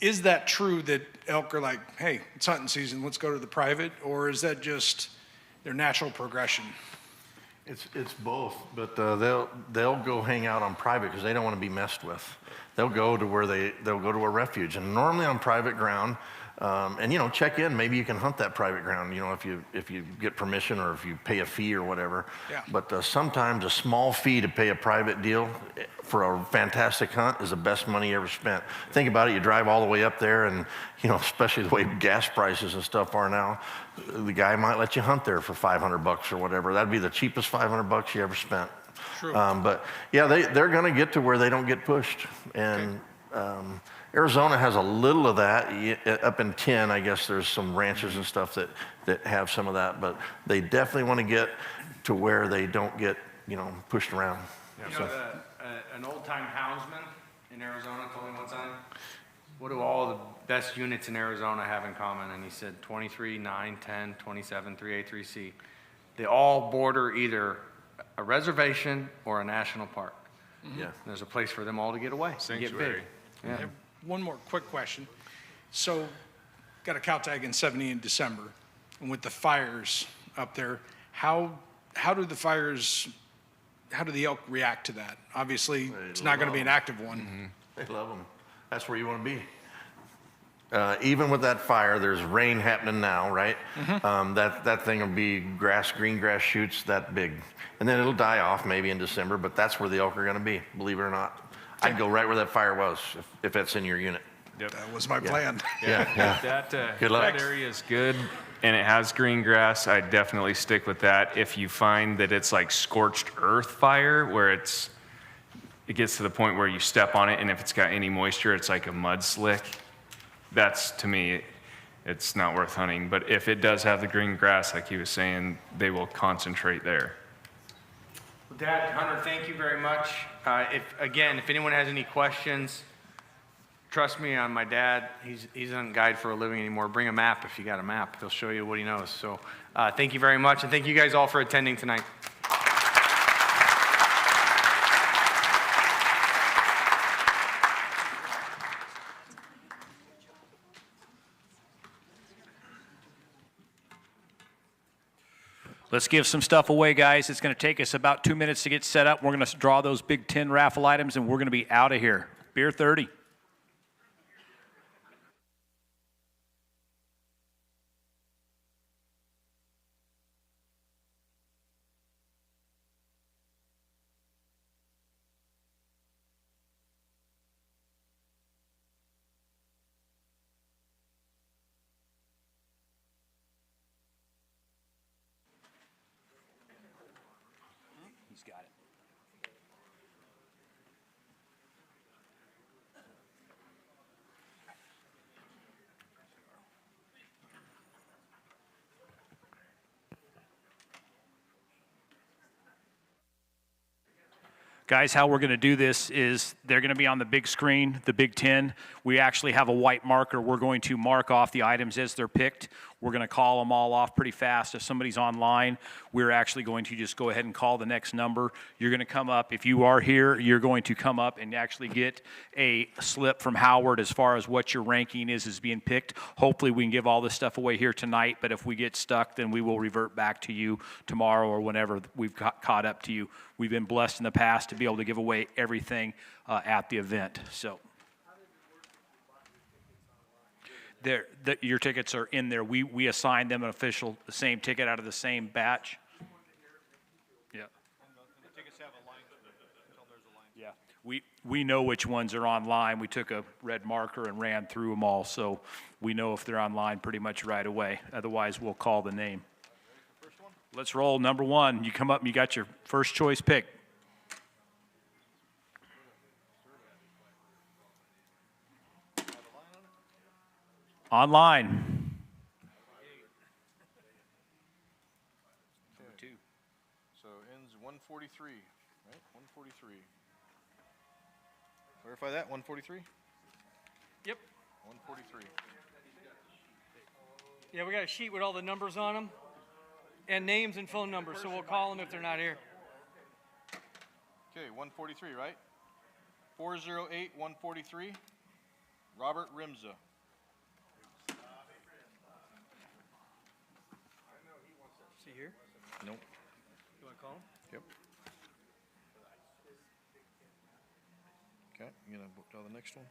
Speaker 13: is that true that elk are like, hey, it's hunting season, let's go to the private, or is that just their natural progression?
Speaker 9: It's both, but they'll go hang out on private because they don't want to be messed with. They'll go to where they'll go to a refuge, and normally on private ground. And check in. Maybe you can hunt that private ground. If you get permission or if you pay a fee or whatever.
Speaker 13: Yeah.
Speaker 9: But sometimes a small fee to pay a private deal for a fantastic hunt is the best money you ever spent. Think about it. You drive all the way up there, and especially the way gas prices and stuff are now, the guy might let you hunt there for $500 or whatever. That'd be the cheapest $500 you ever spent.
Speaker 13: True.
Speaker 9: But yeah, they're going to get to where they don't get pushed, and. Okay. Arizona has a little of that. Up in 10, I guess there's some ranches and stuff that have some of that, but they definitely want to get to where they don't get, pushed around.
Speaker 10: An old-time houndsman in Arizona told me one time, what do all the best units in Arizona have in common? And he said 23, 9, 10, 27, 3A, 3C. They all border either a reservation or a national park.
Speaker 9: Yeah.
Speaker 10: There's a place for them all to get away.
Speaker 8: Sanctuary.
Speaker 10: Get big. Yeah.
Speaker 13: One more quick question. So, got a cow tag in 70 in December, and with the fires up there, how do the elk react to that? Obviously, it's not going to be an active one.
Speaker 9: Mm-hmm. They love them. That's where you want to be. Even with that fire, there's rain happening now, right? Mm-hmm. That thing will be green grass shoots that big. And then it'll die off maybe in December, but that's where the elk are going to be, believe it or not. I'd go right where that fire was if that's in your unit.
Speaker 13: Yep. That was my plan.
Speaker 8: Yeah.
Speaker 9: Good luck.
Speaker 8: That area is good, and it has green grass. I'd definitely stick with that. If you find that it's like scorched earth fire, where it gets to the point where you step on it, and if it's got any moisture, it's like a mud slick. That's, to me, it's not worth hunting. But if it does have the green grass, like he was saying, they will concentrate there.
Speaker 10: Well, Dad, Hunter, thank you very much. If anyone has any questions, trust me on my dad. He's on guide for a living anymore. Bring a map if you got a map. He'll show you what he knows. So thank you very much, and thank you guys all for attending tonight.
Speaker 2: Let's give some stuff away, guys. It's going to take us about 2 minutes to get set up. We're going to draw those big 10 raffle items, and we're going to be out of here. Beer 30. He's got it. Guys, how we're going to do this is they're going to be on the big screen, the Big 10. We actually have a white marker. We're going to mark off the items as they're picked. We're going to call them all off pretty fast. If somebody's online, we're actually going to just go ahead and call the next number. You're going to come up. If you are here, you're going to come up and actually get a slip from Howard as far as what your ranking is being picked. Hopefully we can give all this stuff away here tonight, but if we get stuck, then we will revert back to you tomorrow or whenever we've caught up to you. We've been blessed in the past to be able to give away everything at the event. So your tickets are in there. We assign them the same ticket out of the same batch. Yeah.
Speaker 5: And the tickets have a line until there's a line.
Speaker 2: Yeah. We know which ones are online. We took a red marker and ran through them all, so we know if they're online pretty much right away. Otherwise, we'll call the name. Let's roll. Number one. You come up and you got your first choice pick. Online.
Speaker 5: Number 2. So ends 143, right? 143. Verify that, 143.
Speaker 14: Yep.
Speaker 5: 143.
Speaker 14: Yeah, we got a sheet with all the numbers on them and names and phone numbers, so we'll call them if they're not here.
Speaker 5: Okay, 143, right? 408-143, Robert Rimza.
Speaker 14: Is he here?
Speaker 5: Nope.
Speaker 14: You want to call him?
Speaker 5: Yep. Okay, I'm gonna book down the next one.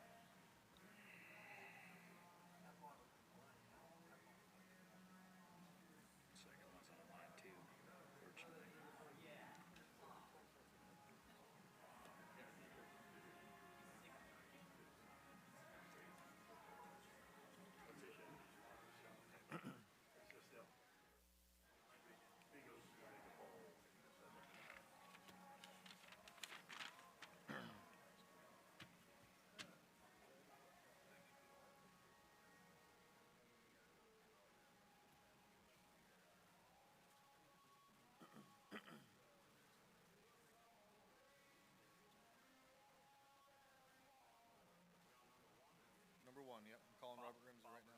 Speaker 5: Number 1, yep, I'm calling Robert Rimza right now.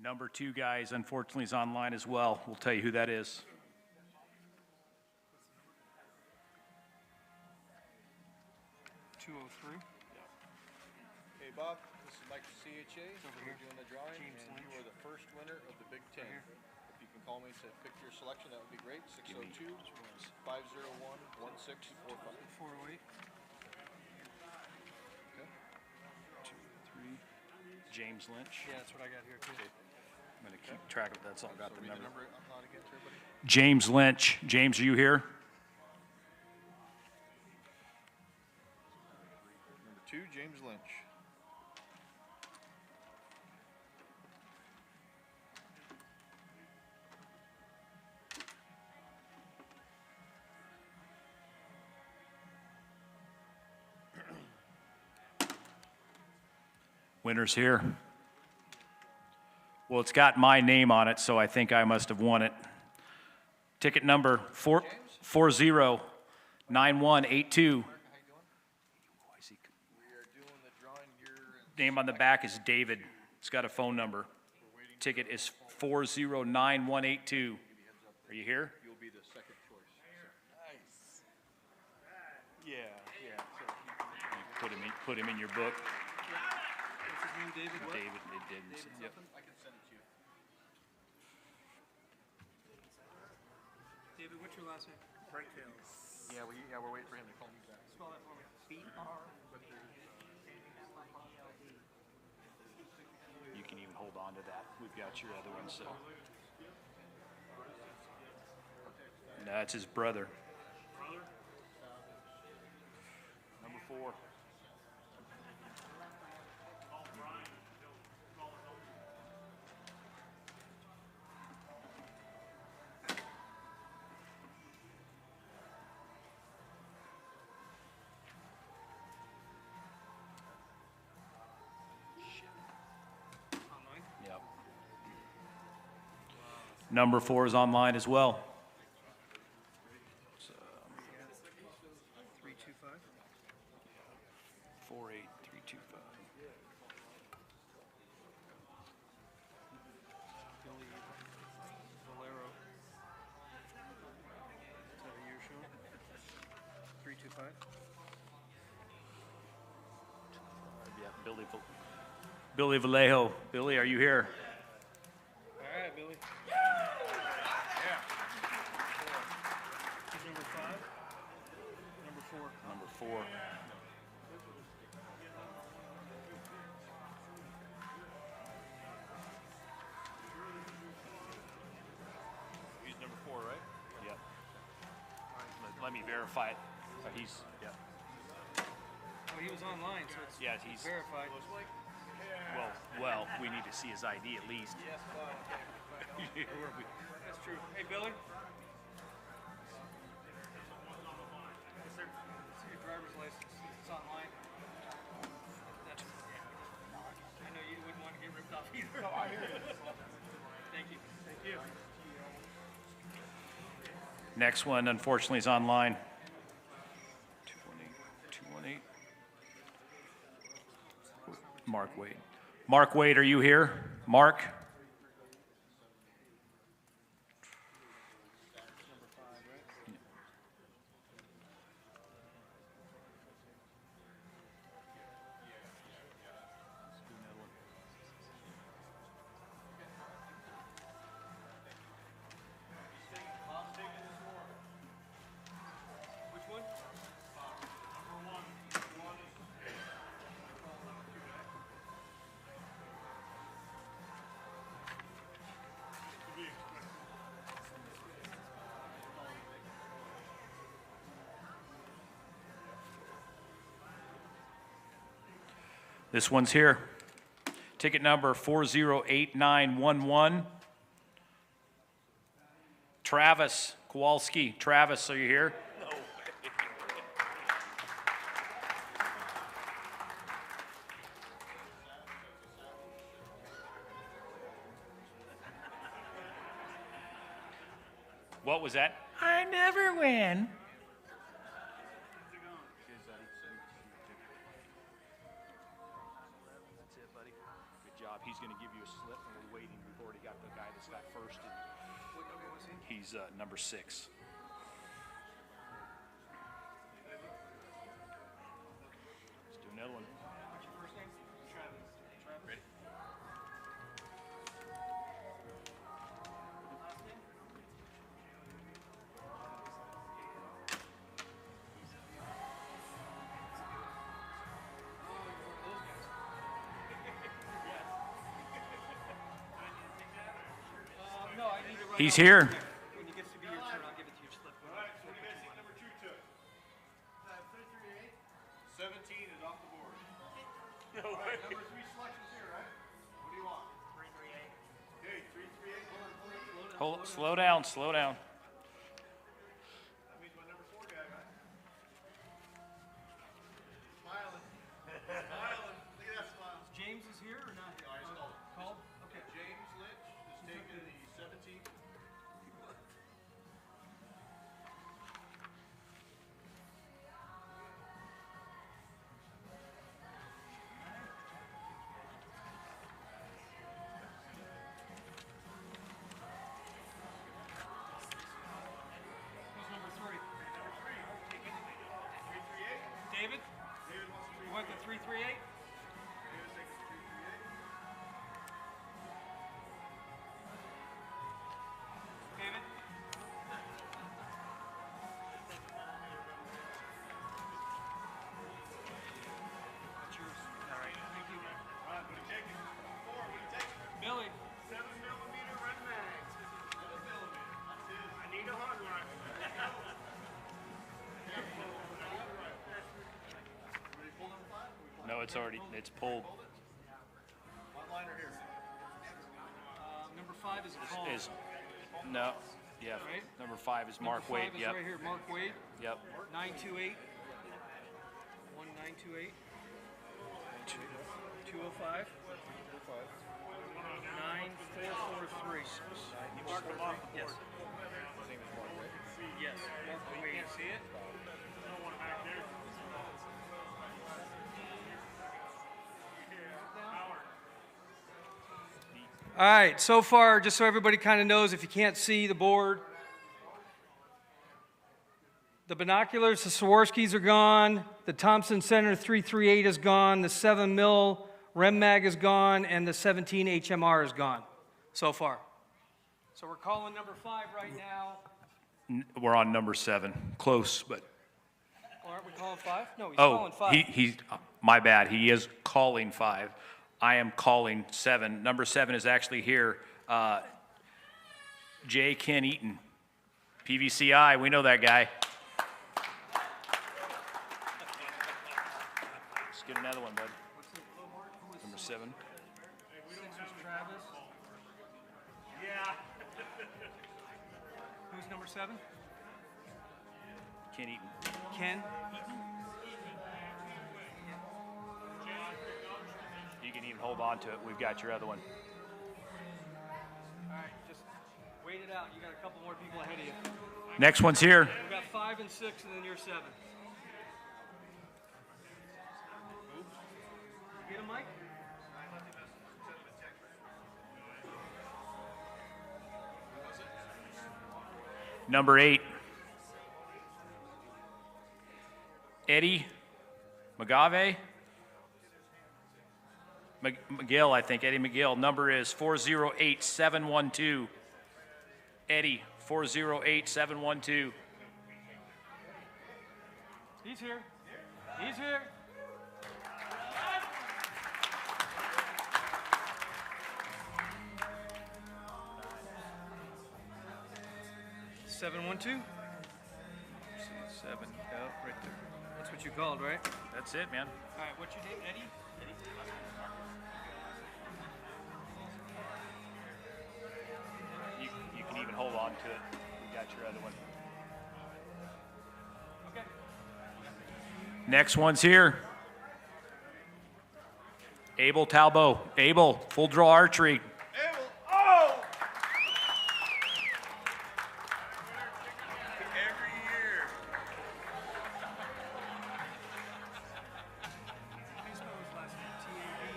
Speaker 2: Number 2, guys, unfortunately is online as well. We'll tell you who that is.
Speaker 5: Hey, Bob, this is Mike from CHA. We're doing the drawing, and you are the first winner of the Big Ten. If you can call me to pick your selection, that would be great. 602-501-1645.
Speaker 14: 408.
Speaker 5: Okay.
Speaker 2: 2, 3. James Lynch.
Speaker 14: Yeah, that's what I got here too.
Speaker 2: I'm going to keep track of that, so I got
Speaker 5: So
Speaker 2: the
Speaker 5: read the
Speaker 2: number.
Speaker 5: number out loud again to everybody.
Speaker 2: James Lynch. James, are you here?
Speaker 5: Number 2, James Lynch.
Speaker 2: Winner's here. Well, it's got my name on it, so I think I must have won it. Ticket number 409182. Name on the back is David. It's got a phone number. Ticket is 409182. Are you here?
Speaker 5: You'll be the second choice. Nice. Yeah.
Speaker 2: You put him in your book.
Speaker 14: What's his name, David? What?
Speaker 2: David, it did. Yep.
Speaker 5: I can send it to you.
Speaker 14: David, what's your last name?
Speaker 5: Yeah, we're waiting for him to call me back.
Speaker 14: Spell that for me.
Speaker 2: You can even hold on to that. We've got your other one, so. That's his brother. Number 4. Yep. Number 4 is online as well.
Speaker 14: 325.
Speaker 2: 48325.
Speaker 14: Billy Valero. Is that a year show? 325.
Speaker 2: Yeah, Billy Vallejo. Billy, are you here?
Speaker 14: All right, Billy. He's number 5. Number 4.
Speaker 2: Number 4.
Speaker 5: He's number 4, right?
Speaker 2: Yep. Let me verify it. He's, yeah.
Speaker 14: Oh, he was online, so it's
Speaker 2: Yeah, he's-
Speaker 14: verified.
Speaker 2: Well, we need to see his ID at least.
Speaker 14: Yes, that's true. Hey, Billy. Yes, sir. It's your driver's license. It's online. That's, I know you wouldn't want to get ripped off either. No, I hear you. Thank you. Thank you.
Speaker 2: Next one, unfortunately, is online. Mark Wade. Mark Wade, are you here? Mark? This one's here. Ticket number 408911. Travis Kowalski. Travis, are you here? No. What was that? I never win. He's going to give you a slip, and we're waiting. We've already got the guy that's got first. What number was he? He's number 6. Let's do another one. What's your first name? Travis. Travis. Ready? He's here.
Speaker 14: When it gets to be your turn, I'll give it to your slip. All right, so what do you guys think number 2 took? 338. 17 is off the board. No way. Right, number 3 selections here, right? What do you want? 338. Okay, 338.
Speaker 2: Slow down, slow down.
Speaker 5: That means my number 4 guy, right? Smiling. Smiling. Look at that smile.
Speaker 14: James is here or not?
Speaker 5: No, he's called.
Speaker 14: Called? Okay.
Speaker 5: James Lynch is taking the 17th.
Speaker 14: Who's number 3? Number 3. 338. David?
Speaker 5: David wants to
Speaker 14: You want the 338?
Speaker 5: David's taking the 338.
Speaker 14: David? That's yours. All right. Thank you.
Speaker 5: All right, what are you taking? 4, what are you taking?
Speaker 14: Billy?
Speaker 5: 7mm red mag. 7mm. That's his. I need a hard one. Ready to pull number 5?
Speaker 2: No, it's already, it's pulled.
Speaker 5: One liner here.
Speaker 14: Number 5 is a call.
Speaker 2: No, yeah,
Speaker 14: Right?
Speaker 2: number 5 is Mark
Speaker 14: Number 5
Speaker 2: Wade,
Speaker 14: is
Speaker 2: yep,
Speaker 14: right here, Mark Wade.
Speaker 2: yep.
Speaker 14: 928. 1928. 205. 9443. You marked them off the board. Yes. Mark Wade. You can't see it? No one back there. All right, so far, just so everybody kind of knows, if you can't see the board, the binoculars, the Swarovskis are gone, the Thompson Center 338 is gone, the 7mm Rem Mag is gone, and the 17 HMR is gone so far. So we're calling number 5 right now.
Speaker 2: We're on number 7, close, but,
Speaker 14: Well, aren't we calling 5? No, he's calling 5.
Speaker 2: he's, my bad, he is calling 5. I am calling 7. Number 7 is actually here. J. Ken Eaton, PVCI, we know that guy. Let's get another one, bud. Number 7.
Speaker 14: 6 is Travis.
Speaker 5: Yeah.
Speaker 14: Who's number 7?
Speaker 2: Ken Eaton.
Speaker 14: Ken.
Speaker 2: You can even hold on to it. We've got your other one.
Speaker 14: All right, just wait it out. You got a couple more people ahead of you.
Speaker 2: Next one's here.
Speaker 14: We got 5 and 6, and then you're 7. Get a mic?
Speaker 2: Number 8, Eddie McGave. McGill, I think, Eddie McGill. Number is 408712. Eddie, 408712.
Speaker 14: He's here. He's here. Seven one two.
Speaker 2: 7.
Speaker 14: Oh, right there. That's what you called, right?
Speaker 2: That's it, man.
Speaker 14: All right. What's your name, Eddie?
Speaker 2: You can even hold on to it. We got your other one.
Speaker 14: Okay.
Speaker 2: Next one's here. Abel Talbot. Abel, full draw archery.
Speaker 12: Abel, oh! Every year.
Speaker 14: How do you spell his last name? T-A-B.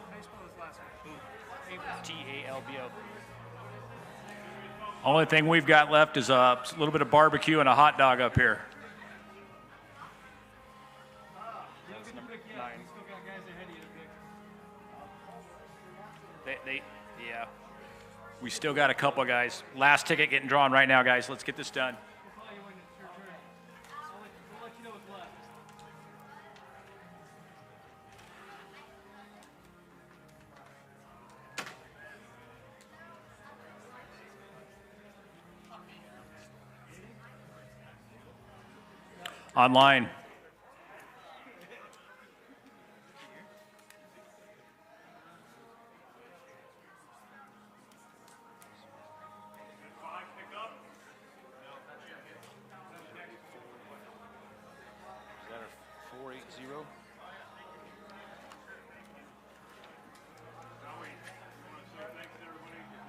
Speaker 14: How do you spell his last name?
Speaker 2: Talbo. Only thing we've got left is a little bit of barbecue and a hot dog up here. Yeah. We still got a couple guys. Last ticket getting drawn right now, guys. Let's get this done.
Speaker 14: We'll call you when it's your turn. We'll let you know what's left.
Speaker 2: Online.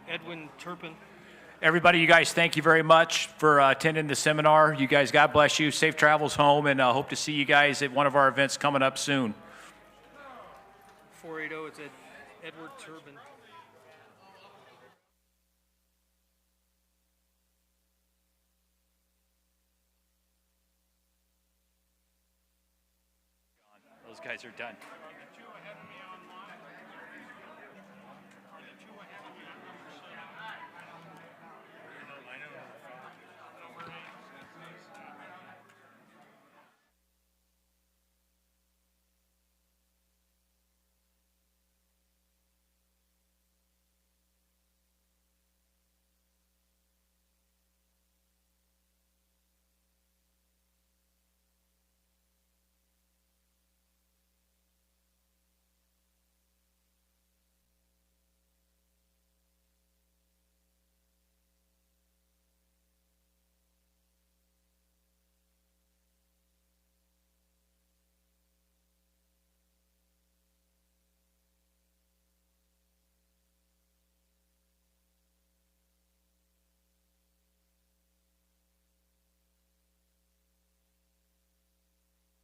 Speaker 14: Edwin Turpin.
Speaker 2: Everybody, you guys, thank you very much for attending the seminar. You guys, God bless you. Safe travels home, and hope to see you guys at one of our events coming up soon.
Speaker 14: 480, it's Edward Turpin.
Speaker 2: Those guys are done.